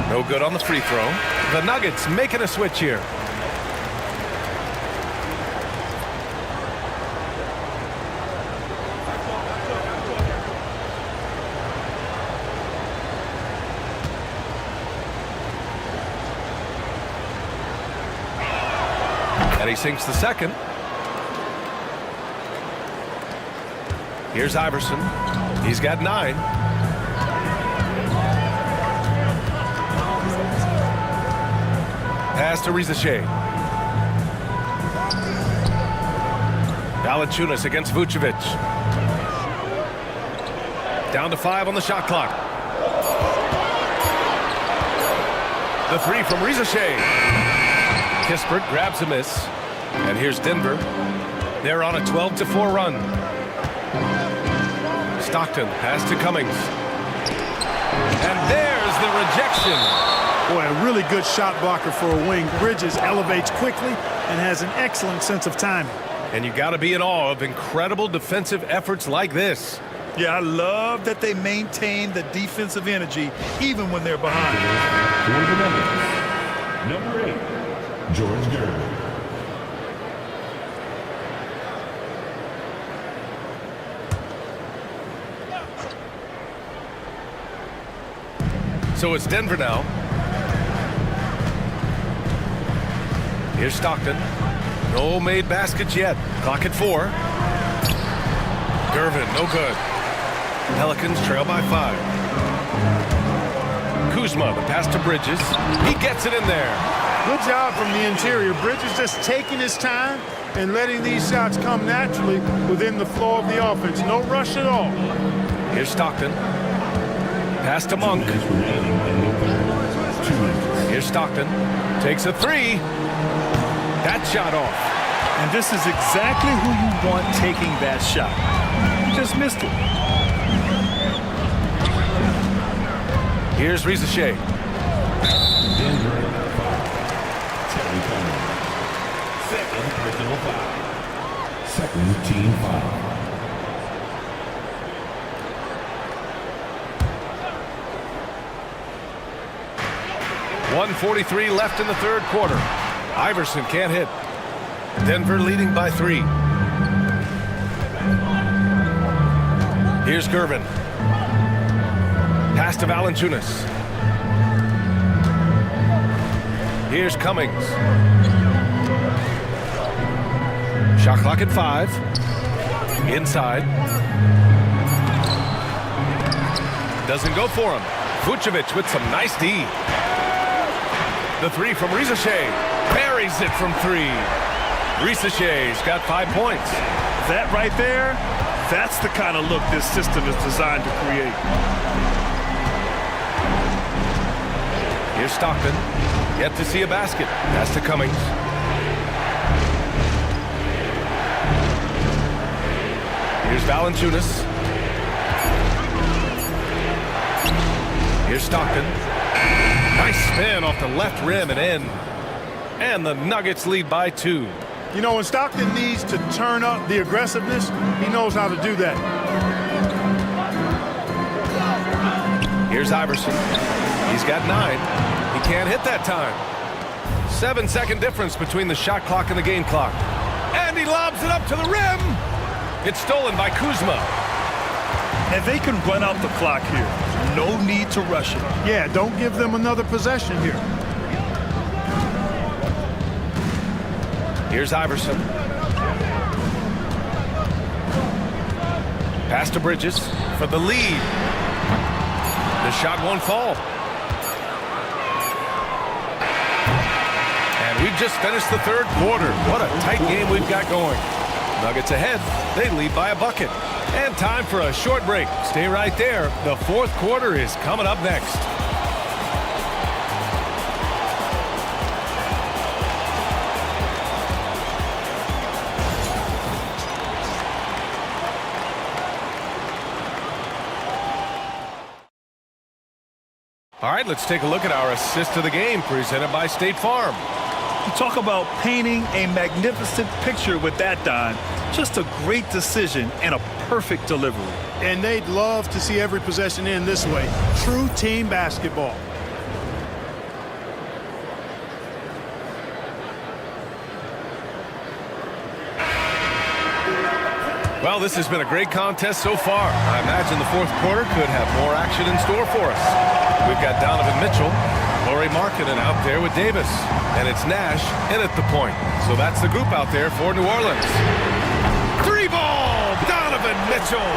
No good on the free throw. The Nuggets making a switch here. And he sinks the second. Here's Iverson. He's got 9. Pass to Rizachet. Valanciunas against Vucevic. Down to 5 on the shot clock. The 3 from Rizachet. Kispert grabs a miss. And here's Denver. They're on a 12-4 run. Stockton pass to Cummings. And there's the rejection. Boy, a really good shot blocker for a wing. Bridges elevates quickly and has an excellent sense of timing. And you got to be in awe of incredible defensive efforts like this. Yeah, I love that they maintain the defensive energy even when they're behind. Number 8, George Gervin. So it's Denver now. Here's Stockton. No made baskets yet. Clock at 4. Gervin, no good. Pelicans trail by 5. Kuzma, the pass to Bridges. He gets it in there. Good job from the interior. Bridges just taking his time and letting these shots come naturally within the flow of the offense. No rush at all. Here's Stockton. Pass to Monk. Here's Stockton. Takes a 3. That shot off. And this is exactly who you want taking that shot. You just missed it. Here's Rizachet. Second personal foul. Second team foul. .143 left in the third quarter. Iverson can't hit. Denver leading by 3. Here's Gervin. Pass to Valanciunas. Here's Cummings. Shot clock at 5. Inside. Doesn't go for him. Vucevic with some nice D. The 3 from Rizachet. Buries it from 3. Rizachet's got 5 points. That right there, that's the kind of look this system is designed to create. Here's Stockton. Yet to see a basket. Pass to Cummings. Here's Valanciunas. Here's Stockton. Nice spin off the left rim and in. And the Nuggets lead by 2. You know, when Stockton needs to turn up the aggressiveness, he knows how to do that. Here's Iverson. He's got 9. He can't hit that time. 7-second difference between the shot clock and the game clock. And he lobs it up to the rim. It's stolen by Kuzma. And they can run out the clock here. No need to rush it. Yeah, don't give them another possession here. Here's Iverson. Pass to Bridges for the lead. The shot won't fall. And we've just finished the third quarter. What a tight game we've got going. Nuggets ahead. They lead by a bucket. And time for a short break. Stay right there. The fourth quarter is coming up next. All right, let's take a look at our assist of the game presented by State Farm. You talk about painting a magnificent picture with that, Don. Just a great decision and a perfect delivery. And they'd love to see every possession end this way. True team basketball. Well, this has been a great contest so far. I imagine the fourth quarter could have more action in store for us. We've got Donovan Mitchell, Lauri Markkanen out there with Davis, and it's Nash in at the point. So that's the group out there for New Orleans. 3-ball, Donovan Mitchell.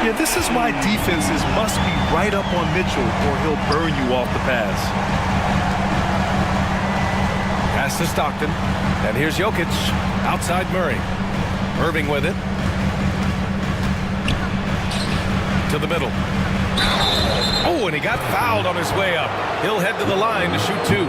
Yeah, this is why defenses must be right up on Mitchell or he'll burn you off the pass. Pass to Stockton. And here's Jokic. Outside Murray. Irving with it. To the middle. Oh, and he got fouled on his way up. He'll head to the line to shoot 2.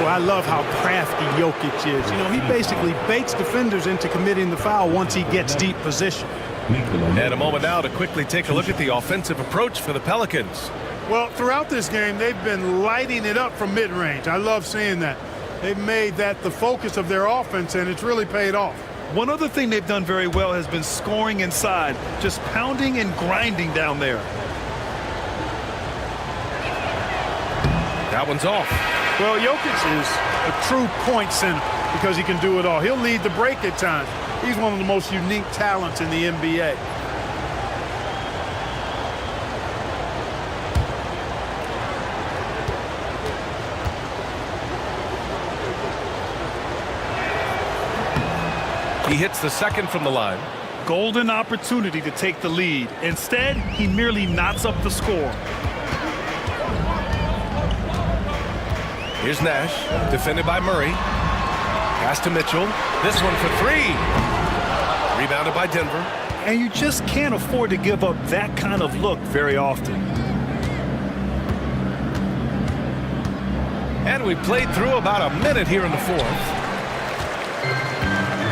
Well, I love how crafty Jokic is. You know, he basically baits defenders into committing the foul once he gets deep position. And a moment now to quickly take a look at the offensive approach for the Pelicans. Well, throughout this game, they've been lighting it up from mid-range. I love seeing that. They've made that the focus of their offense, and it's really paid off. One other thing they've done very well has been scoring inside, just pounding and grinding down there. That one's off. Well, Jokic is a true point center because he can do it all. He'll lead the break at times. He's one of the most unique talents in the NBA. He hits the second from the line. Golden opportunity to take the lead. Instead, he merely knots up the score. Here's Nash, defended by Murray. Pass to Mitchell. This one for 3. Rebounded by Denver. And you just can't afford to give up that kind of look very often. And we played through about a minute here in the 4th.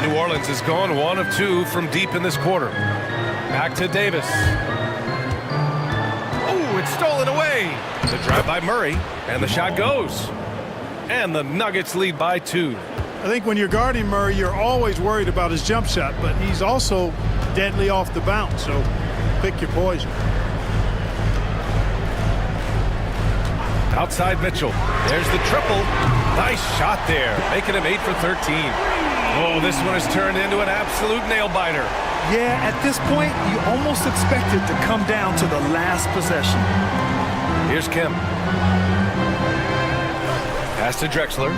New Orleans has gone 1 of 2 from deep in this quarter. Back to Davis. Oh, it's stolen away. The drive by Murray, and the shot goes. And the Nuggets lead by 2. I think when you're guarding Murray, you're always worried about his jump shot, but he's also deadly off the bounce, so pick your poison. Outside Mitchell. There's the triple. Nice shot there, making him 8 for 13. Oh, this one has turned into an absolute nail-biter. Yeah, at this point, you almost expect it to come down to the last possession. Here's Kim. Pass to Drexler.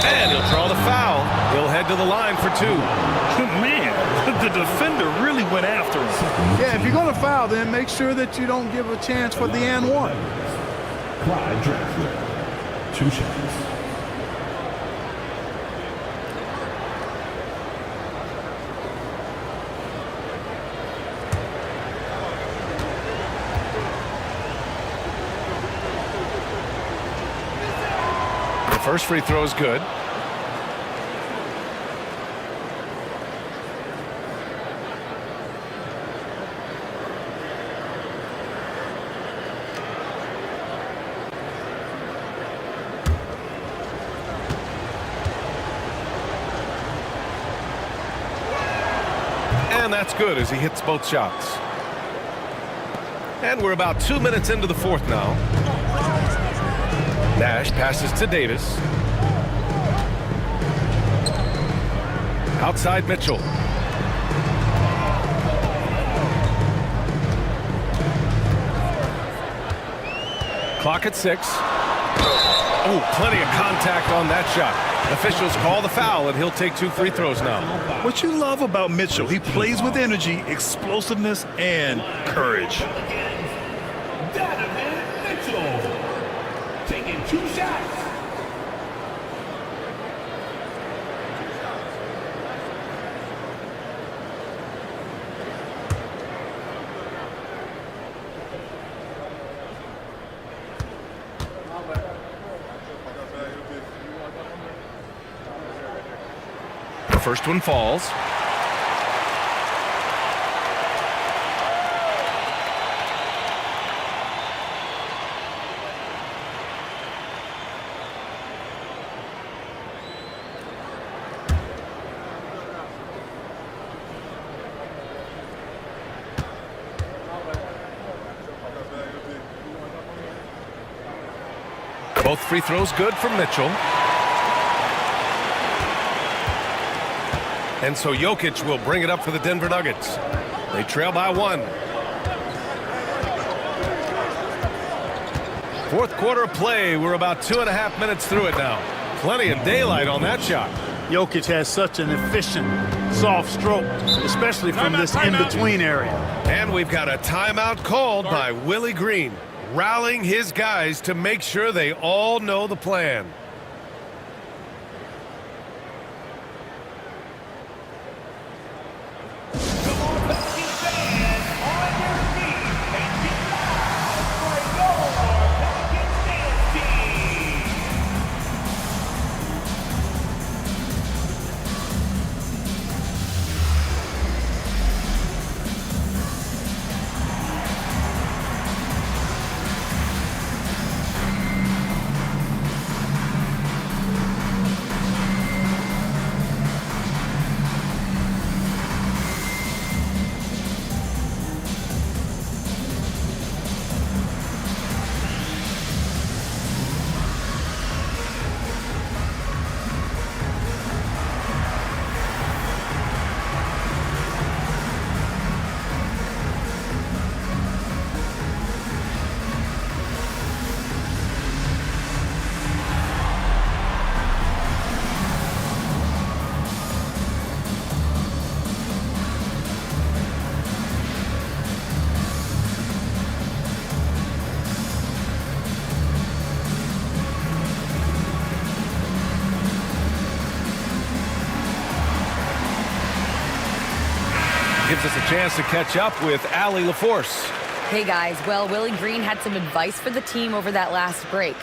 And he'll draw the foul. He'll head to the line for 2. Man, the defender really went after him. Yeah, if you're going to foul, then make sure that you don't give a chance for the and 1. Clyde Drexler, 2 shots. The first free throw is good. And that's good as he hits both shots. And we're about 2 minutes into the 4th now. Nash passes to Davis. Outside Mitchell. Clock at 6. Oh, plenty of contact on that shot. Officials call the foul, and he'll take 2 free throws now. What you love about Mitchell, he plays with energy, explosiveness, and courage. Mitchell taking 2 shots. The first one falls. Both free throws good from Mitchell. And so Jokic will bring it up for the Denver Nuggets. They trail by 1. 4th quarter of play. We're about 2.5 minutes through it now. Plenty of daylight on that shot. Jokic has such an efficient, soft stroke, especially from this in-between area. And we've got a timeout called by Willie Green, rallying his guys to make sure they all know the plan. Gives us a chance to catch up with Allie LaForce. Hey guys, well, Willie Green had some advice for the team over that last break.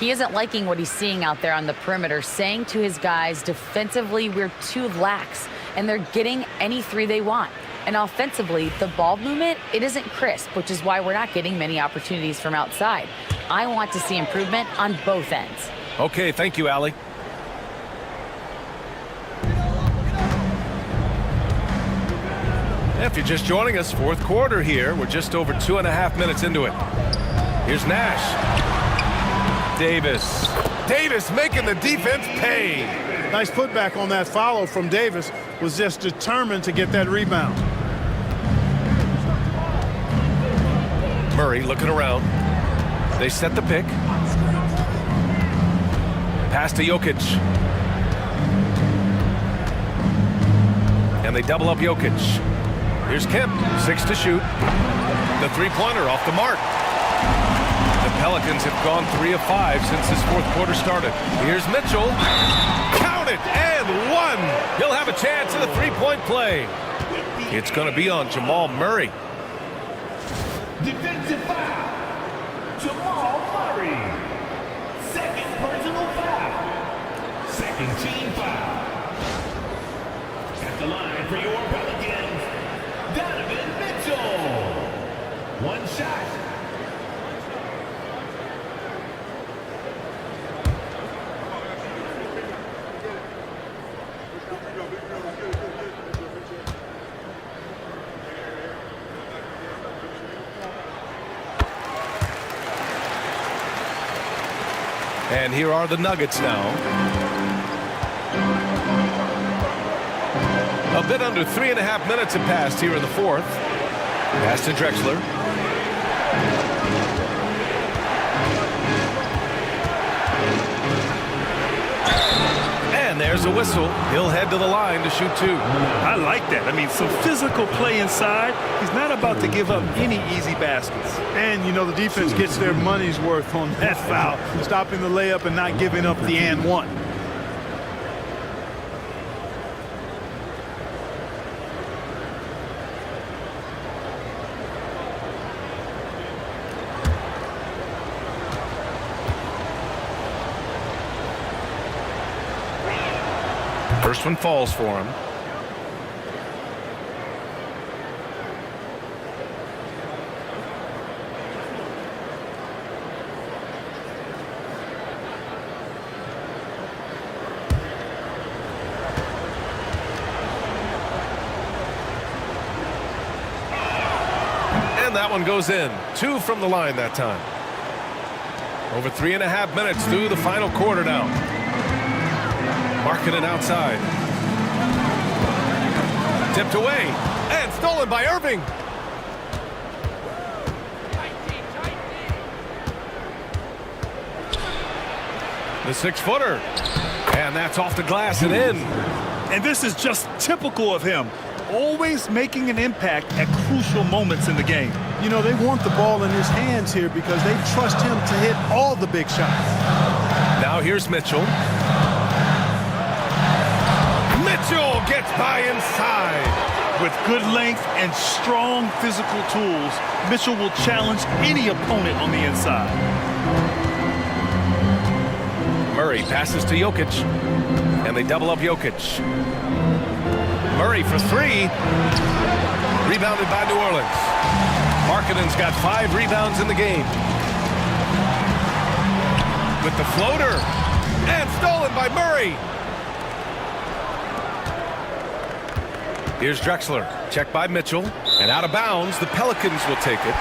He isn't liking what he's seeing out there on the perimeter, saying to his guys, defensively, we're too lax, and they're getting any three they want. And offensively, the ball movement, it isn't crisp, which is why we're not getting many opportunities from outside. I want to see improvement on both ends. Okay, thank you, Allie. If you're just joining us, fourth quarter here. We're just over 2.5 minutes into it. Here's Nash. Davis making the defense pay. Nice putback on that follow from Davis. Was just determined to get that rebound. Murray looking around. They set the pick. Pass to Jokic. And they double up Jokic. Here's Kemp, 6 to shoot. The three-pointer off the mark. The Pelicans have gone 3 of 5 since this fourth quarter started. Here's Mitchell. Count it, and 1. He'll have a chance at a three-point play. It's going to be on Jamal Murray. Defensive foul. Jamal Murray. Second personal foul. Second team foul. At the line for your Pelicans, Mitchell. One shot. And here are the Nuggets now. A bit under 3.5 minutes have passed here in the fourth. Pass to Drexler. And there's a whistle. He'll head to the line to shoot 2. I like that. I mean, some physical play inside. He's not about to give up any easy baskets. And, you know, the defense gets their money's worth on that foul, stopping the layup and not giving up the and one. First one falls for him. And that one goes in. 2 from the line that time. Over 3.5 minutes through the final quarter now. Marking it outside. Tipped away and stolen by Irving. The 6-footer. And that's off the glass and in. And this is just typical of him. Always making an impact at crucial moments in the game. You know, they want the ball in his hands here because they trust him to hit all the big shots. Now here's Mitchell. Mitchell gets by inside. With good length and strong physical tools, Mitchell will challenge any opponent on the inside. Murray passes to Jokic, and they double up Jokic. Murray for three. Rebounded by New Orleans. Markkanen's got 5 rebounds in the game. With the floater, and stolen by Murray. Here's Drexler, checked by Mitchell, and out of bounds. The Pelicans will take it.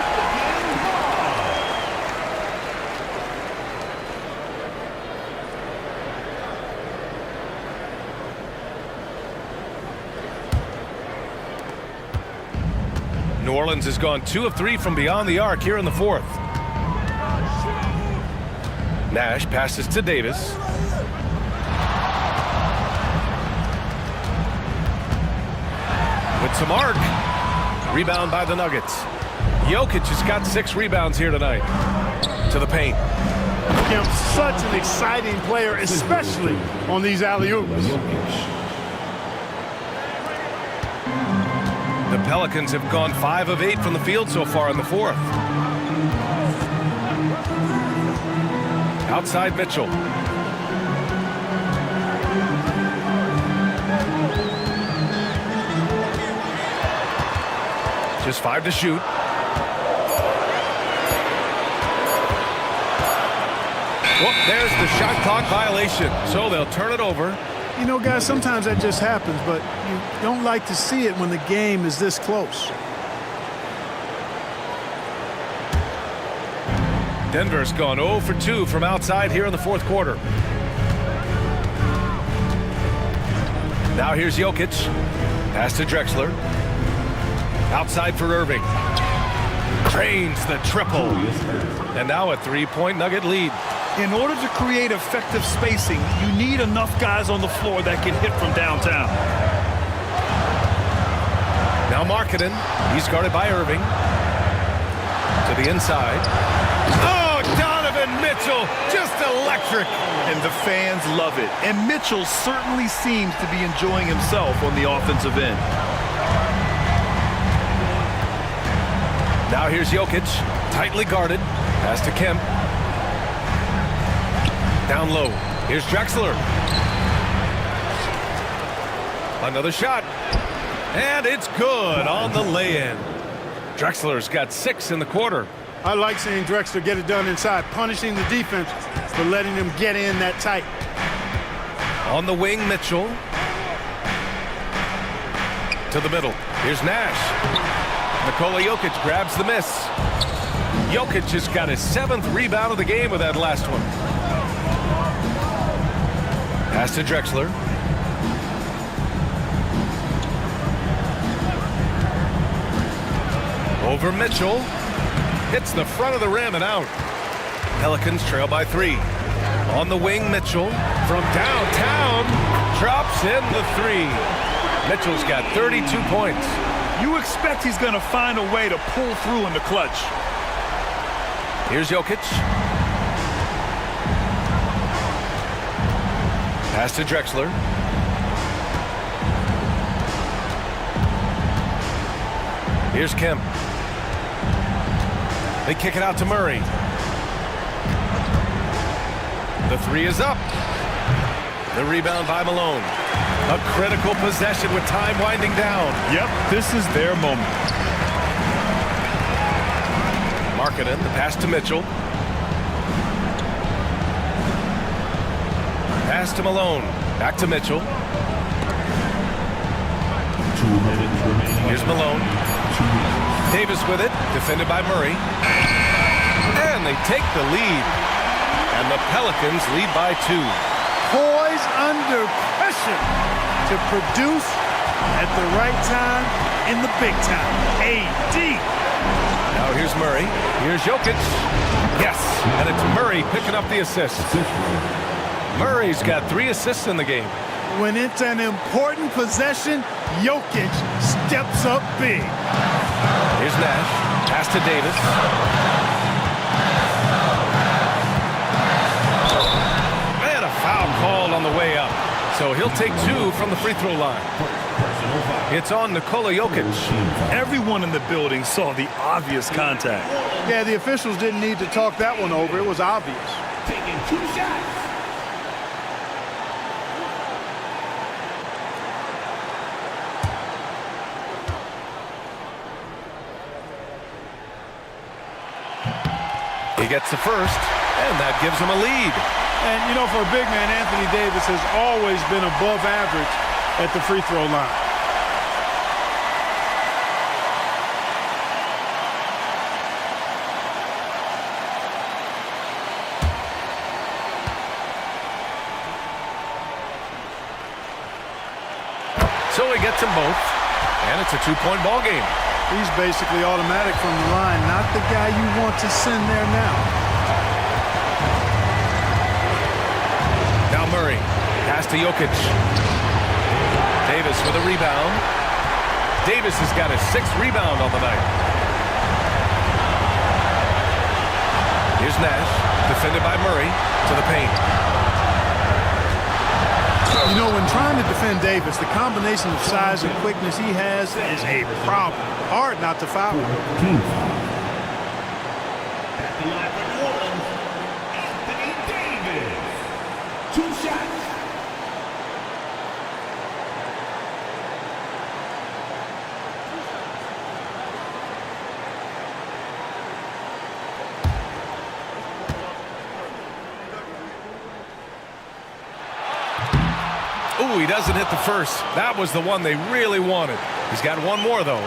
New Orleans has gone 2 of 3 from beyond the arc here in the fourth. Nash passes to Davis. With some arc. Rebound by the Nuggets. Jokic has got 6 rebounds here tonight. To the paint. Kemp's such an exciting player, especially on these alley-oops. The Pelicans have gone 5 of 8 from the field so far in the fourth. Outside Mitchell. Just 5 to shoot. Well, there's the shot clock violation. So they'll turn it over. You know, guys, sometimes that just happens, but you don't like to see it when the game is this close. Denver's gone 0 for 2 from outside here in the fourth quarter. Now here's Jokic. Pass to Drexler. Outside for Irving. Drains the triple. And now a 3-point Nugget lead. In order to create effective spacing, you need enough guys on the floor that can hit from downtown. Now Markkanen. He's guarded by Irving. To the inside. Oh, Donovan Mitchell, just electric. And the fans love it. And Mitchell certainly seems to be enjoying himself on the offensive end. Now here's Jokic, tightly guarded. Pass to Kemp. Down low. Here's Drexler. Another shot. And it's good on the lay-in. Drexler's got 6 in the quarter. I like seeing Drexler get it done inside, punishing the defense for letting them get in that tight. On the wing, Mitchell. To the middle. Here's Nash. Nikola Jokic grabs the miss. Jokic has got his 7th rebound of the game with that last one. Pass to Drexler. Over Mitchell. Hits the front of the rim and out. Pelicans trail by 3. On the wing, Mitchell. From downtown. Drops in the 3. Mitchell's got 32 points. You expect he's going to find a way to pull through in the clutch. Here's Jokic. Pass to Drexler. Here's Kemp. They kick it out to Murray. The 3 is up. The rebound by Malone. A critical possession with time winding down. Yep, this is their moment. Markkanen, the pass to Mitchell. Pass to Malone. Back to Mitchell. 2 minutes remaining. Here's Malone. Davis with it. Defended by Murray. And they take the lead. And the Pelicans lead by 2. Poised under pressure to produce at the right time in the big time. AD. Now here's Murray. Here's Jokic. Yes, and it's Murray picking up the assist. Murray's got 3 assists in the game. When it's an important possession, Jokic steps up big. Here's Nash. Pass to Davis. And a foul called on the way up. So he'll take 2 from the free throw line. It's on Nikola Jokic. Everyone in the building saw the obvious contact. Yeah, the officials didn't need to talk that one over. It was obvious. Taking 2 shots. He gets the first, and that gives him a lead. And, you know, for a big man, Anthony Davis has always been above average at the free throw line. So he gets them both, and it's a 2-point ball game. He's basically automatic from the line, not the guy you want to send there now. Now Murray, pass to Jokic. Davis with a rebound. Davis has got his 6th rebound on the night. Here's Nash, defended by Murray, to the paint. You know, when trying to defend Davis, the combination of size and quickness he has is a problem. Hard not to foul him. At the line for New Orleans, Anthony Davis. 2 shots. Ooh, he doesn't hit the first. That was the one they really wanted. He's got one more, though.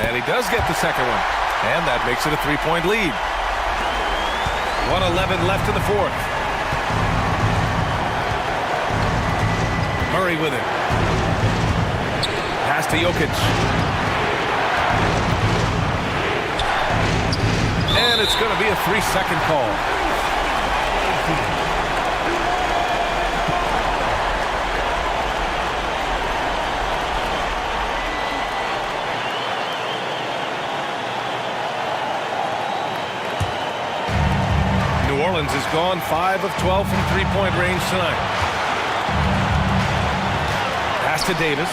And he does get the second one. And that makes it a 3-point lead. 1:11 left in the 4th. Murray with it. Pass to Jokic. And it's going to be a 3-second call. New Orleans has gone 5 of 12 from 3-point range tonight. Pass to Davis.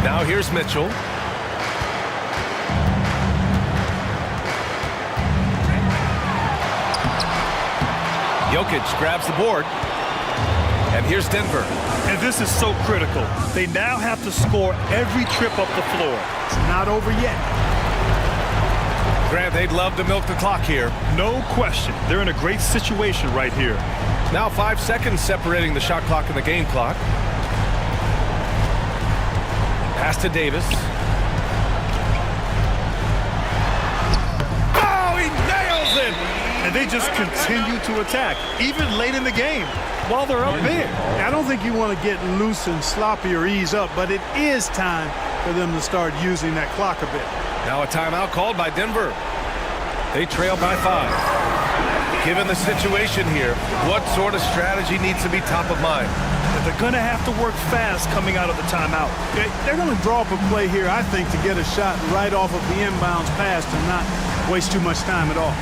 Now here's Mitchell. Jokic grabs the board. And here's Denver. And this is so critical. They now have to score every trip up the floor. It's not over yet. Grant, they'd love to milk the clock here. No question. They're in a great situation right here. Now 5 seconds separating the shot clock and the game clock. Pass to Davis. Oh, he nails it! And they just continue to attack, even late in the game, while they're up big. I don't think you want to get loose and sloppy or ease up, but it is time for them to start using that clock a bit. Now a timeout called by Denver. They trail by 5. Given the situation here, what sort of strategy needs to be top of mind? They're going to have to work fast coming out of the timeout. They're going to draw up a play here, I think, to get a shot right off of the inbounds pass and not waste too much time at all.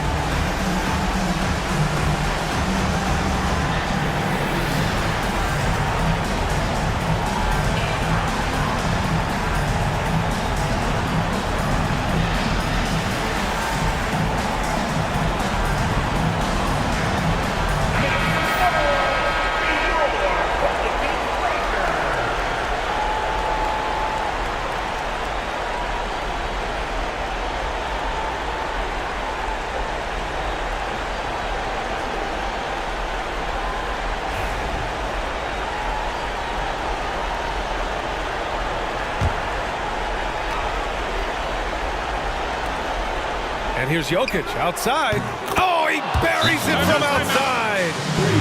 And here's Jokic outside. Oh, he buries it from outside.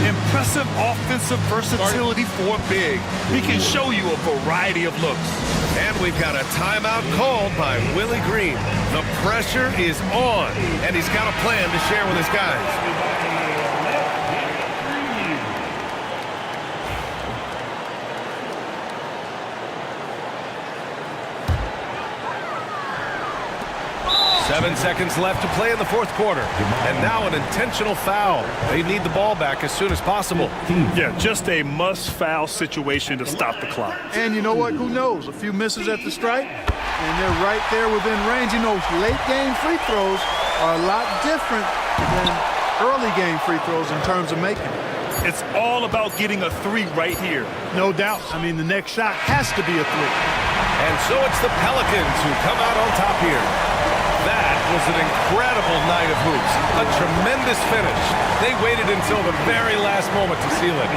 Impressive offensive versatility for a big. He can show you a variety of looks. And we've got a timeout called by Willie Green. The pressure is on, and he's got a plan to share with his guys. 7 seconds left to play in the fourth quarter. And now an intentional foul. They need the ball back as soon as possible. Yeah, just a must-foul situation to stop the clock. And you know what? Who knows? A few misses at the stripe, and they're right there within range. You know, late-game free throws are a lot different than early-game free throws in terms of making it. It's all about getting a three right here. No doubt. I mean, the next shot has to be a three. And so it's the Pelicans who come out on top here. That was an incredible night of hoops. A tremendous finish. They waited until the very last moment to seal it.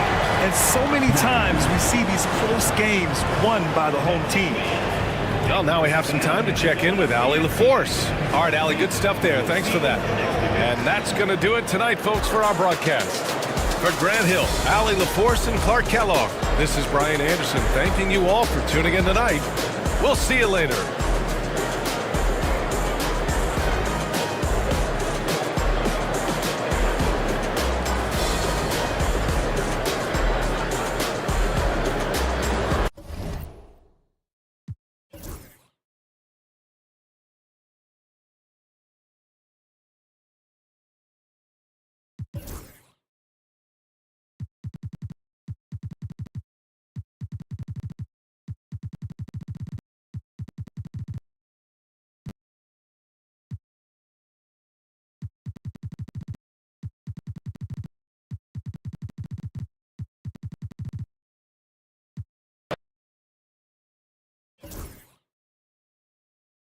And so many times we see these close games won by the home team. Well, now we have some time to check in with Allie LaForce. All right, Allie, good stuff there. Thanks for that. And that's going to do it tonight, folks, for our broadcast. For Grant Hill, Allie LaForce, and Clark Kellogg, this is Brian Anderson thanking you all for tuning in tonight. We'll see you later.